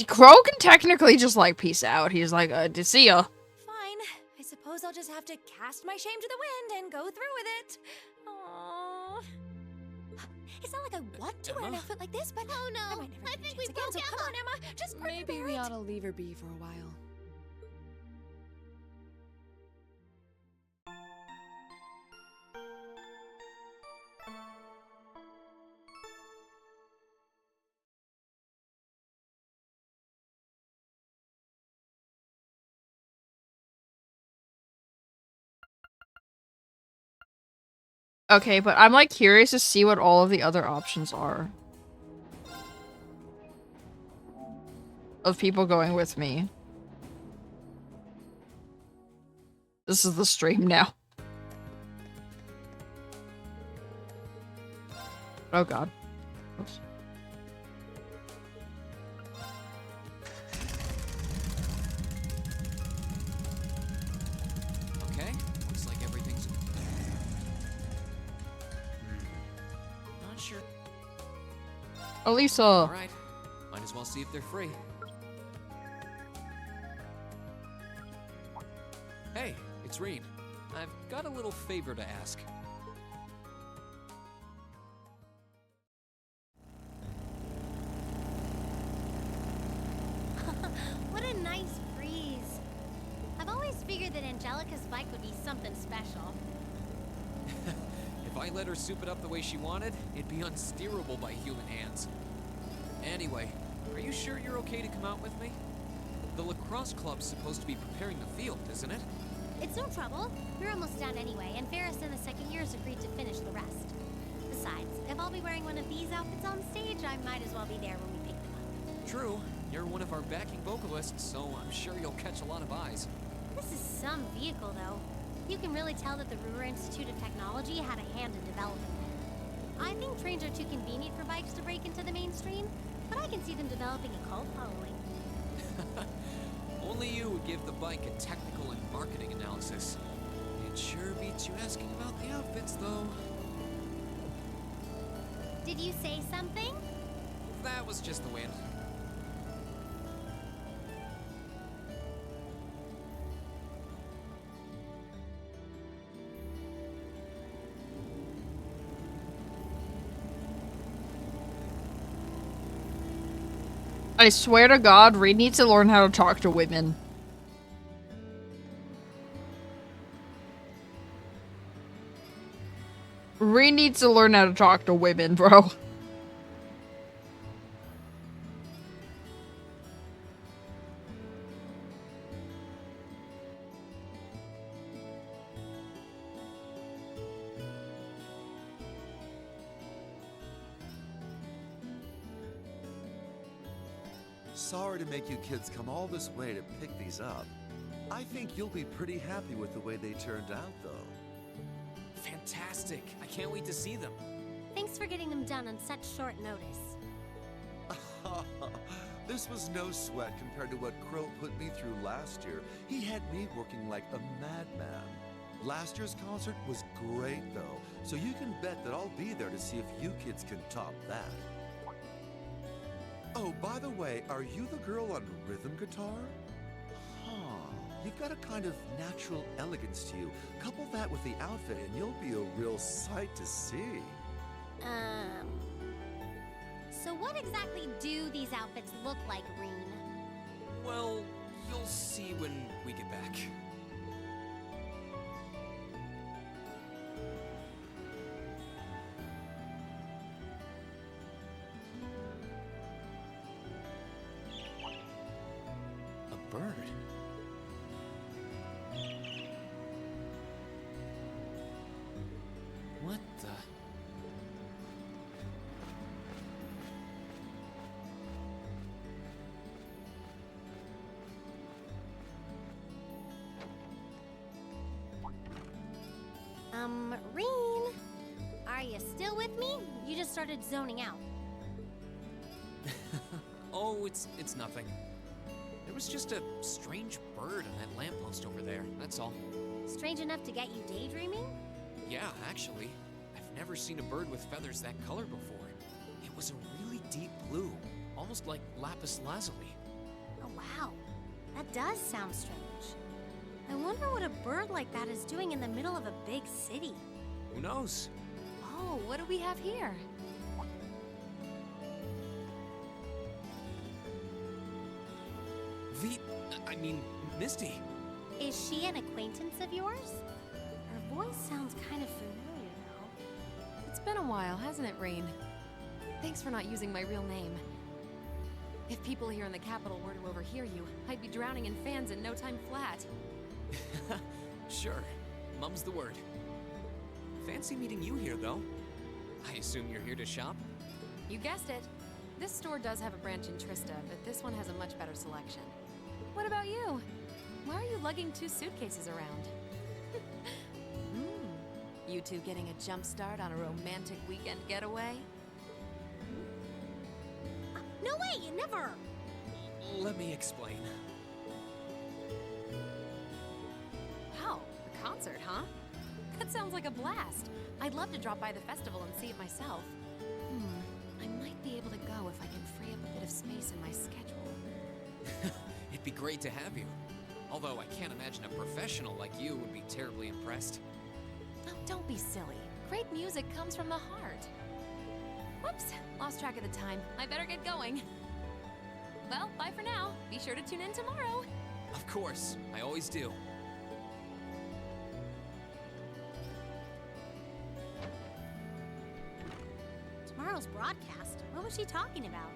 Speaker 1: Crow can technically just, like, peace out. He's like, see ya.
Speaker 6: Fine. I suppose I'll just have to cast my shame to the wind and go through with it. Aww. It's not like I want to wear an
Speaker 2: Emma?
Speaker 6: outfit like this, but oh no, I think we broke
Speaker 4: so
Speaker 6: Emma.
Speaker 4: Come on,
Speaker 6: Emma. Just grab
Speaker 4: Maybe
Speaker 6: the
Speaker 4: we
Speaker 6: belt.
Speaker 4: ought to leave her be for a while.
Speaker 1: Okay, but I'm like curious to see what all of the other options are. Of people going with me. This is the stream now. Oh god. Oops.
Speaker 2: Okay, looks like everything's... Not sure.
Speaker 1: Elisa!
Speaker 2: Alright, might as well see if they're free. Hey, it's Reed. I've got a little favor to ask.
Speaker 9: What a nice breeze. I've always figured that Angelica's bike would be something special.
Speaker 2: If I let her soup it up the way she wanted, it'd be unsteerable by human hands. Anyway, are you sure you're okay to come out with me? The lacrosse club's supposed to be preparing the field, isn't it?
Speaker 9: It's no trouble. We're almost done anyway, and Ferris and the second years agreed to finish the rest. Besides, if I'll be wearing one of these outfits on stage, I might as well be there when we pick them up.
Speaker 2: True. You're one of our backing vocalists, so I'm sure you'll catch a lot of eyes.
Speaker 9: This is some vehicle, though. You can really tell that the Ruhr Institute of Technology had a hand in developing it. I think trains are too convenient for bikes to break into the mainstream, but I can see them developing a cult following.
Speaker 2: Only you would give the bike a technical and marketing analysis. It sure beats you asking about the outfits, though.
Speaker 9: Did you say something?
Speaker 2: That was just the wind.
Speaker 1: I swear to God, Reed needs to learn how to talk to women. Reed needs to learn how to talk to women, bro.
Speaker 5: Sorry to make you kids come all this way to pick these up. I think you'll be pretty happy with the way they turned out, though.
Speaker 2: Fantastic. I can't wait to see them.
Speaker 9: Thanks for getting them done on such short notice.
Speaker 5: This was no sweat compared to what Crow put me through last year. He had me working like a madman. Last year's concert was great, though, so you can bet that I'll be there to see if you kids can top that. Oh, by the way, are you the girl on rhythm guitar? Huh. You've got a kind of natural elegance to you. Couple that with the outfit and you'll be a real sight to see.
Speaker 9: So what exactly do these outfits look like, Reen?
Speaker 2: Well, you'll see when we get back. A bird. What the...
Speaker 9: Reen? Are you still with me? You just started zoning out.
Speaker 2: Oh, it's nothing. There was just a strange bird on that lamppost over there, that's all.
Speaker 9: Strange enough to get you daydreaming?
Speaker 2: Yeah, actually. I've never seen a bird with feathers that color before. It was a really deep blue, almost like lapis lazuli.
Speaker 9: Oh, wow. That does sound strange. I wonder what a bird like that is doing in the middle of a big city.
Speaker 2: Who knows?
Speaker 6: Oh, what do we have here?
Speaker 2: I mean, Misty.
Speaker 9: Is she an acquaintance of yours? Her voice sounds kind of familiar now.
Speaker 6: It's been a while, hasn't it, Rain? Thanks for not using my real name. If people here in the capital were to overhear you, I'd be drowning in fans in no time flat.
Speaker 2: Sure. Mum's the word. Fancy meeting you here, though. I assume you're here to shop?
Speaker 6: You guessed it. This store does have a branch in Trista, but this one has a much better selection. What about you? Why are you lugging 2 suitcases around? You two getting a jump start on a romantic weekend getaway?
Speaker 9: No way, never!
Speaker 2: Let me explain.
Speaker 6: Wow, a concert, huh? That sounds like a blast. I'd love to drop by the festival and see it myself. I might be able to go if I can free up a bit of space in my schedule.
Speaker 2: It'd be great to have you. Although I can't imagine a professional like you would be terribly impressed.
Speaker 6: Oh, don't be silly. Great music comes from the heart. Whoops, lost track of the time. I better get going. Well, bye for now. Be sure to tune in tomorrow.
Speaker 2: Of course, I always do.
Speaker 9: Tomorrow's broadcast? What was she talking about?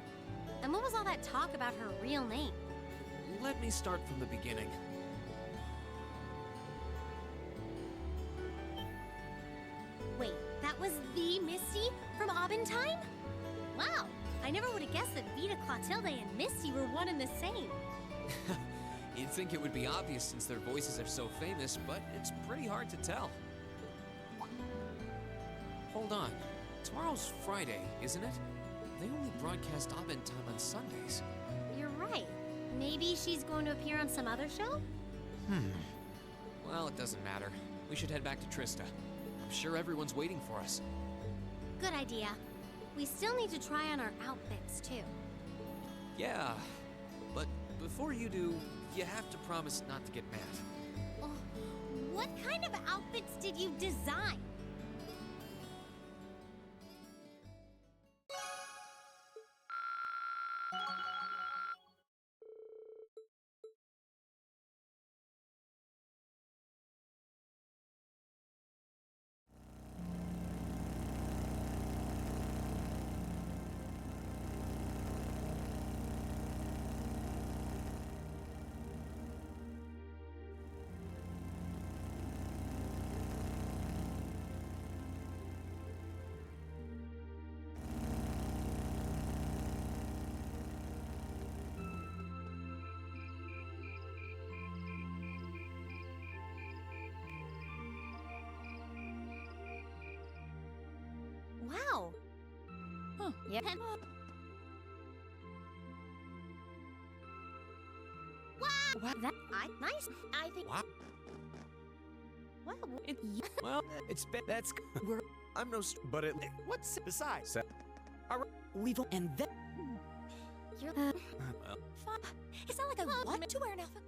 Speaker 9: And what was all that talk about her real name?
Speaker 2: Let me start from the beginning.
Speaker 9: Wait, that was the Misty from Abentime? Wow, I never would have guessed that Vita Clotilde and Misty were one and the same.
Speaker 2: You'd think it would be obvious since their voices are so famous, but it's pretty hard to tell. Hold on. Tomorrow's Friday, isn't it? They only broadcast Abentime on Sundays.
Speaker 9: You're right. Maybe she's going to appear on some other show?
Speaker 2: Well, it doesn't matter. We should head back to Trista. I'm sure everyone's waiting for us.
Speaker 9: Good idea. We still need to try on our outfits, too.
Speaker 2: Yeah, but before you do, you have to promise not to get mad.
Speaker 9: Oh, what kind of outfits did you design? Wow.
Speaker 6: Huh.
Speaker 9: Yeah. Wow. Nice. I think.
Speaker 7: Wow.
Speaker 9: Wow.
Speaker 7: Well, that's I'm no but it what's besides
Speaker 8: We've and then
Speaker 9: You're.
Speaker 7: well,
Speaker 9: It's not like I want to wear an outfit.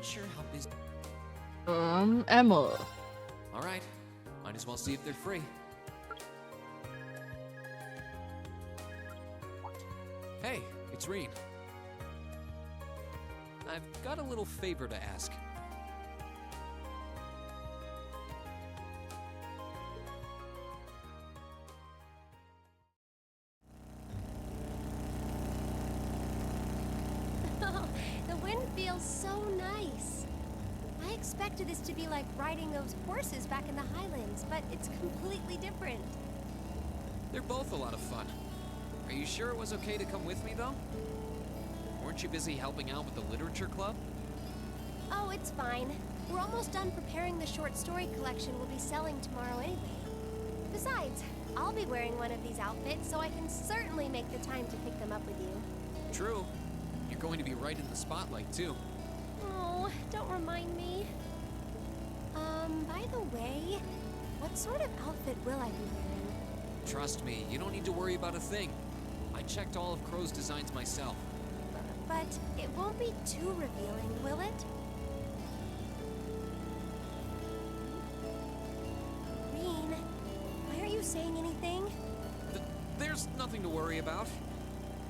Speaker 2: sure how busy.
Speaker 1: Emma.
Speaker 2: Alright, might as well see if they're free. Hey, it's Reen. I've got a little favor to ask.
Speaker 9: The wind feels so nice. I expected this to be like riding those horses back in the Highlands, but it's completely different.
Speaker 2: They're both a lot of fun. Are you sure it was okay to come with me, though? Weren't you busy helping out with the literature club?
Speaker 9: Oh, it's fine. We're almost done preparing the short story collection we'll be selling tomorrow anyway. Besides, I'll be wearing one of these outfits, so I can certainly make the time to pick them up with you.
Speaker 2: True. You're going to be right in the spotlight, too.
Speaker 9: Oh, don't remind me. By the way, what sort of outfit will I be wearing?
Speaker 2: Trust me, you don't need to worry about a thing. I checked all of Crow's designs myself.
Speaker 9: But it won't be too revealing, will it? Reen, why aren't you saying anything?
Speaker 2: There's nothing to worry about.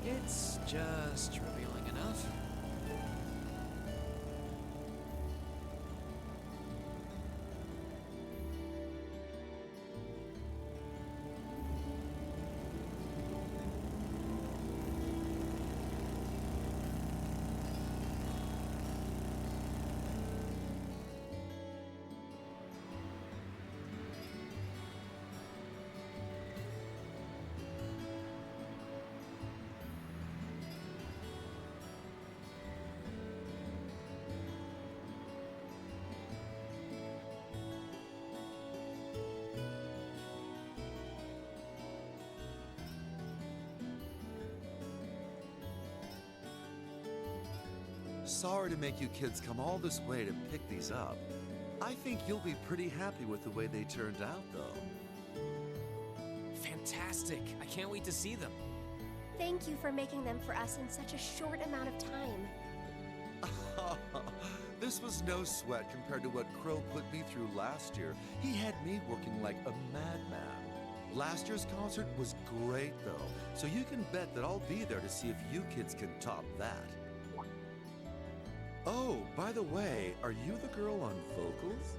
Speaker 2: It's just revealing enough.
Speaker 5: Sorry to make you kids come all this way to pick these up. I think you'll be pretty happy with the way they turned out, though.
Speaker 2: Fantastic! I can't wait to see them.
Speaker 9: Thank you for making them for us in such a short amount of time.
Speaker 5: This was no sweat compared to what Crow put me through last year. He had me working like a madman. Last year's concert was great, though, so you can bet that I'll be there to see if you kids can top that. Oh, by the way, are you the girl on vocals?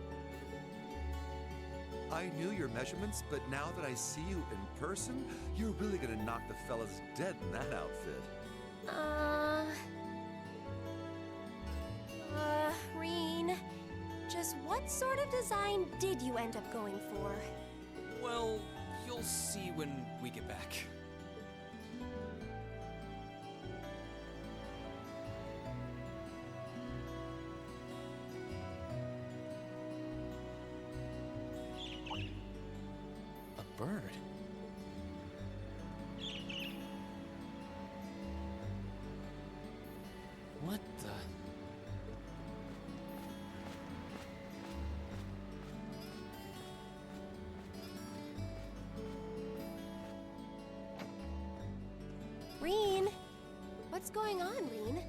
Speaker 5: I knew your measurements, but now that I see you in person, you're really gonna knock the fellas dead in that outfit.
Speaker 9: Reen, just what sort of design did you end up going for?
Speaker 2: Well, you'll see when we get back. A bird? What the?
Speaker 9: Reen? What's going on, Reen?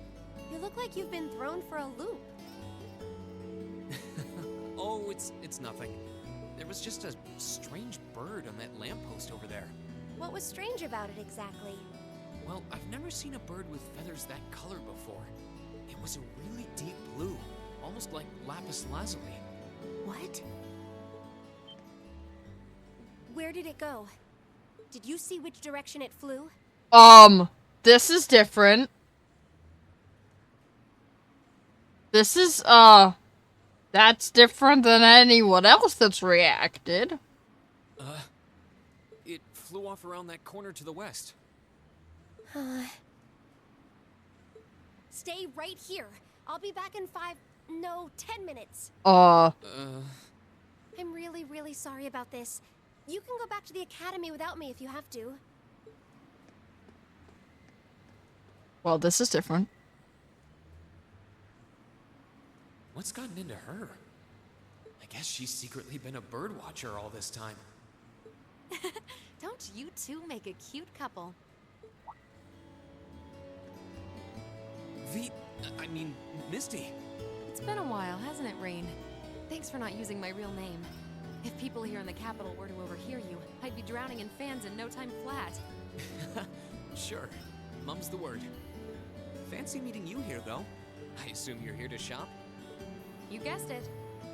Speaker 9: You look like you've been thrown for a loop.
Speaker 2: Oh, it's nothing. There was just a strange bird on that lamppost over there.
Speaker 9: What was strange about it exactly?
Speaker 2: Well, I've never seen a bird with feathers that color before. It was a really deep blue, almost like lapis lazuli.
Speaker 9: What? Where did it go? Did you see which direction it flew?
Speaker 1: This is different. This is, that's different than anyone else that's reacted.
Speaker 2: It flew off around that corner to the west.
Speaker 9: Stay right here. I'll be back in 10 minutes.
Speaker 1: Uh,
Speaker 9: I'm really, really sorry about this. You can go back to the academy without me if you have to.
Speaker 1: well, this is different.
Speaker 2: What's gotten into her? I guess she's secretly been a bird watcher all this time.
Speaker 6: Don't you two make a cute couple?
Speaker 2: I mean, Misty.
Speaker 6: It's been a while, hasn't it, Rain? Thanks for not using my real name. If people here in the capital were to overhear you, I'd be drowning in fans in no time flat.
Speaker 2: Sure. Mum's the word. Fancy meeting you here, though. I assume you're here to shop?
Speaker 6: You guessed it.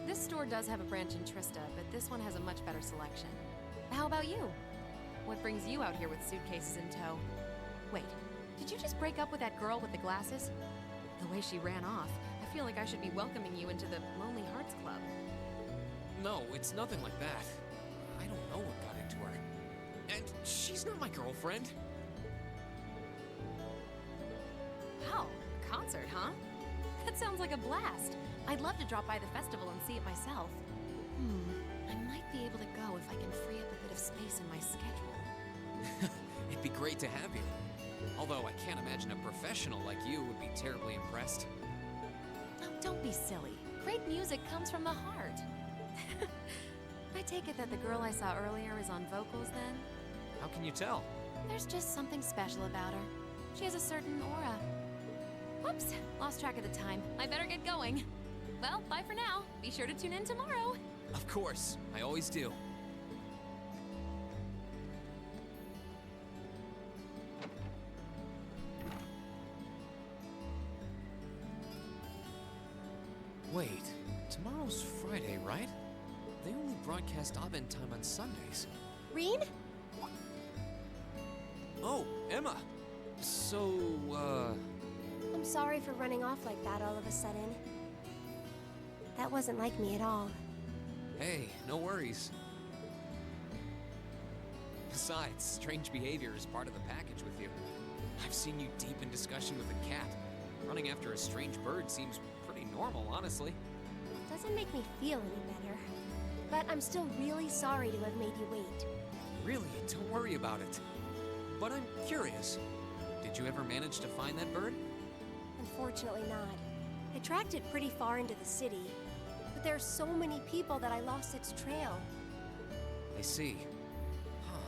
Speaker 6: This store does have a branch in Trista, but this one has a much better selection. How about you? What brings you out here with suitcases in tow? Wait, did you just break up with that girl with the glasses? The way she ran off, I feel like I should be welcoming you into the Lonely Hearts Club.
Speaker 2: No, it's nothing like that. I don't know what got into her. And she's not my girlfriend.
Speaker 6: Wow, a concert, huh? That sounds like a blast. I'd love to drop by the festival and see it myself. I might be able to go if I can free up a bit of space in my schedule.
Speaker 2: It'd be great to have you. Although I can't imagine a professional like you would be terribly impressed.
Speaker 6: Oh, don't be silly. Great music comes from the heart. I take it that the girl I saw earlier is on vocals then?
Speaker 2: How can you tell?
Speaker 6: There's just something special about her. She has a certain aura. Whoops, lost track of the time. I better get going. Well, bye for now. Be sure to tune in tomorrow.
Speaker 2: Of course, I always do. Wait, tomorrow's Friday, right? They only broadcast Abend time on Sundays.
Speaker 9: Reen?
Speaker 2: Oh, Emma! So,
Speaker 9: I'm sorry for running off like that all of a sudden. That wasn't like me at all.
Speaker 2: Hey, no worries. Besides, strange behavior is part of the package with you. I've seen you deep in discussion with a cat. Running after a strange bird seems pretty normal, honestly.
Speaker 9: Doesn't make me feel any better. But I'm still really sorry to have made you wait.
Speaker 2: Really, don't worry about it. But I'm curious. Did you ever manage to find that bird?
Speaker 9: Unfortunately not. I tracked it pretty far into the city, but there are so many people that I lost its trail.
Speaker 2: I see. Huh.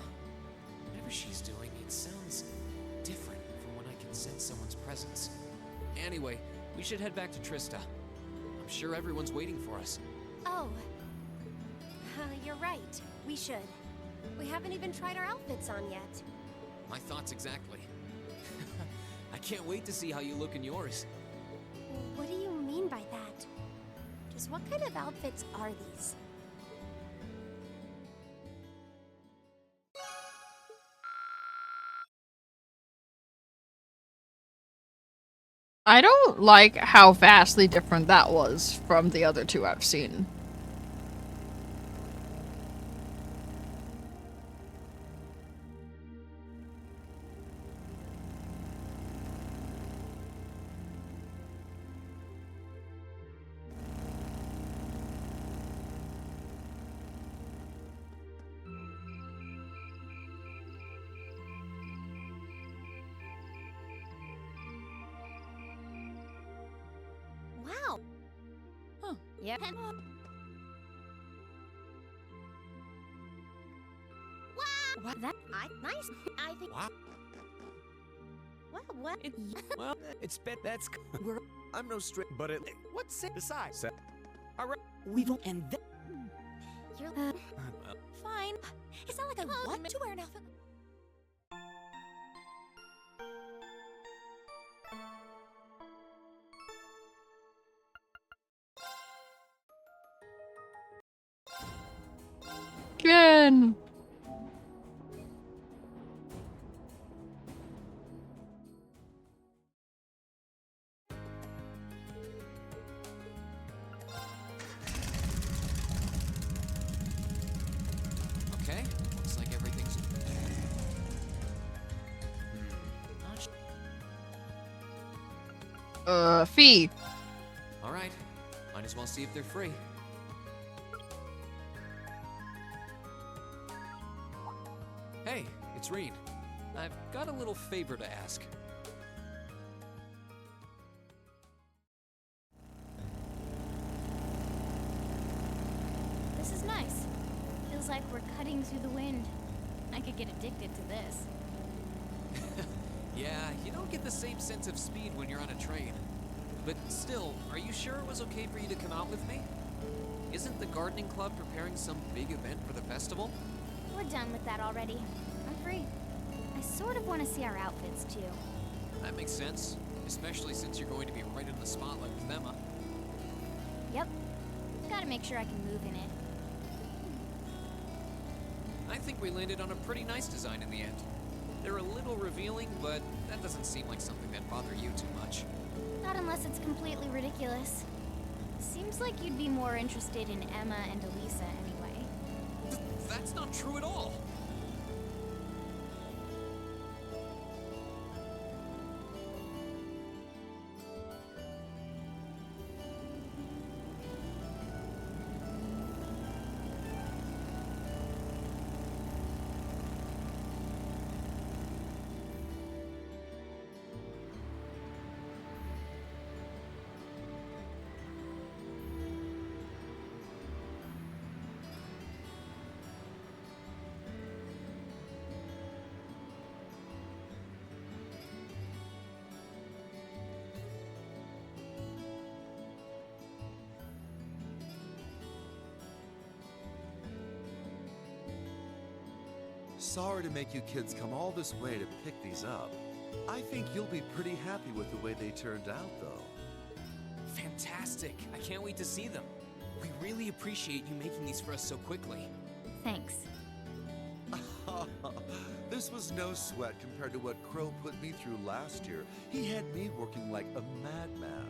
Speaker 2: Whatever she's doing, it sounds different from when I can sense someone's presence. Anyway, we should head back to Trista. I'm sure everyone's waiting for us.
Speaker 9: Oh. You're right. We should. We haven't even tried our outfits on yet.
Speaker 2: My thoughts exactly. I can't wait to see how you look in yours.
Speaker 9: What do you mean by that? Just what kind of outfits are these?
Speaker 1: I don't like how vastly different that was from the other two I've seen.
Speaker 9: Wow.
Speaker 6: Huh.
Speaker 9: Yeah. Wow.
Speaker 6: What?
Speaker 9: Nice. I think.
Speaker 7: Wow.
Speaker 9: Well, what?
Speaker 7: Well, it's bet that's. I'm no straight, but it. What's it? Besides, all right.
Speaker 8: We've and then
Speaker 9: You're.
Speaker 7: Well,
Speaker 9: Fine. Is that like a what to wear an outfit?
Speaker 1: Ken!
Speaker 2: Okay, looks like everything's... Not
Speaker 1: Fee.
Speaker 2: Alright, might as well see if they're free. Hey, it's Reen. I've got a little favor to ask.
Speaker 9: This is nice. Feels like we're cutting through the wind. I could get addicted to this.
Speaker 2: Yeah, you don't get the same sense of speed when you're on a train. But still, are you sure it was okay for you to come out with me? Isn't the gardening club preparing some big event for the festival?
Speaker 9: We're done with that already. I'm free. I sort of want to see our outfits, too.
Speaker 2: That makes sense, especially since you're going to be right in the spotlight with Emma.
Speaker 9: Yep. Gotta make sure I can move in it.
Speaker 2: I think we landed on a pretty nice design in the end. They're a little revealing, but that doesn't seem like something that'd bother you too much.
Speaker 9: Not unless it's completely ridiculous. Seems like you'd be more interested in Emma and Elisa anyway.
Speaker 2: That's not true at all.
Speaker 5: Sorry to make you kids come all this way to pick these up. I think you'll be pretty happy with the way they turned out, though.
Speaker 2: Fantastic. I can't wait to see them. We really appreciate you making these for us so quickly.
Speaker 9: Thanks.
Speaker 5: This was no sweat compared to what Crow put me through last year. He had me working like a madman.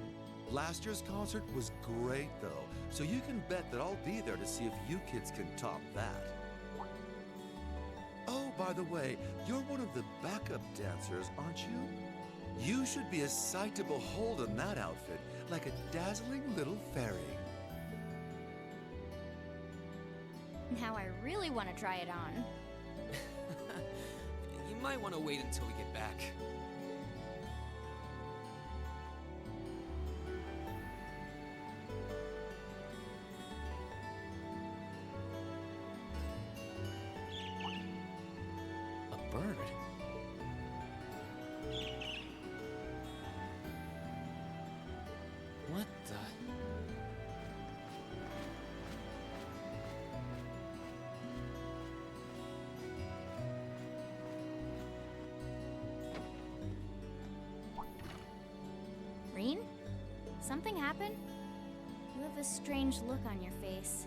Speaker 5: Last year's concert was great, though, so you can bet that I'll be there to see if you kids can top that. Oh, by the way, you're one of the backup dancers, aren't you? You should be a sight to behold in that outfit, like a dazzling little fairy.
Speaker 9: Now I really want to try it on.
Speaker 2: You might want to wait until we get back. A bird? What the...
Speaker 9: Reen? Something happened? You have a strange look on your face.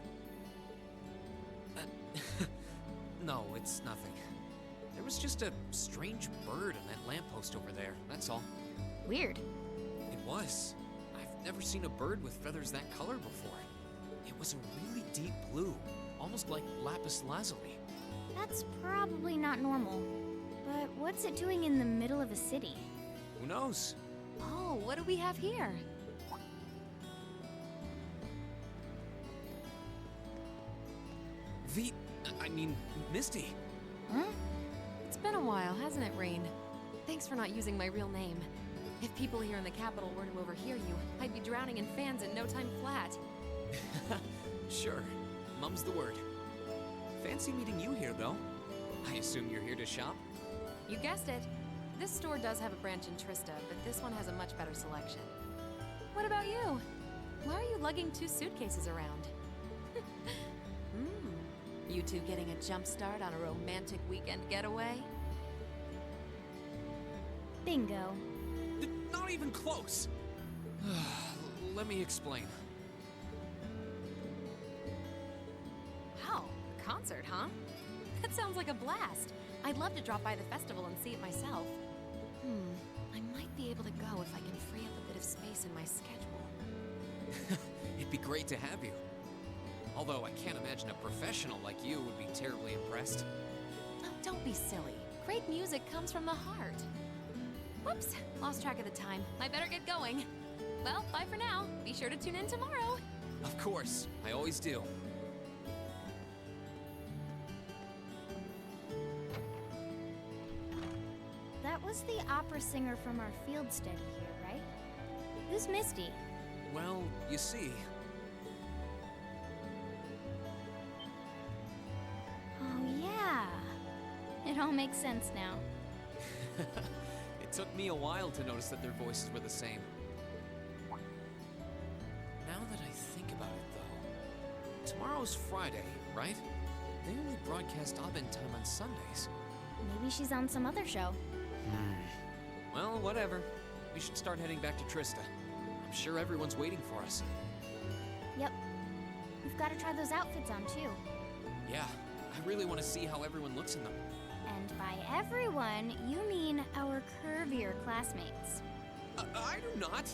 Speaker 2: No, it's nothing. There was just a strange bird on that lamppost over there, that's all.
Speaker 9: Weird.
Speaker 2: It was. I've never seen a bird with feathers that color before. It was a really deep blue, almost like lapis lazuli.
Speaker 9: That's probably not normal. But what's it doing in the middle of a city?
Speaker 2: Who knows?
Speaker 6: Oh, what do we have here?
Speaker 2: Misty.
Speaker 6: Huh? It's been a while, hasn't it, Rain? Thanks for not using my real name. If people here in the capital were to overhear you, I'd be drowning in fans in no time flat.
Speaker 2: Sure. Mum's the word. Fancy meeting you here, though. I assume you're here to shop?
Speaker 6: You guessed it. This store does have a branch in Trista, but this one has a much better selection. What about you? Why are you lugging 2 suitcases around? You two getting a jump start on a romantic weekend getaway?
Speaker 9: Bingo.
Speaker 2: Not even close! Let me explain.
Speaker 6: Wow, a concert, huh? That sounds like a blast. I'd love to drop by the festival and see it myself. I might be able to go if I can free up a bit of space in my schedule.
Speaker 2: It'd be great to have you. Although I can't imagine a professional like you would be terribly impressed.
Speaker 6: Oh, don't be silly. Great music comes from the heart. Whoops, lost track of the time. I better get going. Well, bye for now. Be sure to tune in tomorrow.
Speaker 2: Of course, I always do.
Speaker 9: That was the opera singer from our field study here, right? Who's Misty?
Speaker 2: Well, you see...
Speaker 9: Oh, yeah. It all makes sense now.
Speaker 2: It took me a while to notice that their voices were the same. Now that I think about it, though, tomorrow's Friday, right? They only broadcast Abend time on Sundays.
Speaker 10: Maybe she's on some other show.
Speaker 2: Well, whatever. We should start heading back to Trista. I'm sure everyone's waiting for us.
Speaker 10: Yep. We've got to try those outfits on, too.
Speaker 2: Yeah, I really want to see how everyone looks in them.
Speaker 10: And by everyone, you mean our curvier classmates.
Speaker 2: I do not.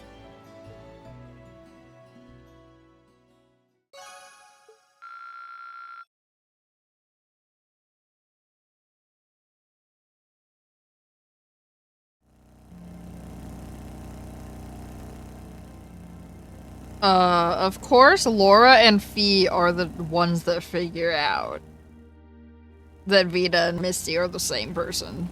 Speaker 1: Of course, Laura and Fee are the ones that figure out that Vita and Misty are the same person.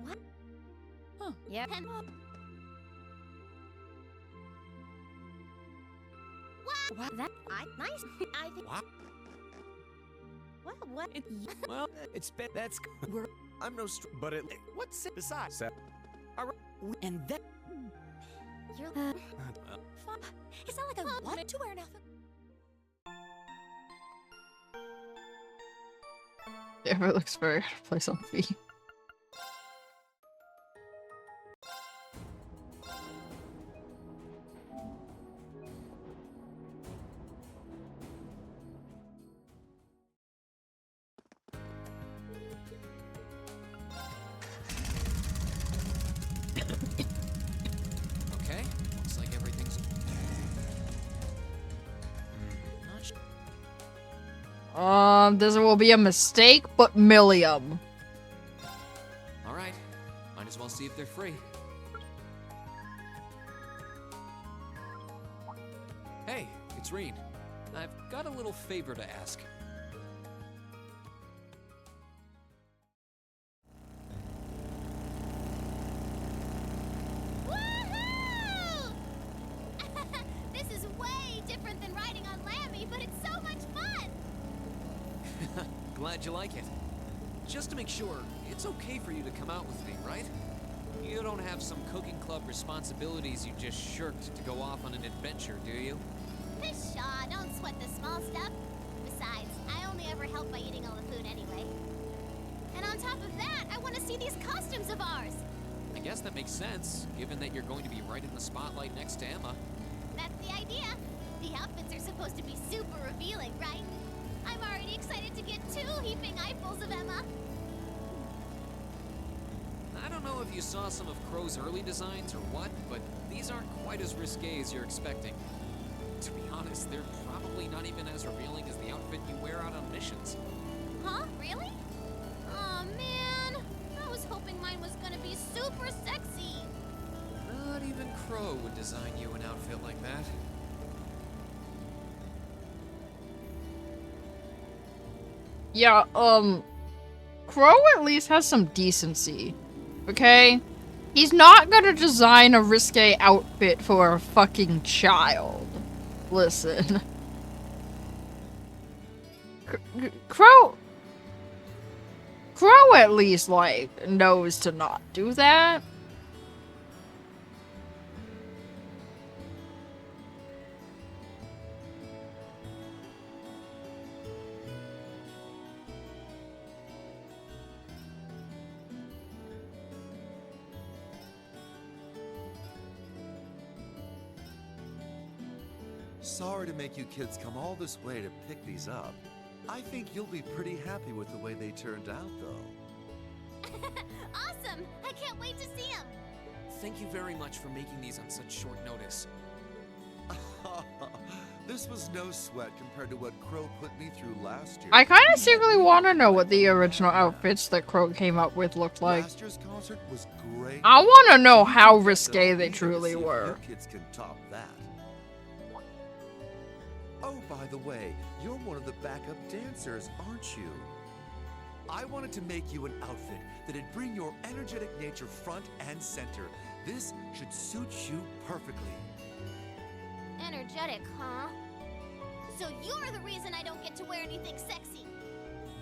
Speaker 10: What? Huh. Yeah. What? That nice. I think.
Speaker 7: What?
Speaker 10: What?
Speaker 7: Well, it's been that's we're I'm no but it what's it besides
Speaker 8: And that.
Speaker 10: You're. It's not like I wanted to wear an outfit.
Speaker 1: Yeah, it looks very out of place on Fee.
Speaker 2: Okay, looks like everything's... Not sure.
Speaker 1: This will be a mistake, but Millium.
Speaker 2: Alright, might as well see if they're free. Hey, it's Reed. I've got a little favor to ask.
Speaker 9: Woohoo! This is way different than riding on Lammy, but it's so much fun!
Speaker 2: Glad you like it. Just to make sure, it's okay for you to come out with me, right? You don't have some cooking club responsibilities you just shirked to go off on an adventure, do you?
Speaker 9: Pshaw, don't sweat the small stuff. Besides, I only ever help by eating all the food anyway. And on top of that, I want to see these costumes of ours.
Speaker 2: I guess that makes sense, given that you're going to be right in the spotlight next to Emma.
Speaker 9: That's the idea. The outfits are supposed to be super revealing, right? I'm already excited to get 2 heaping eyefuls of Emma.
Speaker 2: I don't know if you saw some of Crow's early designs or what, but these aren't quite as risque as you're expecting. To be honest, they're probably not even as revealing as the outfit you wear out on missions.
Speaker 9: Huh? Really? Aw, man. I was hoping mine was gonna be super sexy.
Speaker 2: Not even Crow would design you an outfit like that.
Speaker 1: Yeah, Crow at least has some decency, okay? He's not gonna design a risque outfit for a fucking child. Listen. Crow at least, like, knows to not do that.
Speaker 5: Sorry to make you kids come all this way to pick these up. I think you'll be pretty happy with the way they turned out, though.
Speaker 9: Awesome! I can't wait to see them.
Speaker 2: Thank you very much for making these on such short notice.
Speaker 5: This was no sweat compared to what Crow put me through last year.
Speaker 1: I kind of secretly want to know what the original outfits that Crow came up with looked like.
Speaker 5: Last year's concert was great.
Speaker 1: I want to know how risque they truly were.
Speaker 5: You kids can top that. Oh, by the way, you're one of the backup dancers, aren't you? I wanted to make you an outfit that'd bring your energetic nature front and center. This should suit you perfectly.
Speaker 10: Energetic, huh? So you're the reason I don't get to wear anything sexy.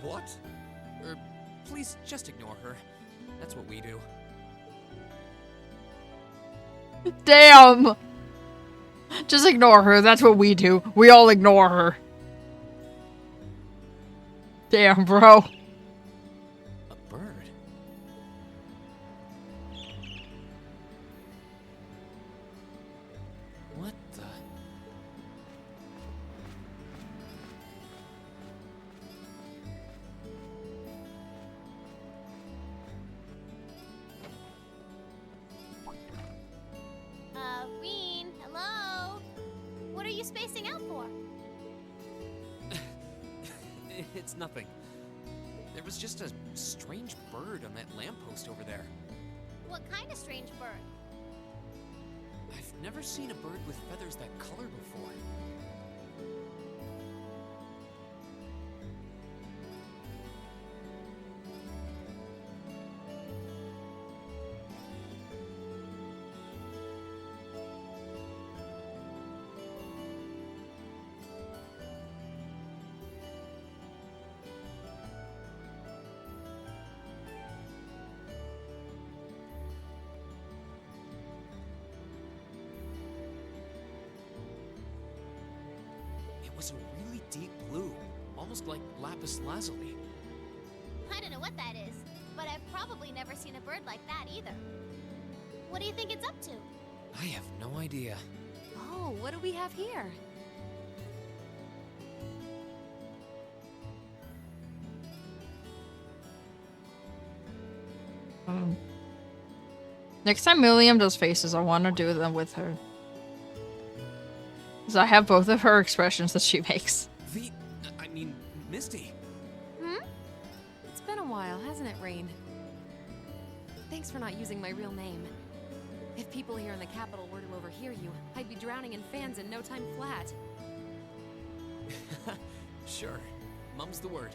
Speaker 2: What? Please just ignore her. That's what we do.
Speaker 1: Damn! Just ignore her. That's what we do. We all ignore her. Damn, bro.
Speaker 2: A bird? What the?
Speaker 10: Reen, hello? What are you spacing out for?
Speaker 2: It's nothing. There was just a strange bird on that lamppost over there.
Speaker 10: What kind of strange bird?
Speaker 2: I've never seen a bird with feathers that color before. It was a really deep blue, almost like lapis lazuli.
Speaker 10: I don't know what that is, but I've probably never seen a bird like that either. What do you think it's up to?
Speaker 2: I have no idea.
Speaker 6: Oh, what do we have here?
Speaker 1: Next time Milliam does faces, I want to do them with her. Because I have both of her expressions that she makes.
Speaker 2: I mean, Misty.
Speaker 6: Hmm? It's been a while, hasn't it, Rain? Thanks for not using my real name. If people here in the capital were to overhear you, I'd be drowning in fans in no time flat.
Speaker 2: Sure. Mum's the word.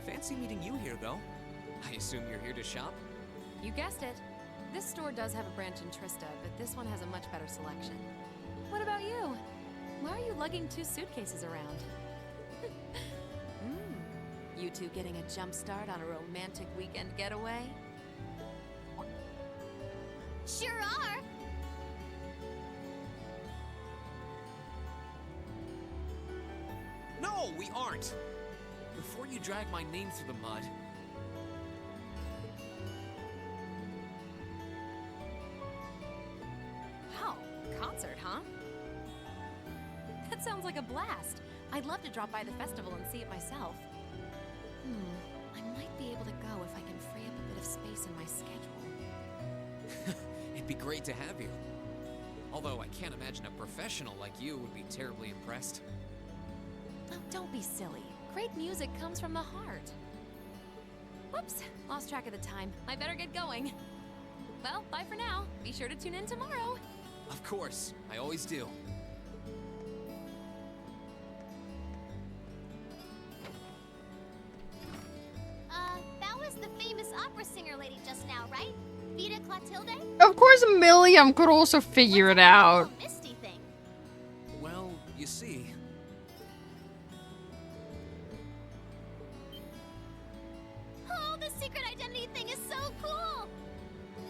Speaker 2: Fancy meeting you here, though. I assume you're here to shop?
Speaker 6: You guessed it. This store does have a branch in Trista, but this one has a much better selection. What about you? Why are you lugging 2 suitcases around? You two getting a jump start on a romantic weekend getaway?
Speaker 10: Sure are.
Speaker 2: No, we aren't! Before you drag my name through the mud...
Speaker 6: Wow, concert, huh? That sounds like a blast. I'd love to drop by the festival and see it myself. I might be able to go if I can free up a bit of space in my schedule.
Speaker 2: It'd be great to have you. Although I can't imagine a professional like you would be terribly impressed.
Speaker 6: Oh, don't be silly. Great music comes from the heart. Whoops, lost track of the time. I better get going. Well, bye for now. Be sure to tune in tomorrow.
Speaker 2: Of course, I always do.
Speaker 10: That was the famous opera singer lady just now, right? Vita Clotilde?
Speaker 1: Of course Milliam could also figure it out.
Speaker 10: What's that Misty thing?
Speaker 2: Well, you see...
Speaker 10: Oh, the secret identity thing is so cool!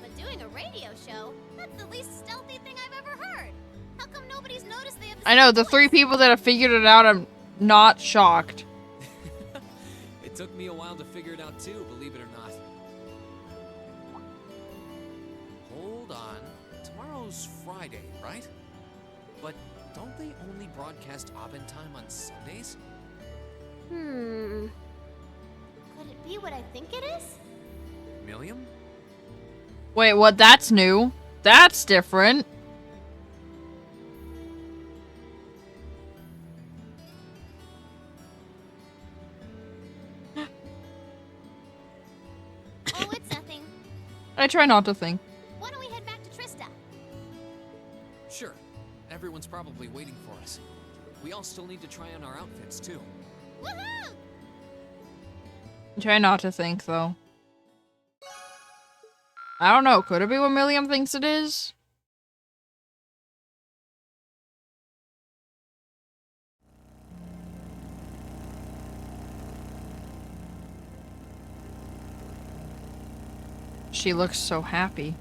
Speaker 10: But doing a radio show, that's the least stealthy thing I've ever heard. How come nobody's noticed they have the
Speaker 1: I know,
Speaker 10: same
Speaker 1: the
Speaker 10: voice?
Speaker 1: 3 people that have figured it out, I'm not shocked.
Speaker 2: It took me a while to figure it out too, believe it or not. Hold on. Tomorrow's Friday, right? But don't they only broadcast Abend time on Sundays?
Speaker 10: Could it be what I think it is?
Speaker 2: Milliam?
Speaker 1: Wait, what? That's new. That's different.
Speaker 10: Oh, it's nothing.
Speaker 1: I try not to think.
Speaker 10: Why don't we head back to Trista?
Speaker 2: Sure. Everyone's probably waiting for us. We all still need to try on our outfits too.
Speaker 10: Woohoo!
Speaker 1: I try not to think, though. I don't know. Could it be what Milliam thinks it is? She looks so happy.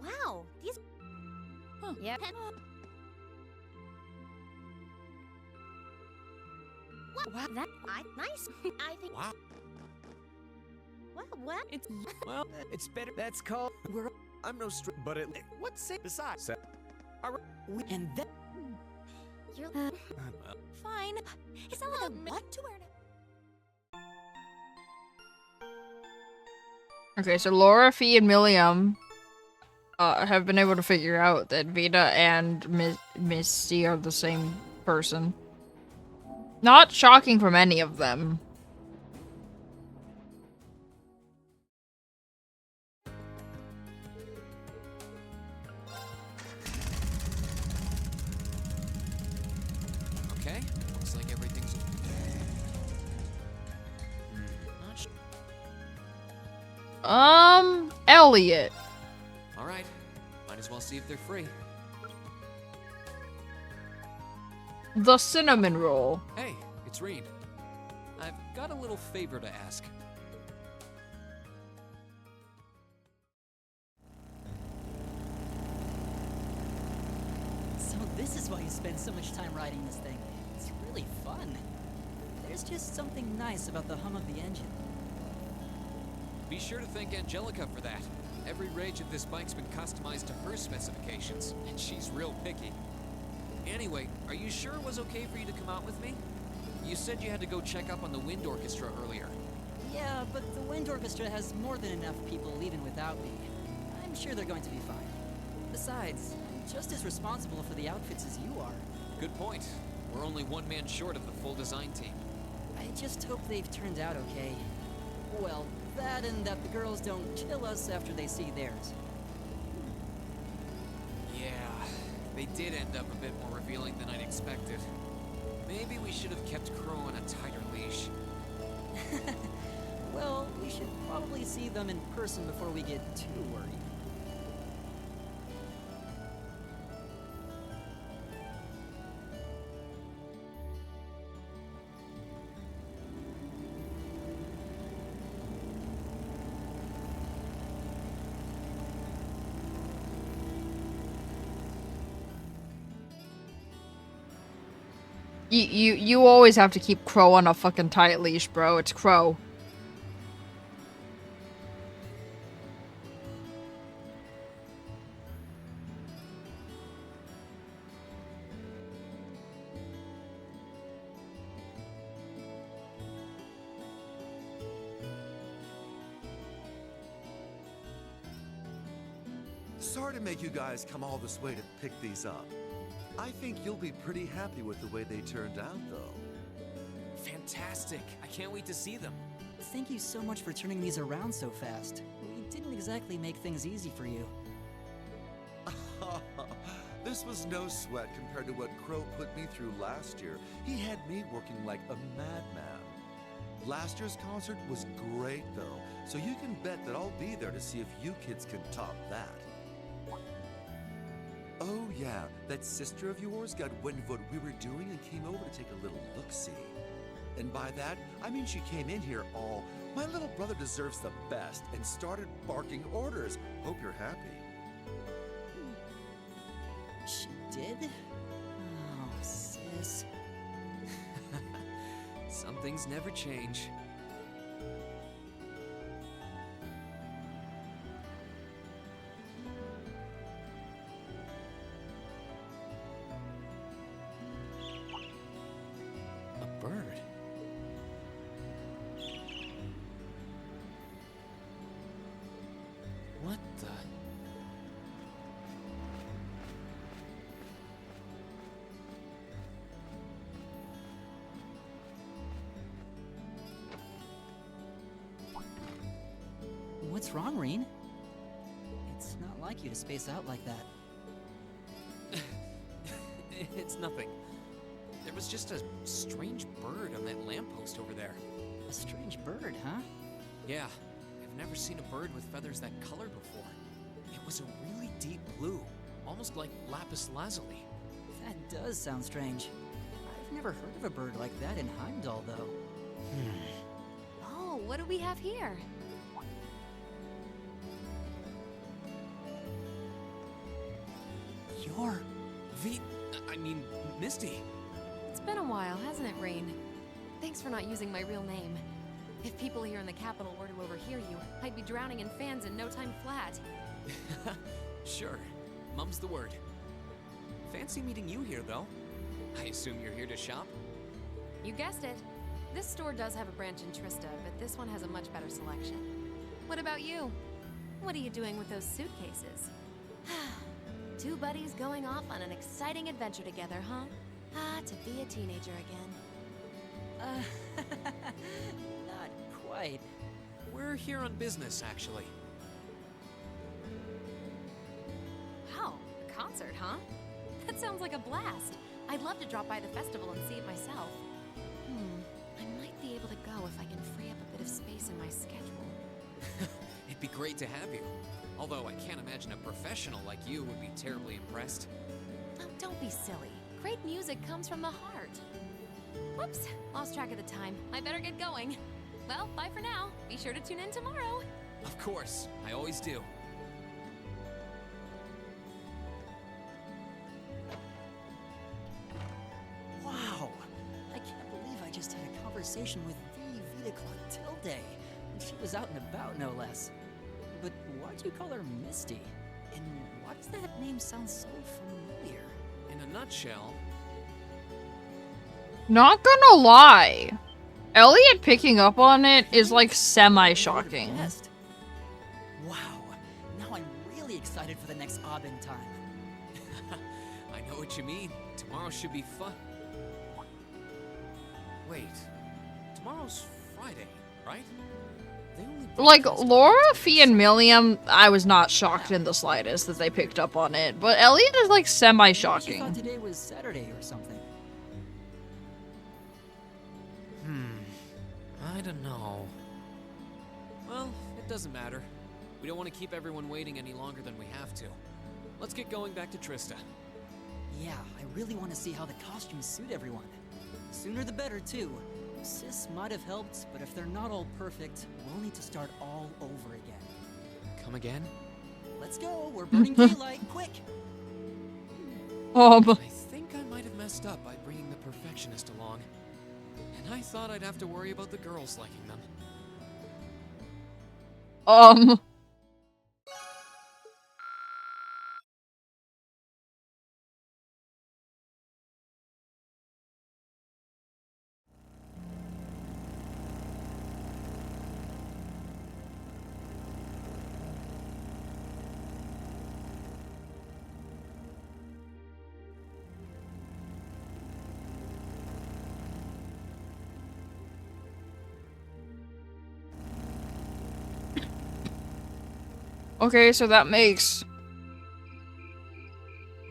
Speaker 9: Wow, these.
Speaker 4: Huh.
Speaker 9: Yep. Wow, that nice. I think.
Speaker 7: Wow.
Speaker 9: What?
Speaker 4: It's
Speaker 3: Well, it's better. That's called. I'm no but it.
Speaker 7: What's say besides?
Speaker 8: And that.
Speaker 9: You're
Speaker 3: Well,
Speaker 9: fine. Is that like a what to wear?
Speaker 1: Okay, so Laura, Fee, and Milliam have been able to figure out that Vita and Misty are the same person. Not shocking from any of them.
Speaker 2: Okay, looks like everything's. Not sure.
Speaker 1: Elliot.
Speaker 2: All right, might as well see if they're free.
Speaker 1: The cinnamon roll.
Speaker 2: Hey, it's Reed. I've got a little favor to ask.
Speaker 8: So this is why you spend so much time riding this thing. It's really fun. There's just something nice about the hum of the engine.
Speaker 2: Be sure to thank Angelica for that. Every rage of this bike's been customized to her specifications, and she's real picky. Anyway, are you sure it was okay for you to come out with me? You said you had to go check up on the wind orchestra earlier.
Speaker 8: Yeah, but the wind orchestra has more than enough people leaving without me. I'm sure they're going to be fine. Besides, I'm just as responsible for the outfits as you are.
Speaker 2: Good point. We're only one man short of the full design team.
Speaker 8: I just hope they've turned out okay. Well, that and that the girls don't kill us after they see theirs.
Speaker 2: Yeah, they did end up a bit more revealing than I'd expected. Maybe we should have kept Crow on a tighter leash.
Speaker 8: Well, we should probably see them in person before we get too worried.
Speaker 1: You always have to keep Crow on a fucking tight leash, bro. It's Crow.
Speaker 5: Sorry to make you guys come all this way to pick these up. I think you'll be pretty happy with the way they turned out, though.
Speaker 2: Fantastic! I can't wait to see them.
Speaker 8: Thank you so much for turning these around so fast. We didn't exactly make things easy for you.
Speaker 5: This was no sweat compared to what Crow put me through last year. He had me working like a madman. Last year's concert was great, though, so you can bet that I'll be there to see if you kids can top that. Oh yeah, that sister of yours got wind of what we were doing and came over to take a little look-see. And by that, I mean she came in here all, "My little brother deserves the best," and started barking orders. Hope you're happy.
Speaker 8: She did? Oh, sis.
Speaker 2: Some things never change. A bird. What the?
Speaker 8: What's wrong, Reen? It's not like you to space out like that.
Speaker 2: It's nothing. There was just a strange bird on that lamppost over there.
Speaker 8: A strange bird, huh?
Speaker 2: Yeah, I've never seen a bird with feathers that color before. It was a really deep blue, almost like lapis lazuli.
Speaker 8: That does sound strange. I've never heard of a bird like that in Heimdall, though.
Speaker 6: Oh, what do we have here?
Speaker 8: You're...
Speaker 2: I mean, Misty.
Speaker 6: It's been a while, hasn't it, Rain? Thanks for not using my real name. If people here in the capital were to overhear you, I'd be drowning in fans in no time flat.
Speaker 2: Sure, mum's the word. Fancy meeting you here, though. I assume you're here to shop?
Speaker 6: You guessed it. This store does have a branch in Trista, but this one has a much better selection. What about you? What are you doing with those suitcases? Two buddies going off on an exciting adventure together, huh? Ah, to be a teenager again.
Speaker 8: Not quite.
Speaker 2: We're here on business, actually.
Speaker 6: Wow, a concert, huh? That sounds like a blast. I'd love to drop by the festival and see it myself. I might be able to go if I can free up a bit of space in my schedule.
Speaker 2: It'd be great to have you. Although I can't imagine a professional like you would be terribly impressed.
Speaker 6: Oh, don't be silly. Great music comes from the heart. Whoops, lost track of the time. I better get going. Well, bye for now. Be sure to tune in tomorrow.
Speaker 2: Of course, I always do.
Speaker 8: Wow! I can't believe I just had a conversation with the Vita Clotilde, and she was out and about, no less. But why'd you call her Misty? And why does that name sound so familiar?
Speaker 2: In a nutshell,
Speaker 1: Not gonna lie. Elliot picking up on it is like semi-shocking.
Speaker 8: Guessed. Wow, now I'm really excited for the next Abend time.
Speaker 2: I know what you mean. Tomorrow should be fun. Wait, tomorrow's Friday, right? They only
Speaker 1: Like,
Speaker 2: broadcast on
Speaker 1: Laura,
Speaker 2: Wednesdays.
Speaker 1: Fee, and Milliam, I was not shocked in the slightest that they picked up on it, but Elliot is like
Speaker 8: She thought
Speaker 1: semi-shocking.
Speaker 8: today was Saturday or something.
Speaker 2: I don't know. Well, it doesn't matter. We don't want to keep everyone waiting any longer than we have to. Let's get going back to Trista.
Speaker 8: Yeah, I really want to see how the costumes suit everyone. Sooner the better, too. Sis might have helped, but if they're not all perfect, we'll need to start all over again.
Speaker 2: Come again?
Speaker 8: Let's go, we're burning daylight, quick!
Speaker 2: I think I might have messed up by bringing the perfectionist along. And I thought I'd have to worry about the girls liking them.
Speaker 1: Okay, so that makes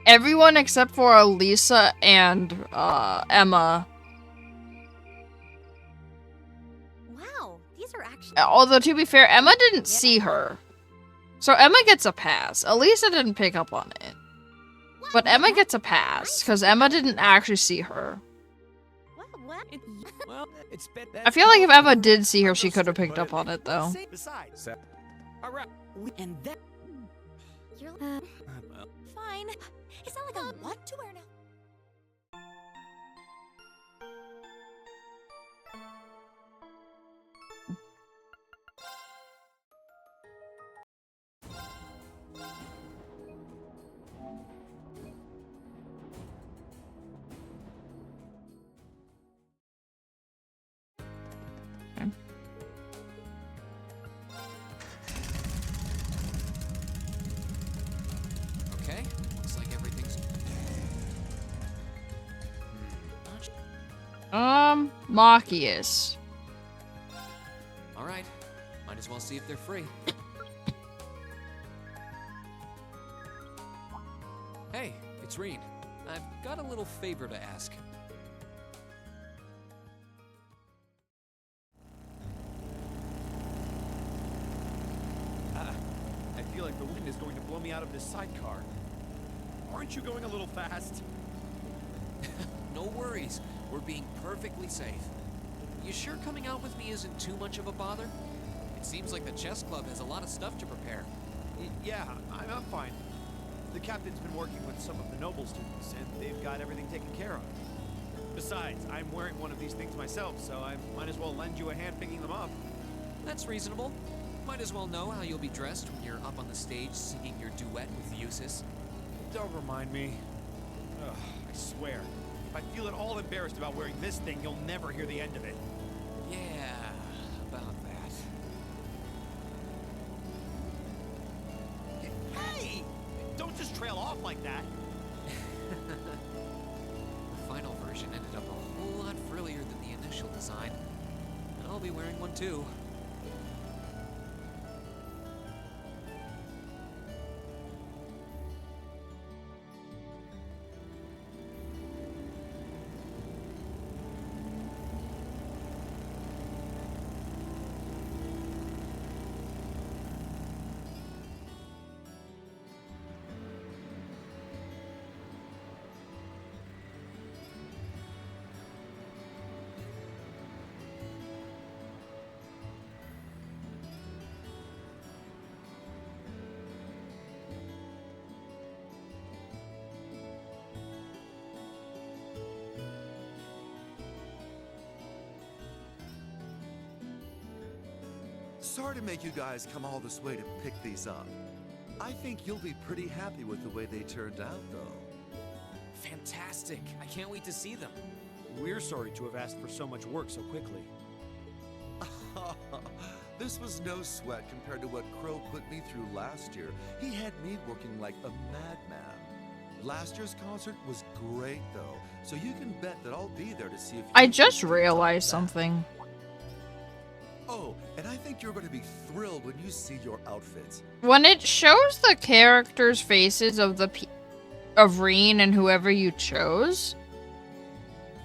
Speaker 1: everyone except for Lisa and Emma.
Speaker 9: Wow, these are actually.
Speaker 1: Although to be fair, Emma didn't see her. So Emma gets a pass. Elisa didn't pick up on it. But Emma gets a pass, because Emma didn't actually see her.
Speaker 9: What?
Speaker 7: Well, it's
Speaker 1: I feel like if Emma did see her, she could have picked up on it, though.
Speaker 7: Besides, all right.
Speaker 8: And that...
Speaker 9: You're.
Speaker 7: Well,
Speaker 9: Fine. Is that like a what to wear now?
Speaker 2: Okay, looks like everything's...
Speaker 1: Machias.
Speaker 2: Alright, might as well see if they're free. Hey, it's Reen. I've got a little favor to ask.
Speaker 7: I feel like the wind is going to blow me out of this sidecar. Aren't you going a little fast?
Speaker 2: No worries. We're being perfectly safe. You sure coming out with me isn't too much of a bother? It seems like the chess club has a lot of stuff to prepare.
Speaker 7: Yeah, I'm fine. The captain's been working with some of the noble students, and they've got everything taken care of. Besides, I'm wearing one of these things myself, so I might as well lend you a hand picking them up.
Speaker 2: That's reasonable. Might as well know how you'll be dressed when you're up on the stage singing your duet with Eustace.
Speaker 7: Don't remind me. Ugh, I swear, if I feel at all embarrassed about wearing this thing, you'll never hear the end of it.
Speaker 2: Yeah, about that.
Speaker 7: Hey! Don't just trail off like that.
Speaker 2: The final version ended up a whole lot frillier than the initial design. And I'll be wearing one too.
Speaker 5: Sorry to make you guys come all this way to pick these up. I think you'll be pretty happy with the way they turned out, though.
Speaker 2: Fantastic! I can't wait to see them.
Speaker 7: We're sorry to have asked for so much work so quickly.
Speaker 5: This was no sweat compared to what Crow put me through last year. He had me working like a madman. Last year's concert was great, though, so you can bet that I'll be there to see if you
Speaker 1: I just realized something.
Speaker 5: Oh, and I think you're going to be thrilled when you see your outfits.
Speaker 1: When it shows the characters' faces of of Reen and whoever you chose,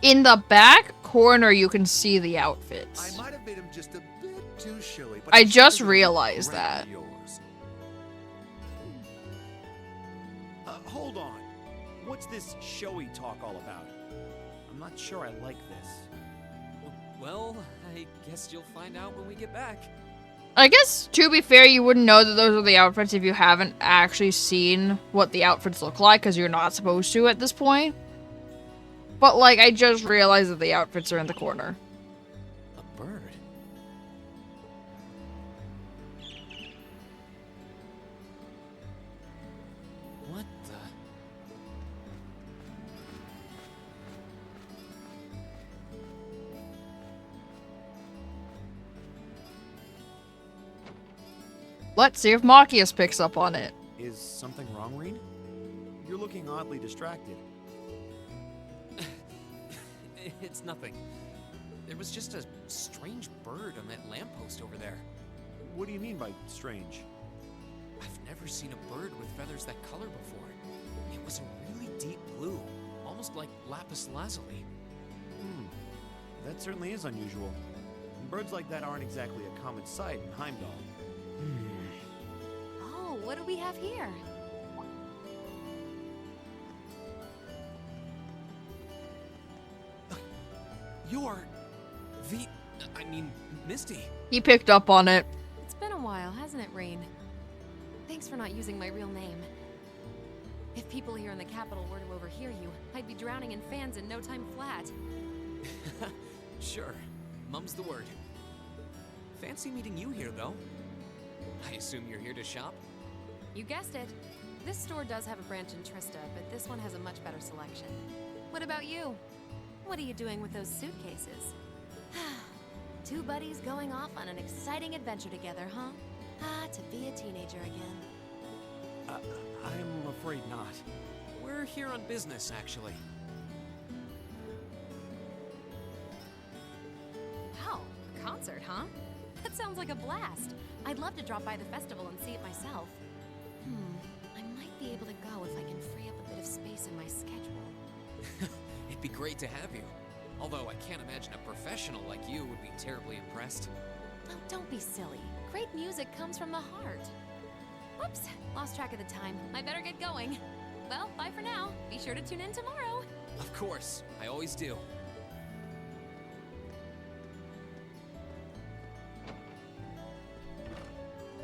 Speaker 1: in the back corner you can see the outfits.
Speaker 5: I might have made him just a bit too showy, but
Speaker 1: I just realized that.
Speaker 5: Yours.
Speaker 7: Hold on. What's this showy talk all about? I'm not sure I like this.
Speaker 2: Well, I guess you'll find out when we get back.
Speaker 1: I guess, to be fair, you wouldn't know that those are the outfits if you haven't actually seen what the outfits look like, because you're not supposed to at this point. But, like, I just realized that the outfits are in the corner.
Speaker 2: A bird? What the...
Speaker 1: Let's see if Machias picks up on it.
Speaker 7: Is something wrong, Reen? You're looking oddly distracted.
Speaker 2: It's nothing. There was just a strange bird on that lamppost over there.
Speaker 7: What do you mean by strange?
Speaker 2: I've never seen a bird with feathers that color before. It was a really deep blue, almost like lapis lazuli.
Speaker 7: That certainly is unusual. Birds like that aren't exactly a common sight in Heimdall.
Speaker 6: Oh, what do we have here?
Speaker 2: You're Misty.
Speaker 1: He picked up on it.
Speaker 6: It's been a while, hasn't it, Rain? Thanks for not using my real name. If people here in the capital were to overhear you, I'd be drowning in fans in no time flat.
Speaker 2: Sure, mum's the word. Fancy meeting you here, though. I assume you're here to shop?
Speaker 6: You guessed it. This store does have a branch in Trista, but this one has a much better selection. What about you? What are you doing with those suitcases? Two buddies going off on an exciting adventure together, huh? Ah, to be a teenager again.
Speaker 7: I'm afraid not.
Speaker 2: We're here on business, actually.
Speaker 6: Wow, a concert, huh? That sounds like a blast. I'd love to drop by the festival and see it myself. I might be able to go if I can free up a bit of space in my schedule.
Speaker 2: It'd be great to have you. Although I can't imagine a professional like you would be terribly impressed.
Speaker 6: Oh, don't be silly. Great music comes from the heart. Whoops, lost track of the time. I better get going. Well, bye for now. Be sure to tune in tomorrow.
Speaker 2: Of course, I always do.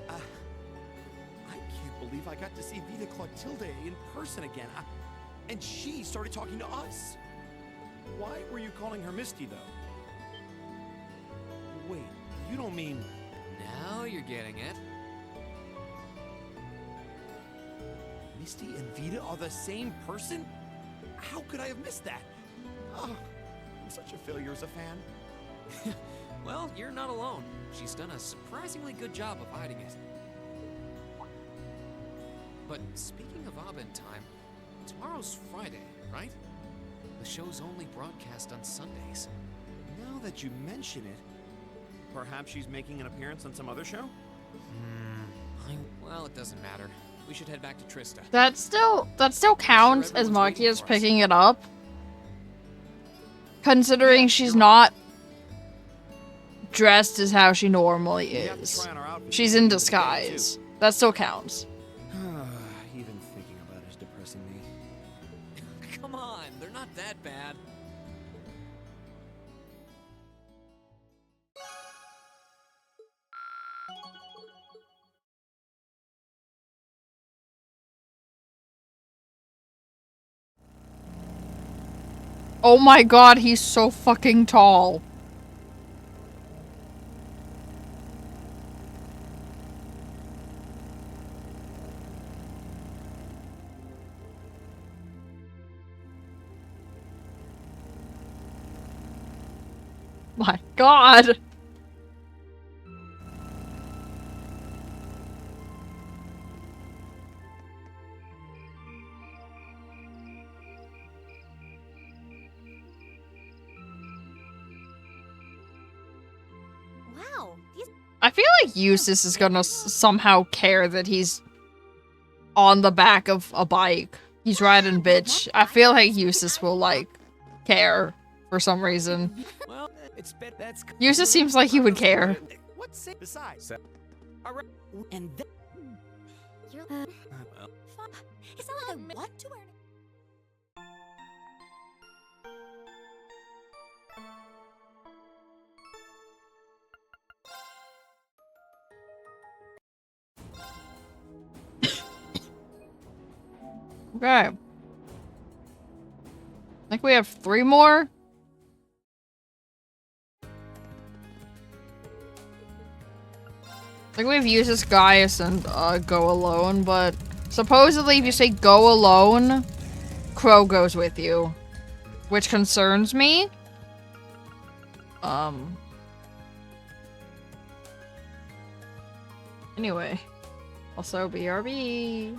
Speaker 7: I can't believe I got to see Vita Clotilde in person again. And she started talking to us. Why were you calling her Misty, though? Wait, you don't mean...
Speaker 2: Now you're getting it.
Speaker 7: Misty and Vita are the same person? How could I have missed that? Oh, I'm such a failure as a fan.
Speaker 2: Well, you're not alone. She's done a surprisingly good job of hiding it. But speaking of Abend time, tomorrow's Friday, right? The show's only broadcast on Sundays.
Speaker 7: Now that you mention it, perhaps she's making an appearance on some other show?
Speaker 2: Well, it doesn't matter. We should head back to Trista.
Speaker 1: That still counts as Makia's picking it up. Considering she's not dressed as how she normally is. She's in disguise. That still counts.
Speaker 7: Even thinking about it is depressing me.
Speaker 2: Come on, they're not that bad.
Speaker 1: Oh my god, he's so fucking tall. My god.
Speaker 9: Wow, these
Speaker 1: I feel like Eustace is gonna somehow care that he's on the back of a bike. He's riding bitch. I feel like Eustace will, like, care for some reason.
Speaker 7: Well, it's that's...
Speaker 1: Eustace seems like he would care.
Speaker 7: What's it besides?
Speaker 8: And then
Speaker 9: you're
Speaker 7: Well,
Speaker 9: is that like a what to earn?
Speaker 1: Okay. I think we have 3 more. I think we have Eustace, Gaius, and Go Alone, but supposedly if you say Go Alone, Crow goes with you. Which concerns me. Anyway. Also, BRB.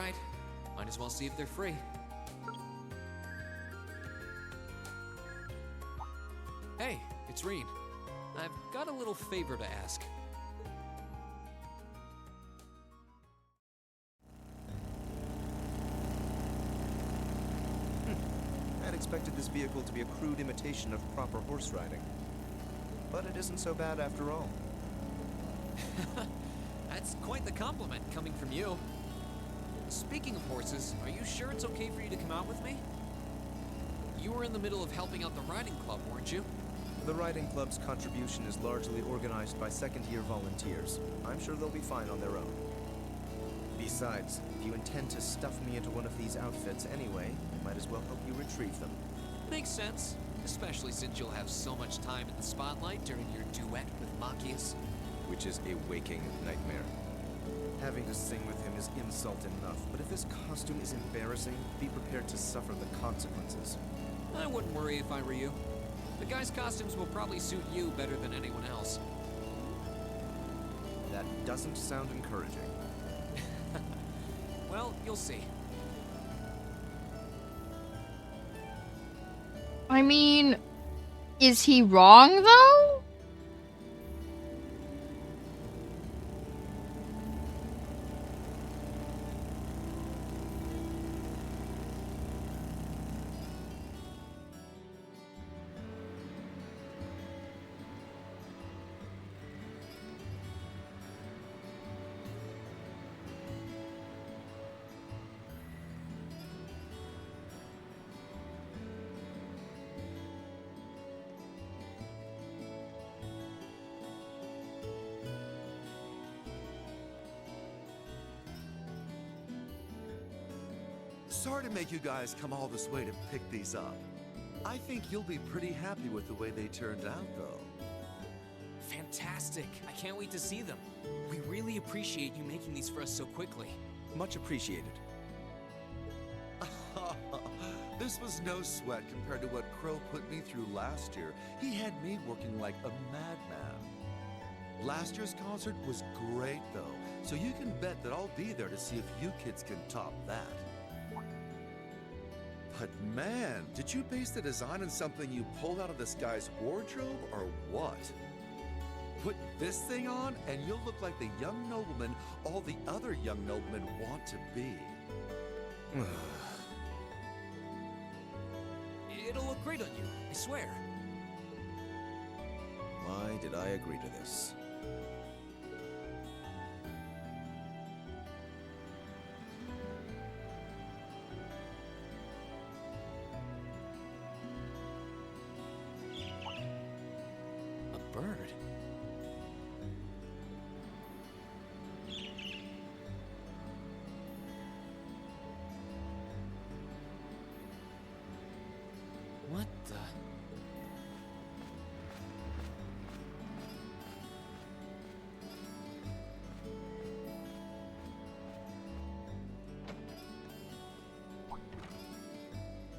Speaker 2: Alright, might as well see if they're free. Hey, it's Reen. I've got a little favor to ask.
Speaker 11: I'd expected this vehicle to be a crude imitation of proper horse riding. But it isn't so bad after all.
Speaker 2: That's quite the compliment coming from you. Speaking of horses, are you sure it's okay for you to come out with me? You were in the middle of helping out the riding club, weren't you?
Speaker 11: The riding club's contribution is largely organized by second-year volunteers. I'm sure they'll be fine on their own. Besides, if you intend to stuff me into one of these outfits anyway, I might as well help you retrieve them.
Speaker 2: Makes sense, especially since you'll have so much time in the spotlight during your duet with Machias.
Speaker 11: Which is a waking nightmare. Having to sing with him is insult enough, but if his costume is embarrassing, be prepared to suffer the consequences.
Speaker 2: I wouldn't worry if I were you. The guy's costumes will probably suit you better than anyone else.
Speaker 11: That doesn't sound encouraging.
Speaker 2: Well, you'll see.
Speaker 1: I mean, is he wrong though?
Speaker 5: Sorry to make you guys come all this way to pick these up. I think you'll be pretty happy with the way they turned out, though.
Speaker 2: Fantastic. I can't wait to see them. We really appreciate you making these for us so quickly.
Speaker 11: Much appreciated.
Speaker 5: This was no sweat compared to what Crow put me through last year. He had me working like a madman. Last year's concert was great, though, so you can bet that I'll be there to see if you kids can top that. But man, did you base the design on something you pulled out of this guy's wardrobe, or what? Put this thing on, and you'll look like the young nobleman all the other young noblemen want to be.
Speaker 2: It'll look great on you, I swear.
Speaker 11: Why did I agree to this?
Speaker 2: A bird? What the?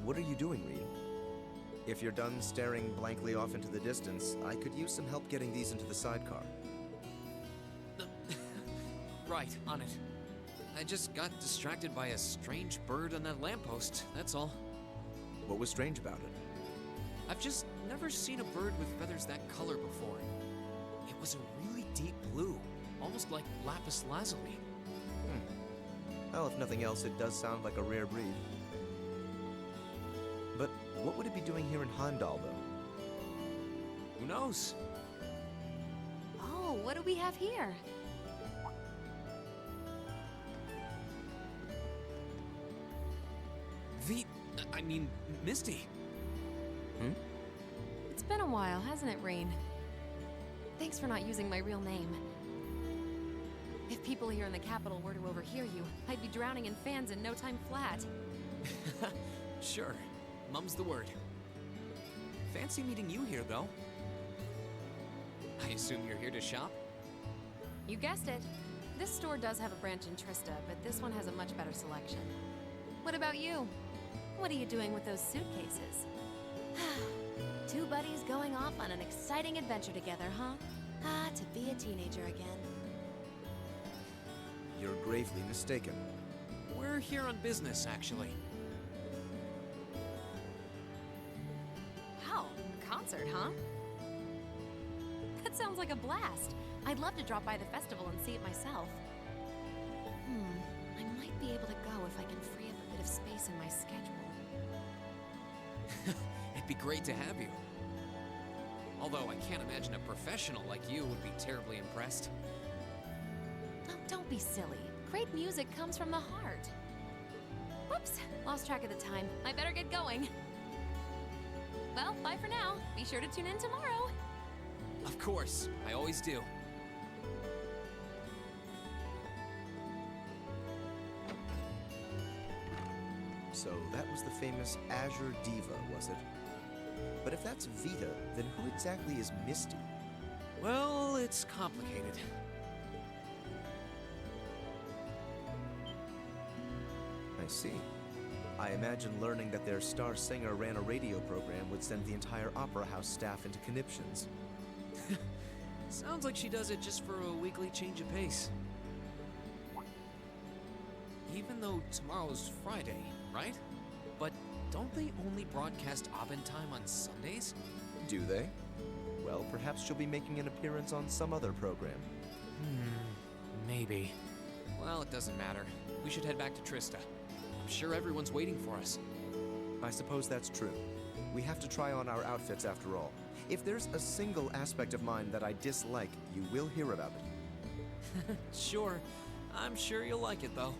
Speaker 11: What are you doing, Reed? If you're done staring blankly off into the distance, I could use some help getting these into the sidecar.
Speaker 2: Right, on it. I just got distracted by a strange bird on that lamppost, that's all.
Speaker 11: What was strange about it?
Speaker 2: I've just never seen a bird with feathers that color before. It was a really deep blue, almost like lapis lazuli.
Speaker 11: Well, if nothing else, it does sound like a rare breed. But what would it be doing here in Heimdall, though?
Speaker 2: Who knows?
Speaker 6: Oh, what do we have here?
Speaker 2: Misty.
Speaker 6: It's been a while, hasn't it, Rain? Thanks for not using my real name. If people here in the capital were to overhear you, I'd be drowning in fans in no time flat.
Speaker 2: Sure. Mum's the word. Fancy meeting you here, though. I assume you're here to shop?
Speaker 6: You guessed it. This store does have a branch in Trista, but this one has a much better selection. What about you? What are you doing with those suitcases? Two buddies going off on an exciting adventure together, huh? Ah, to be a teenager again.
Speaker 11: You're gravely mistaken.
Speaker 2: We're We're here on business, actually.
Speaker 6: Wow, a concert, huh? That sounds like a blast. I'd love to drop by the festival and see it myself. I might be able to go if I can free up a bit of space in my schedule.
Speaker 2: It'd be great to have you. Although I can't imagine a professional like you would be terribly impressed.
Speaker 6: Oh, don't be silly. Great music comes from the heart. Whoops, lost track of the time. I better get going. Well, bye for now. Be sure to tune in tomorrow.
Speaker 2: Of course, I always do.
Speaker 11: So that was the famous Azure Diva, was it? But if that's Vita, then who exactly is Misty?
Speaker 2: Well, it's complicated.
Speaker 11: I see. I imagine learning that their star singer ran a radio program would send the entire Opera House staff into conniptions.
Speaker 2: Sounds like she does it just for a weekly change of pace. Even though tomorrow's Friday, right? But don't they only broadcast Abend time on Sundays?
Speaker 11: Do they? Well, perhaps she'll be making an appearance on some other program.
Speaker 2: Maybe. Well, it doesn't matter. We should head back to Trista. I'm sure everyone's waiting for us.
Speaker 11: I suppose that's true. We have to try on our outfits after all. If there's a single aspect of mine that I dislike, you will hear about it.
Speaker 2: Sure. I'm sure you'll like it, though.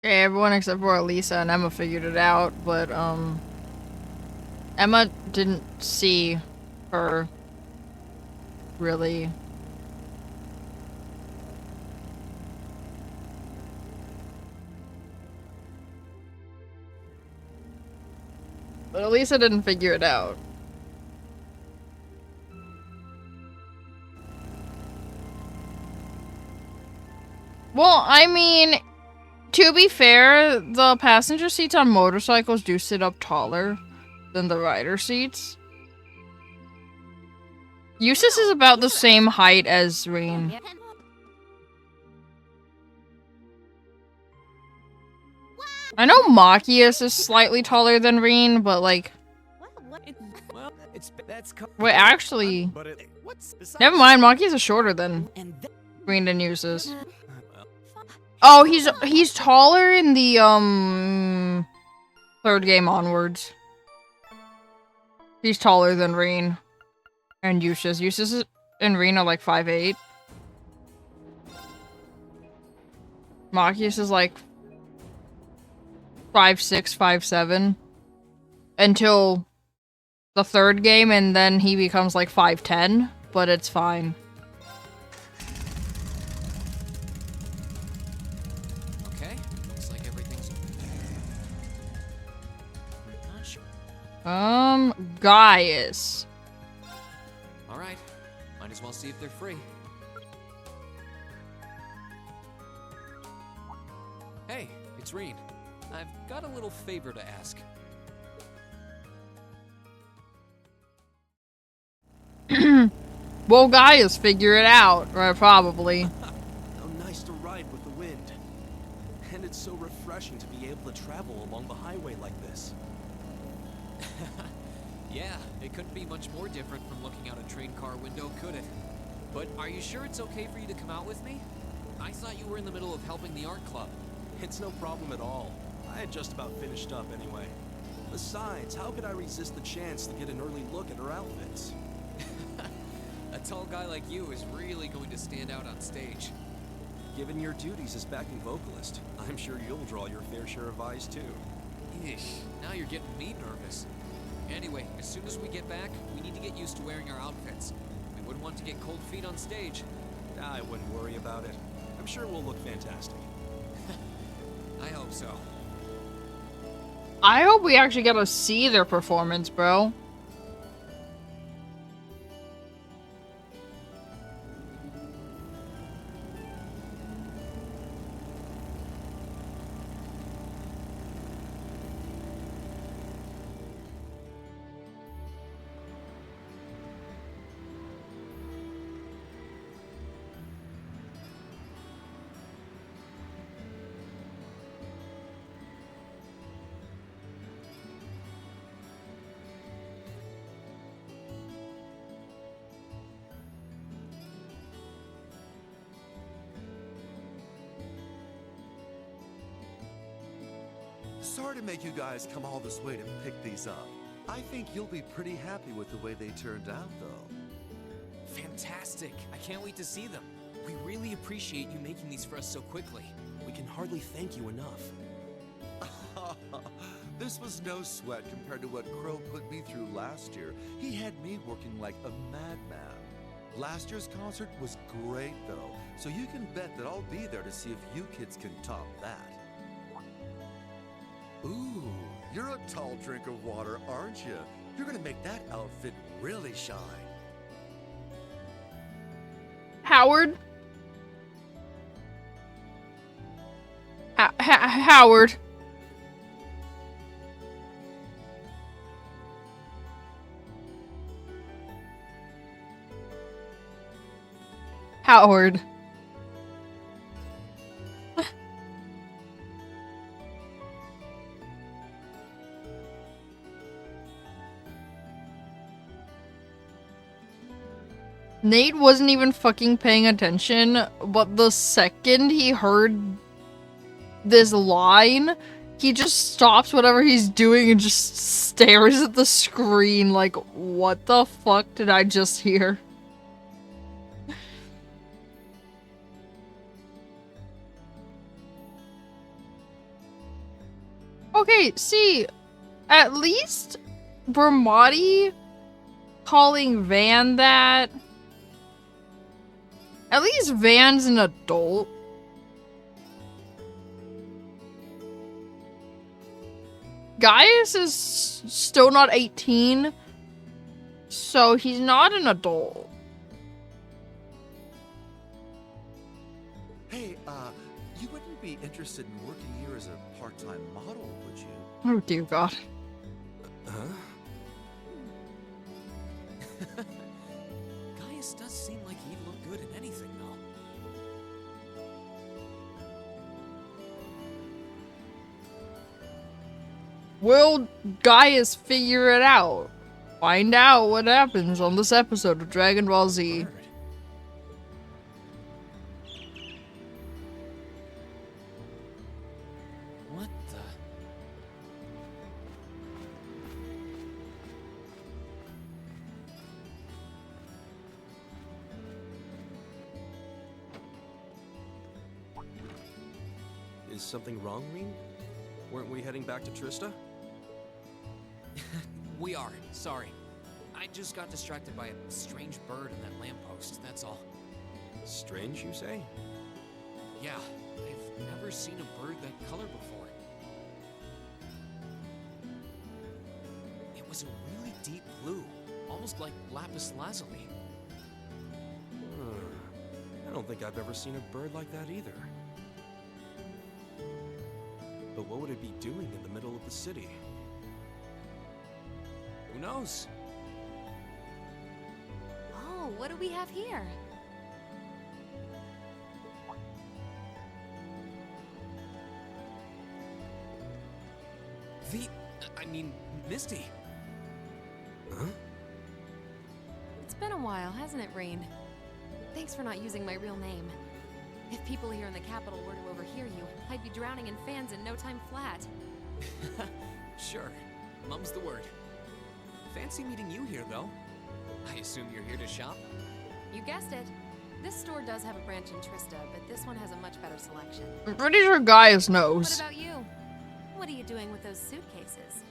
Speaker 1: Okay, everyone except for Elisa and Emma figured it out, but, Emma didn't see her really. But Elisa didn't figure it out. Well, I mean, to be fair, the passenger seats on motorcycles do sit up taller than the rider seats. Eustace is about the same height as Reen. I know Machias is slightly taller than Reen, but like... Wait, actually... Never mind, Machias is shorter than Reen and Eustace. Oh, he's taller in the, third game onwards. He's taller than Reen and Eustace. Eustace and Reen are like 5'8". Machias is like 5'6", 5'7", until the third game, and then he becomes like 5'10", but it's fine.
Speaker 2: Okay, looks like everything's... Not sure.
Speaker 1: Gaius.
Speaker 2: Alright, might as well see if they're free. Hey, it's Reen. I've got a little favor to ask.
Speaker 1: Well, Gaius figure it out, right? Probably.
Speaker 7: How nice to ride with the wind. And it's so refreshing to be able to travel along the highway like this.
Speaker 2: Yeah, it couldn't be much more different from looking out a train car window, could it? But are you sure it's okay for you to come out with me? I thought you were in the middle of helping the art club.
Speaker 7: It's no problem at all. I had just about finished up anyway. Besides, how could I resist the chance to get an early look at her outfits?
Speaker 2: A tall guy like you is really going to stand out on stage.
Speaker 7: Given your duties as backing vocalist, I'm sure you'll draw your fair share of eyes too.
Speaker 2: Eesh, now you're getting me nervous. Anyway, as soon as we get back, we need to get used to wearing our outfits. We wouldn't want to get cold feet on stage.
Speaker 7: I wouldn't worry about it. I'm sure we'll look fantastic.
Speaker 2: I hope so.
Speaker 1: I hope we actually get to see their performance, bro.
Speaker 5: Sorry to make you guys come all this way to pick these up. I think you'll be pretty happy with the way they turned out, though.
Speaker 12: Fantastic. I can't wait to see them. We really appreciate you making these for us so quickly. We can hardly thank you enough.
Speaker 5: This was no sweat compared to what Crow put me through last year. He had me working like a madman. Last year's concert was great, though, so you can bet that I'll be there to see if you kids can top that. Ooh, you're a tall drink of water, aren't you? You're gonna make that outfit really shine.
Speaker 1: Howard? Howard. Howard. Nate wasn't even fucking paying attention, but the second he heard this line, he just stops whatever he's doing and just stares at the screen like, what the fuck did I just hear? Okay, see, at least Bermati calling Van that. At least Van's an adult. Gaius is still not 18, so he's not an adult.
Speaker 5: Hey, you wouldn't be interested in working here as a part-time model, would you?
Speaker 1: Oh dear God.
Speaker 12: Huh? Gaius does seem like he'd look good in anything, though.
Speaker 1: Will Gaius figure it out? Find out what happens on this episode of Dragon Ball Z.
Speaker 12: Bird. What the? Is something wrong, Reen? Weren't we heading back to Trista? We are. Sorry. I just got distracted by a strange bird in that lamppost, that's all. Strange, you say? Yeah, I've never seen a bird that color before. It was a really deep blue, almost like lapis lazuli. I don't think I've ever seen a bird like that either. But what would it be doing in the middle of the city? Who knows?
Speaker 6: Oh, what do we have here?
Speaker 12: I mean, Misty. Huh?
Speaker 6: It's been a while, hasn't it, Rain? Thanks for not using my real name. If people here in the capital were to overhear you, I'd be drowning in fans in no time flat.
Speaker 12: Sure. Mum's the word. Fancy meeting you here, though. I assume you're here to shop?
Speaker 6: You guessed it. This store does have a branch in Trista, but this one has a much better selection.
Speaker 1: I'm pretty sure Gaius
Speaker 6: What
Speaker 1: knows.
Speaker 6: about you? What are you doing with those suitcases?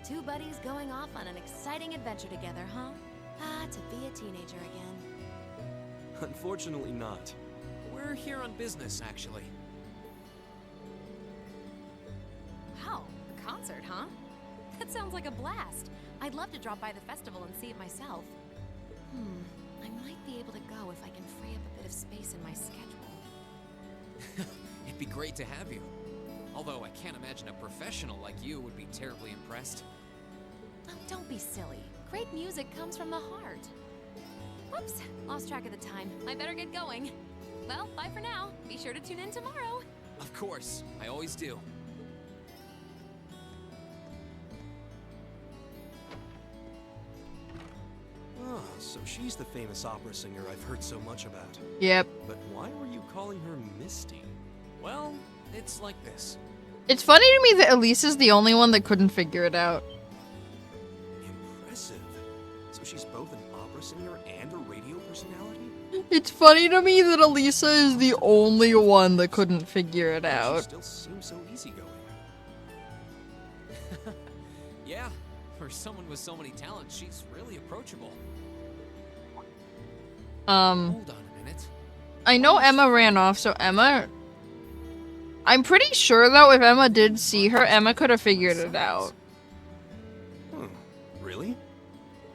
Speaker 6: Two buddies going off on an exciting adventure together, huh? Ah, to be a teenager again.
Speaker 12: Unfortunately not. We're here on business, actually.
Speaker 6: Wow, a concert, huh? That sounds like a blast. I'd love to drop by the festival and see it myself. I might be able to go if I can free up a bit of space in my schedule.
Speaker 2: It'd be great to have you. Although I can't imagine a professional like you would be terribly impressed.
Speaker 6: Oh, don't be silly. Great music comes from the heart. Whoops, lost track of the time. I better get going. Well, bye for now. Be sure to tune in tomorrow.
Speaker 2: Of course, I always do.
Speaker 12: Ah, so she's the famous opera singer I've heard so much about.
Speaker 1: Yep.
Speaker 12: But why were you calling her Misty?
Speaker 2: Well, it's like this.
Speaker 1: It's funny to me that Elise is the only one that couldn't figure it out.
Speaker 13: Impressive. So she's both an opera singer and a radio personality?
Speaker 1: It's funny to me that Elisa is the only one that couldn't figure it
Speaker 13: She
Speaker 1: out.
Speaker 13: still seems so easygoing.
Speaker 2: Yeah, for someone with so many talents, she's really approachable. Hold on a minute.
Speaker 1: I know Emma ran off, so Emma... I'm pretty sure, though, if Emma did see her, Emma could have figured it out.
Speaker 13: Really?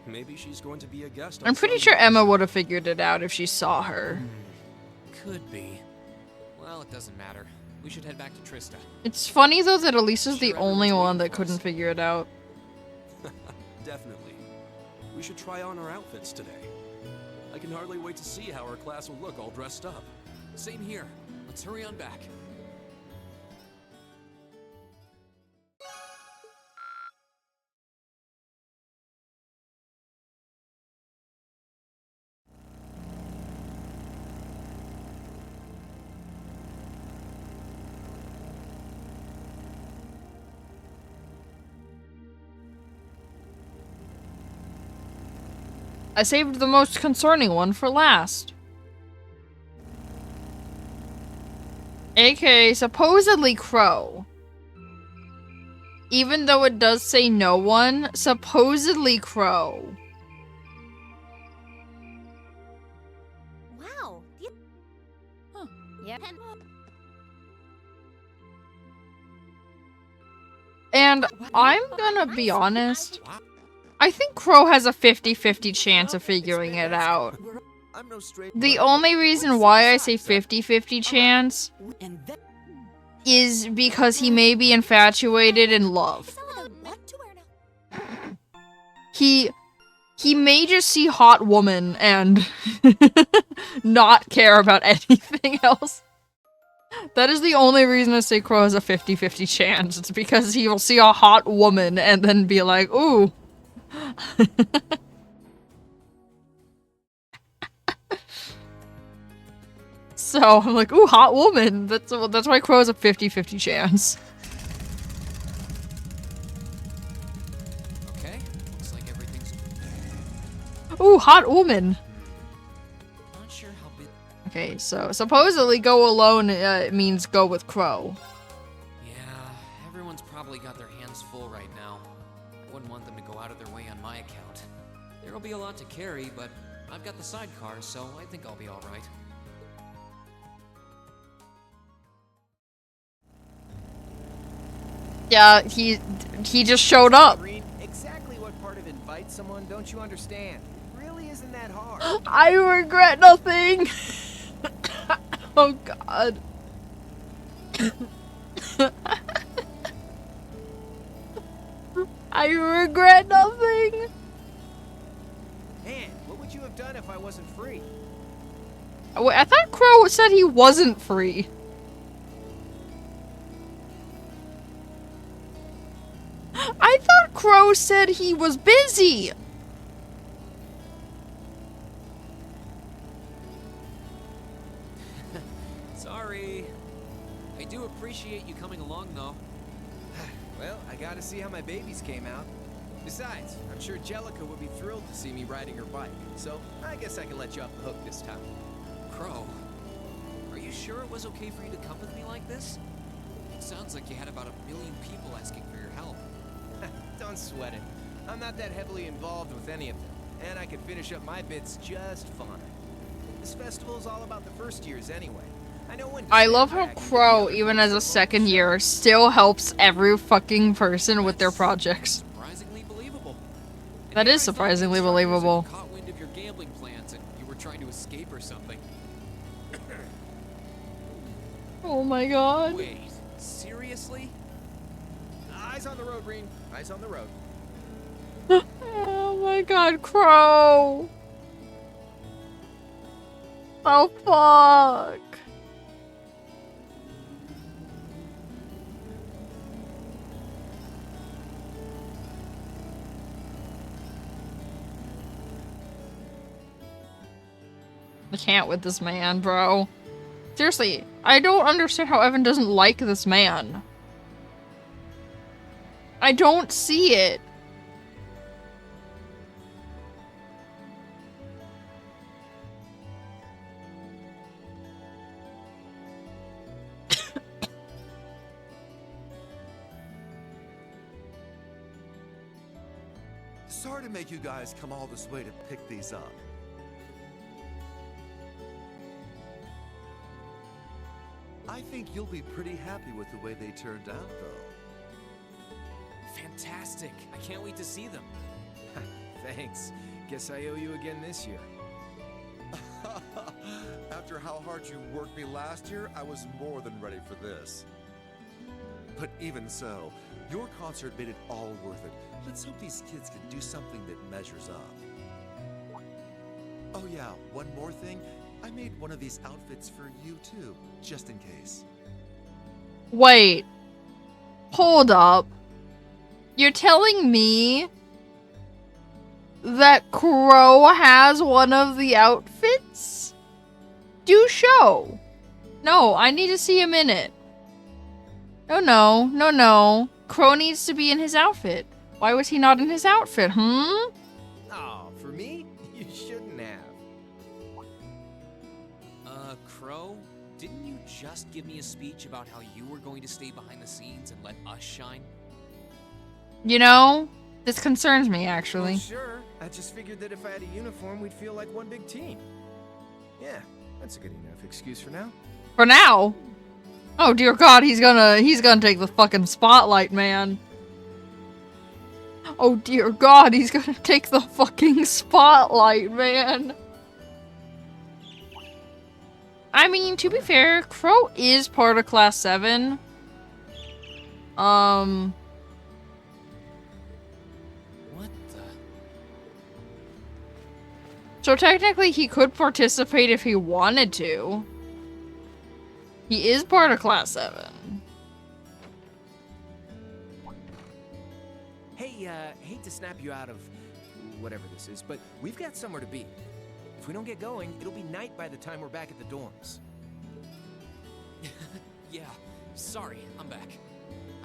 Speaker 13: Maybe she's going to be a guest on
Speaker 1: I'm pretty
Speaker 13: some-
Speaker 1: sure Emma would have figured it out if she saw her.
Speaker 2: Could be. Well, it doesn't matter. We should head back to Trista.
Speaker 1: It's funny, though, that Elisa's the only one that couldn't figure it out.
Speaker 13: Definitely. We should try on our outfits today. I can hardly wait to see how our class will look all dressed up.
Speaker 2: Same here. Let's hurry on back.
Speaker 1: I saved the most concerning one for last. AKA supposedly Crow. Even though it does say no one, supposedly Crow.
Speaker 10: Wow. Yeah.
Speaker 1: And I'm gonna be honest. I think Crow has a 50-50 chance of figuring it out. The only reason why I say 50-50 chance is because he may be infatuated in love. He may just see hot woman and not care about anything else. That is the only reason I say Crow has a 50-50 chance. It's because he will see a hot woman and then be like, ooh. So I'm like, ooh, hot woman. That's why Crow has a 50-50 chance.
Speaker 2: Okay, looks like everything's...
Speaker 1: Ooh, hot woman.
Speaker 2: Not sure how big...
Speaker 1: Okay, so supposedly go alone means go with Crow.
Speaker 2: Yeah, everyone's probably got their hands full right now. I wouldn't want them to go out of their way on my account. There'll be a lot to carry, but I've got the sidecar, so I think I'll be alright.
Speaker 1: Yeah, he just showed up.
Speaker 3: Exactly what part of invite someone don't you understand? It really isn't that hard.
Speaker 1: I regret nothing. Oh god. I regret nothing.
Speaker 3: Man, what would you have done if I wasn't free?
Speaker 1: Wait, I thought Crow said he wasn't free. I thought Crow said he was busy.
Speaker 2: Sorry. I do appreciate you coming along, though.
Speaker 3: Well, I gotta see how my babies came out. Besides, I'm sure Jellica would be thrilled to see me riding her bike, so I guess I can let you off the hook this time.
Speaker 2: Crow, are you sure it was okay for you to come with me like this? It sounds like you had about 1 million people asking for your help.
Speaker 3: Don't sweat it. I'm not that heavily involved with any of them, and I can finish up my bits just fine. This festival's all about the first years anyway. I know when.
Speaker 1: I love how Crow, even as a second year, still helps every fucking person with their projects.
Speaker 2: Surprisingly believable.
Speaker 1: That is surprisingly believable.
Speaker 2: Caught wind of your gambling plans and you were trying to escape or something.
Speaker 1: Oh my god.
Speaker 2: Wait, seriously?
Speaker 3: Eyes on the road, Reen. Eyes on the road.
Speaker 1: Oh my god, Crow. Oh fuck. I can't with this man, bro. Seriously, I don't understand how Evan doesn't like this man. I don't see it.
Speaker 5: Sorry to make you guys come all this way to pick these up. I think you'll be pretty happy with the way they turned out, though.
Speaker 12: Fantastic. I can't wait to see them.
Speaker 3: Thanks. Guess I owe you again this year.
Speaker 5: After how hard you worked me last year, I was more than ready for this. But even so, your concert made it all worth it. Let's hope these kids can do something that measures up. Oh yeah, one more thing. I made one of these outfits for you too, just in case.
Speaker 1: Wait. Hold up. You're telling me that Crow has one of the outfits? Do show. No, I need to see him in it. No. Crow needs to be in his outfit. Why was he not in his outfit,
Speaker 3: Oh, for me? You shouldn't have.
Speaker 12: Crow, didn't you just give me a speech about how you were going to stay behind the scenes and let us shine?
Speaker 1: You know, this concerns me, actually.
Speaker 3: Well, sure. I just figured that if I had a uniform, we'd feel like one big team. Yeah, that's a good enough excuse for now.
Speaker 1: For now? Oh dear God, he's gonna take the fucking spotlight, man. Oh dear God, he's gonna take the fucking spotlight, man. I mean, to be fair, Crow is part of Class 7.
Speaker 12: What the?
Speaker 1: So technically he could participate if he wanted to. He is part of Class 7.
Speaker 3: Hey, hate to snap you out of whatever this is, but we've got somewhere to be. If we don't get going, it'll be night by the time we're back at the dorms.
Speaker 12: Yeah, sorry, I'm back.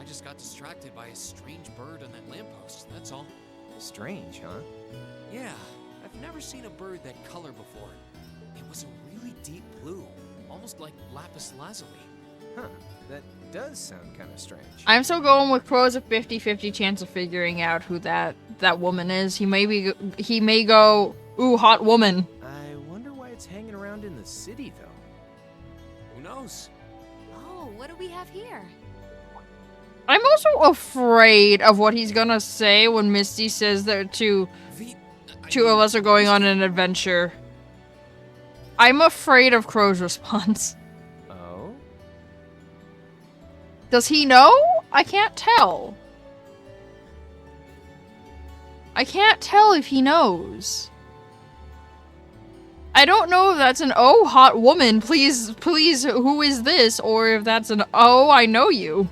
Speaker 12: I just got distracted by a strange bird on that lamppost, that's all.
Speaker 3: Strange, huh?
Speaker 12: Yeah, I've never seen a bird that color before. It was a really deep blue, almost like lapis lazuli.
Speaker 3: Huh, that does sound kind of strange.
Speaker 1: I'm still going with Crow's a 50-50 chance of figuring out who that woman is. He may go, ooh, hot woman.
Speaker 3: I wonder why it's hanging around in the city, though.
Speaker 12: Who knows?
Speaker 6: Oh, what do we have here?
Speaker 1: I'm also afraid of what he's gonna say when Misty says that two of us are going on an adventure. I'm afraid of Crow's response.
Speaker 3: Oh?
Speaker 1: Does he know? I can't tell. I can't tell if he knows. I don't know if that's an oh, hot woman, please, who is this? Or if that's an oh, I know you.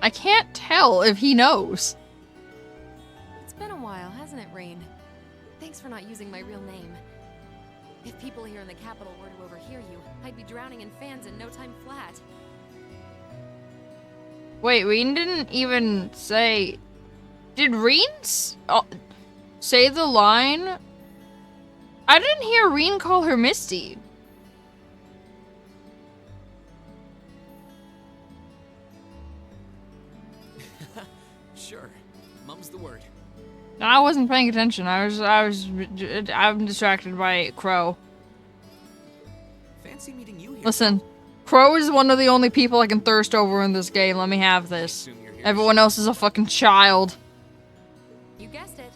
Speaker 1: I can't tell if he knows.
Speaker 6: It's been a while, hasn't it, Rain? Thanks for not using my real name. If people here in the capital were to overhear you, I'd be drowning in fans in no time flat.
Speaker 1: Wait, Reen didn't even say... Did Reen say the line? I didn't hear Reen call her Misty.
Speaker 12: Sure, mum's the word.
Speaker 1: I wasn't paying attention. I'm distracted by Crow.
Speaker 12: Fancy meeting you here.
Speaker 1: Listen, Crow is one of the only people I can thirst over in this game. Let me have this. Everyone else is a fucking child.
Speaker 6: You guessed it.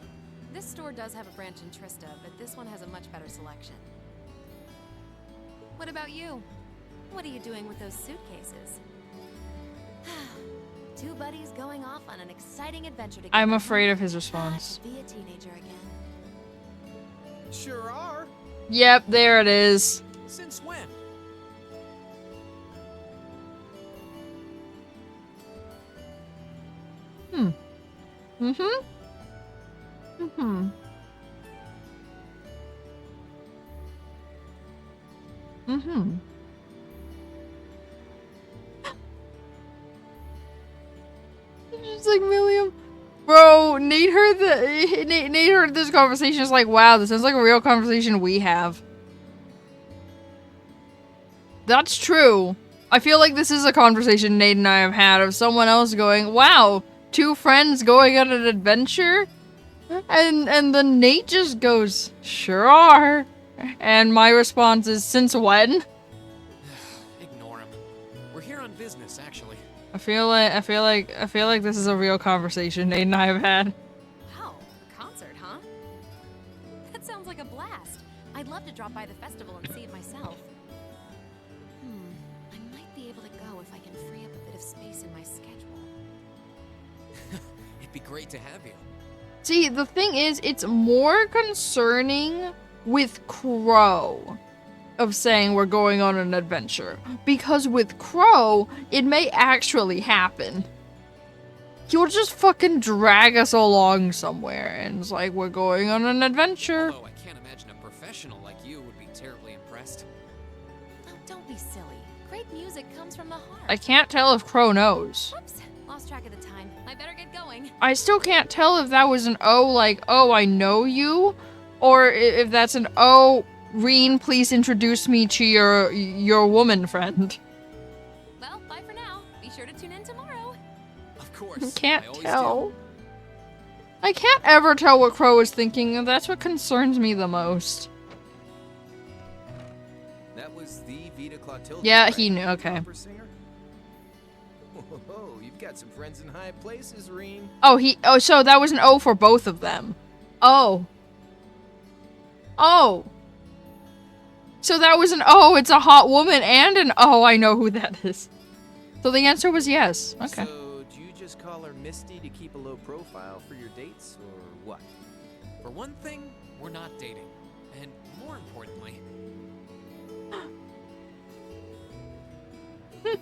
Speaker 6: This store does have a branch in Trista, but this one has a much better selection. What about you? What are you doing with those suitcases? Two buddies going off on an exciting adventure together.
Speaker 1: I'm afraid of his response.
Speaker 6: Be a teenager again.
Speaker 3: Sure are.
Speaker 1: Yep, there it is.
Speaker 12: Since when?
Speaker 1: Just like William. Bro, Nate heard this conversation. Is like, wow, this sounds like a real conversation we have. That's true. I feel like this is a conversation Nate and I have had of someone else going, wow, two friends going on an adventure? And then Nate just goes, sure are. And my response is, since when?
Speaker 2: Ignore him. We're here on business, actually.
Speaker 1: I feel like this is a real conversation Nate and I have had.
Speaker 6: Wow, a concert, huh? That sounds like a blast. I'd love to drop by the festival and see it myself. I might be able to go if I can free up a bit of space in my schedule.
Speaker 2: It'd be great to have you.
Speaker 1: See, the thing is, it's more concerning with Crow of saying we're going on an adventure. Because with Crow, it may actually happen. He'll just fucking drag us along somewhere and it's like, we're going on an adventure.
Speaker 2: Although I can't imagine a professional like you would be terribly impressed.
Speaker 6: Oh, don't be silly. Great music comes from the heart.
Speaker 1: I can't tell if Crow knows.
Speaker 6: Whoops, lost track of the time. I better get going.
Speaker 1: I still can't tell if that was an oh, like, oh, I know you, or if that's an oh, Reen, please introduce me to your woman friend.
Speaker 6: Well, bye for now. Be sure to tune in tomorrow.
Speaker 2: Of course.
Speaker 1: I can't
Speaker 2: I always
Speaker 1: tell.
Speaker 2: do.
Speaker 1: I can't ever tell what Crow is thinking, and that's what concerns me the most.
Speaker 3: That was the Vita Clotilde.
Speaker 1: Yeah,
Speaker 3: right?
Speaker 1: he knew. Okay.
Speaker 3: Opera singer? Whoa, you've got some friends in high places, Reen.
Speaker 1: Oh, so that was an O for both of them. Oh. Oh. So that was an oh, it's a hot woman, and an oh, I know who that is. So the answer was yes. Okay.
Speaker 3: So, do you just call her Misty to keep a low profile for your dates, or what?
Speaker 2: For one thing, we're not dating. And more importantly...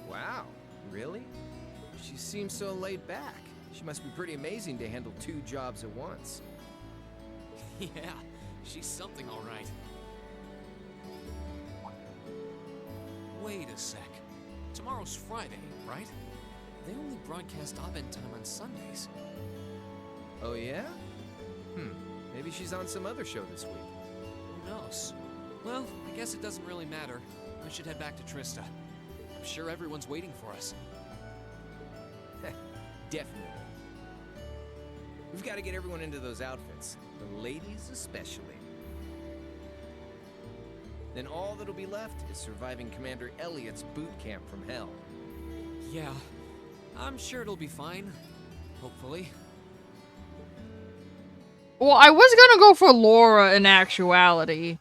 Speaker 3: Wow, really? She seems so laid back. She must be pretty amazing to handle two jobs at once.
Speaker 2: Yeah, she's something all right. Wait a sec. Tomorrow's Friday, right? They only broadcast Abend time on Sundays.
Speaker 3: Oh yeah? Maybe she's on some other show this week.
Speaker 2: Who knows? Well, I guess it doesn't really matter. I should head back to Trista. I'm sure everyone's waiting for us.
Speaker 3: Definitely. We've got to get everyone into those outfits. The ladies especially. Then all that'll be left is surviving Commander Elliot's boot camp from hell.
Speaker 2: Yeah, I'm sure it'll be fine. Hopefully.
Speaker 1: Well, I was gonna go for Laura in actuality.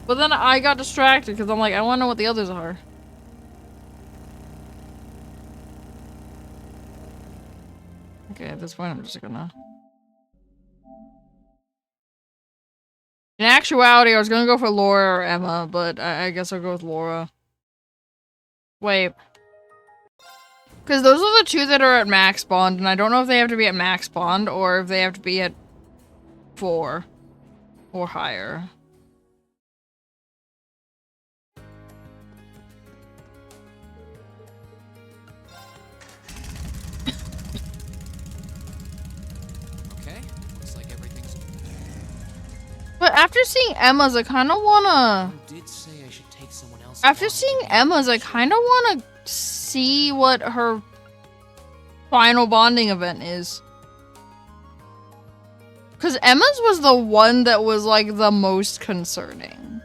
Speaker 1: But then I got distracted because I'm like, I want to know what the others are. Okay, at this point, I'm just gonna... In actuality, I was gonna go for Laura or Emma, but I guess I'll go with Laura. Wait. Because those are the two that are at max bond, and I don't know if they have to be at max bond or if they have to be at 4 or higher. But after seeing Emma's, I kind of wanna...
Speaker 2: Did say I should take someone else.
Speaker 1: After seeing Emma's, I kind of wanna see what her final bonding event is. Because Emma's was the one that was, like, the most concerning.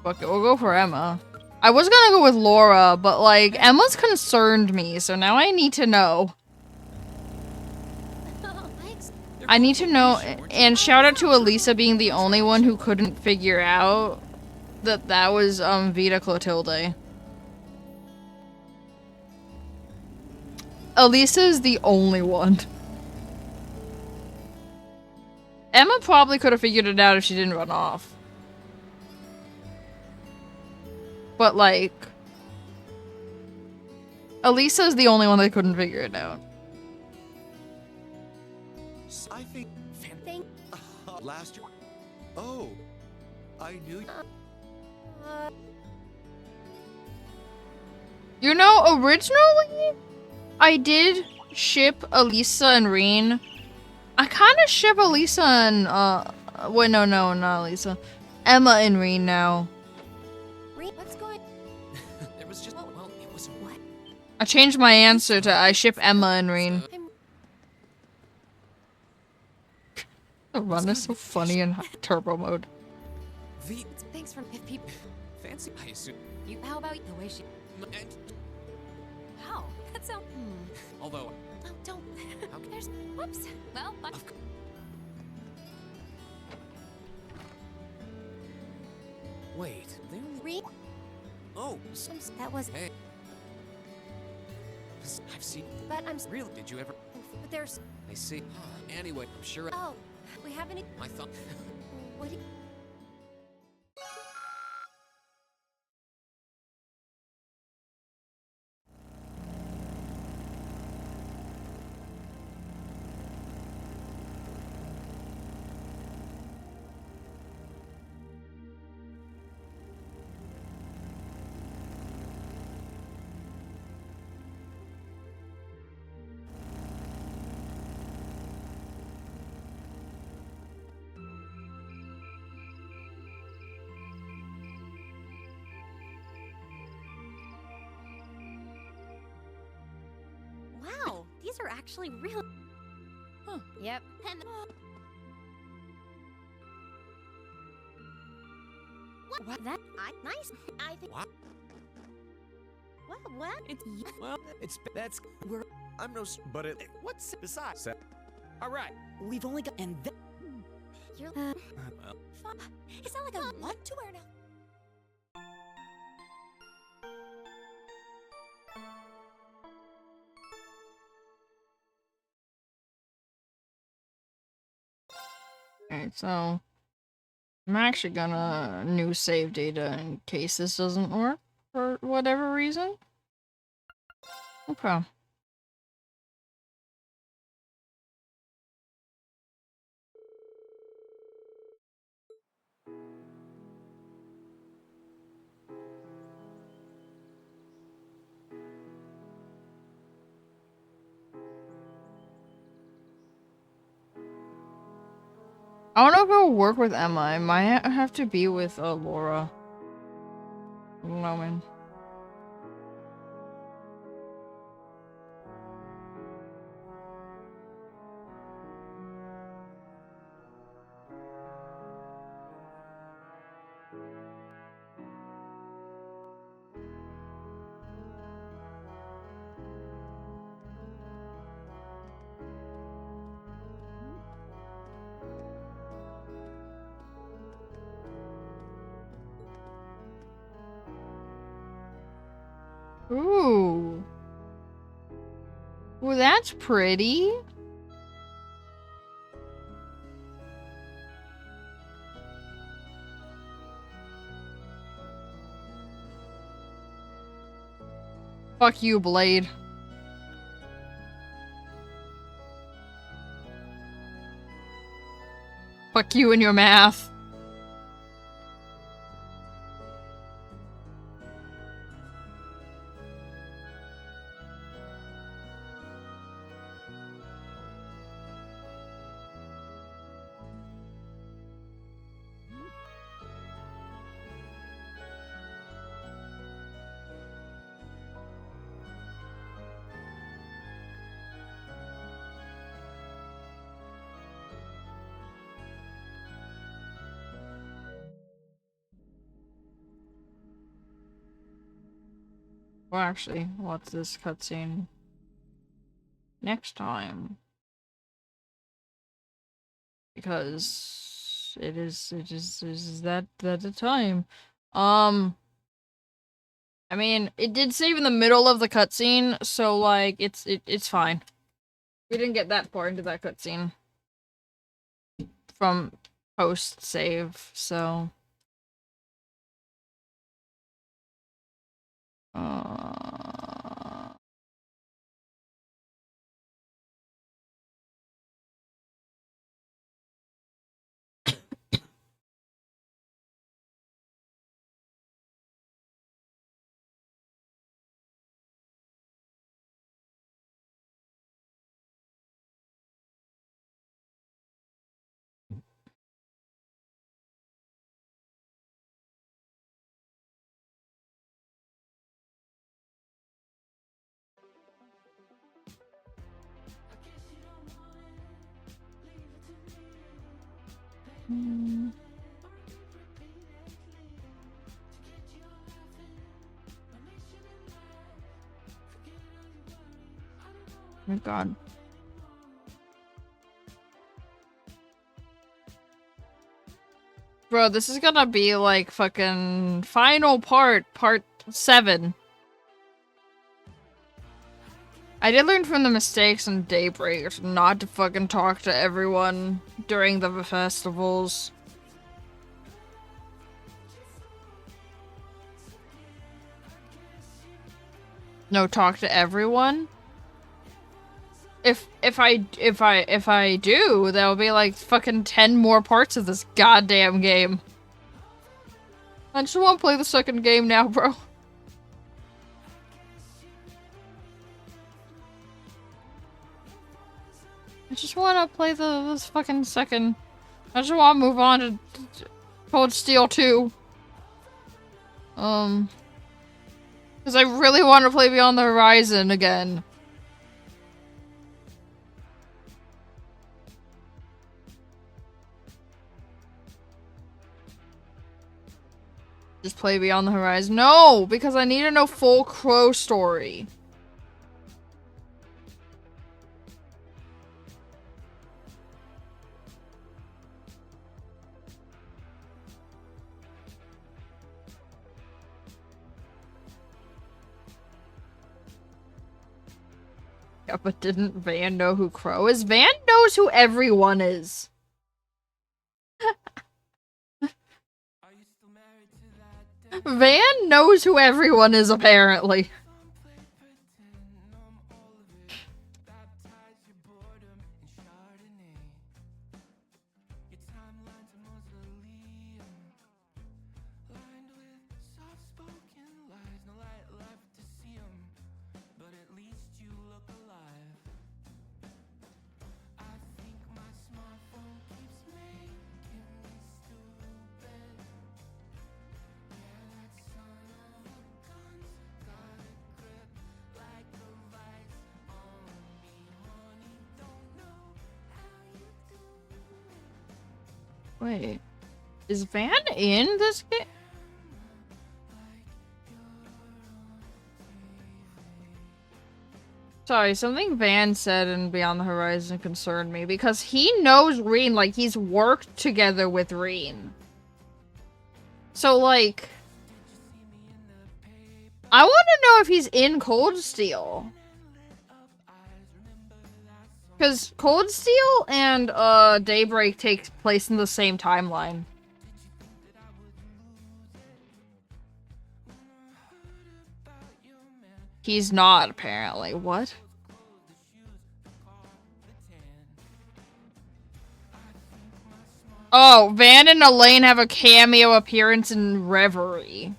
Speaker 1: Fuck it, we'll go for Emma. I was gonna go with Laura, but, like, Emma's concerned me, so now I need to know. I need to know, and shout out to Elisa being the only one who couldn't figure out that that was, Vita Clotilde. Elisa is the only one. Emma probably could have figured it out if she didn't run off. But, like... Elisa is the only one that couldn't figure it out.
Speaker 5: I think
Speaker 10: Thank.
Speaker 5: last year. Oh, I knew.
Speaker 1: You know, originally, I did ship Elisa and Reen. I kind of ship Elisa and, wait, no, not Elisa. Emma and Reen now.
Speaker 6: What's going?
Speaker 12: There was just, well, it was what?
Speaker 1: I changed my answer to I ship Emma and Reen. The run is so funny in turbo mode.
Speaker 6: Thanks for if people
Speaker 12: Fancy, I assume.
Speaker 6: you. How about the way she?
Speaker 12: And,
Speaker 6: How? That sounds.
Speaker 12: although,
Speaker 6: Oh, don't.
Speaker 12: Okay.
Speaker 6: There's. Whoops. Well, I'm.
Speaker 12: wait, they only.
Speaker 6: Read.
Speaker 12: Oh,
Speaker 6: That was.
Speaker 12: hey. I've seen.
Speaker 6: But I'm.
Speaker 12: Really? Did you ever?
Speaker 6: But there's.
Speaker 12: I see. Anyway, I'm sure.
Speaker 6: Oh, we have any.
Speaker 12: I thought.
Speaker 6: What do you?
Speaker 9: Wow, these are actually real.
Speaker 6: Huh. Yep.
Speaker 9: And what? That nice. I think.
Speaker 12: What?
Speaker 9: What?
Speaker 7: It's well, that's we're. I'm no. But it. What's besides? All right.
Speaker 8: We've only got and
Speaker 9: You're.
Speaker 7: Well,
Speaker 9: Is that like a what to wear now?
Speaker 1: Alright, so I'm actually gonna new save data in case this doesn't work for whatever reason. Okay. I don't know if it'll work with Emma. I might have to be with Laura. Moment. Ooh. Well, that's pretty. Fuck you, Blade. Fuck you and your math. Well, actually, what's this cutscene? Next time. Because it is that the time. I mean, it did save in the middle of the cutscene, so like it's fine. We didn't get that far into that cutscene from post save, so Oh my god. Bro, this is gonna be like fucking final part 7. I did learn from the mistakes in Daybreak not to fucking talk to everyone during the festivals. No, talk to everyone? If I do, there'll be like fucking 10 more parts of this goddamn game. I just want to play the second game now, bro. I just want to play this fucking second. I just want to move on to Cold Steel 2. Because I really want to play Beyond the Horizon again. Just play Beyond the Horizon. No! Because I need to know full Crow story. Yeah, but didn't Van know who Crow is? Van knows who everyone is. Van knows who everyone is, apparently. Wait, is Van in this game? Sorry, something Van said in Beyond the Horizon concerned me because he knows Reen, like he's worked together with Reen. So like, I want to know if he's in Cold Steel. Because Cold Steel and Daybreak takes place in the same timeline. He's not, apparently. What? Oh, Van and Elaine have a cameo appearance in Reverie.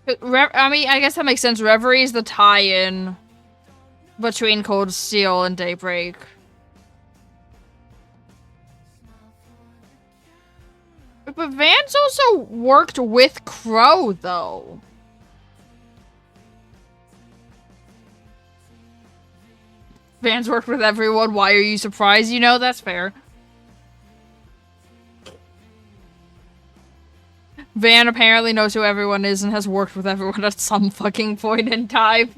Speaker 1: I mean, I guess that makes sense. Reverie is the tie-in between Cold Steel and Daybreak. But Van's also worked with Crow, though. Van's worked with everyone. Why are you surprised? You know, that's fair. Van apparently knows who everyone is and has worked with everyone at some fucking point in time.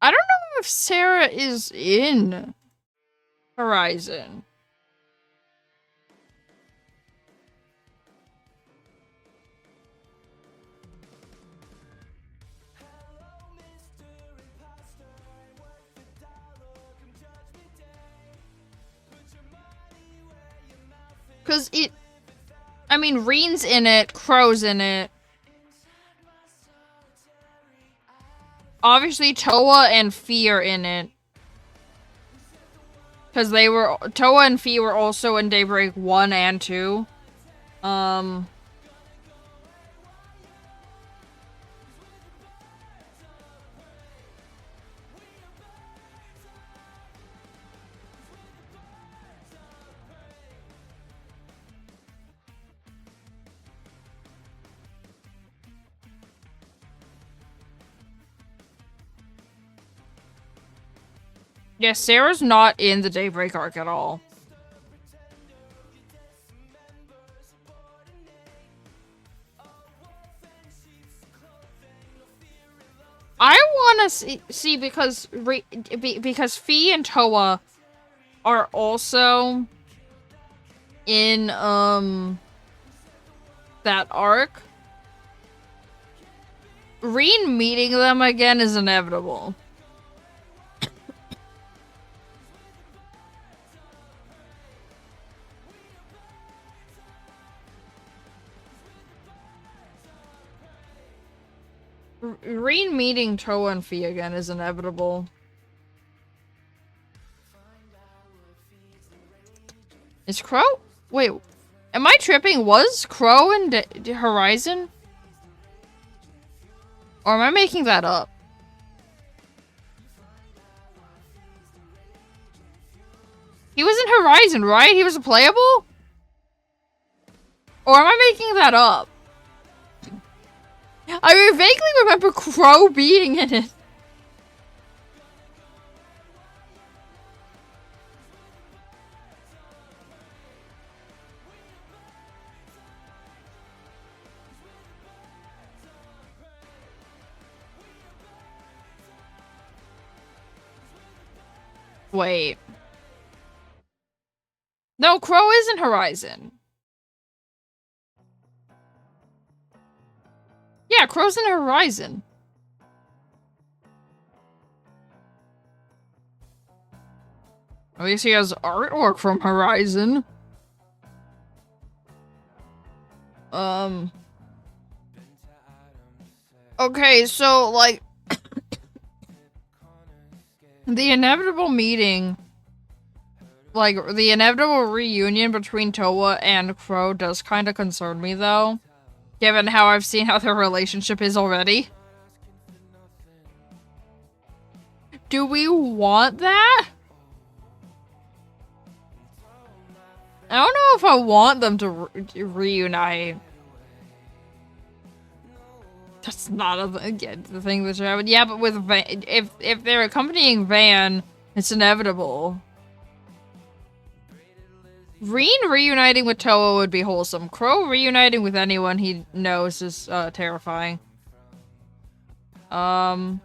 Speaker 1: I don't know if Sarah is in Horizon. Because I mean, Reen's in it, Crow's in it. Obviously, Toa and Fee are in it. Because Toa and Fee were also in Daybreak 1 and 2. Yeah, Sarah's not in the Daybreak arc at all. I want to see because Fee and Toa are also in that arc. Reen meeting them again is inevitable. Reen meeting Toa and Fee again is inevitable. Is Crow? Wait, am I tripping? Was Crow in Horizon? Or am I making that up? He was in Horizon, right? He was a playable? Or am I making that up? I vaguely remember Crow being in it. Wait. No, Crow isn't Horizon. Yeah, Crow's in Horizon. At least he has artwork from Horizon. Okay, so, like, the inevitable meeting, like, the inevitable reunion between Toa and Crow does kind of concern me, though. Given how I've seen how their relationship is already. Do we want that? I don't know if I want them to reunite. That's not the thing that should happen. Yeah, but with Van, if they're accompanying Van, it's inevitable. Reen reuniting with Toa would be wholesome. Crow reuniting with anyone he knows is terrifying. Crow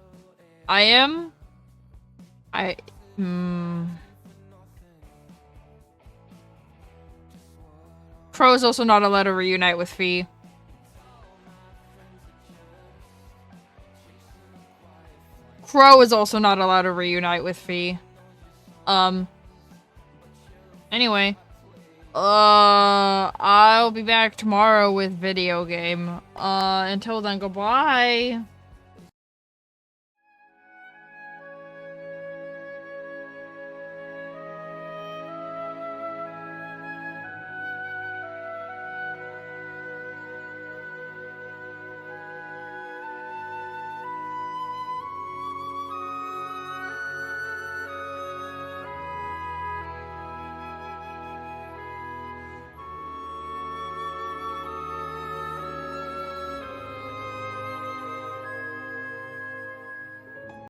Speaker 1: is also not allowed to reunite with Fee. Crow is also not allowed to reunite with Fee. Anyway. I'll be back tomorrow with video game. Until then, goodbye.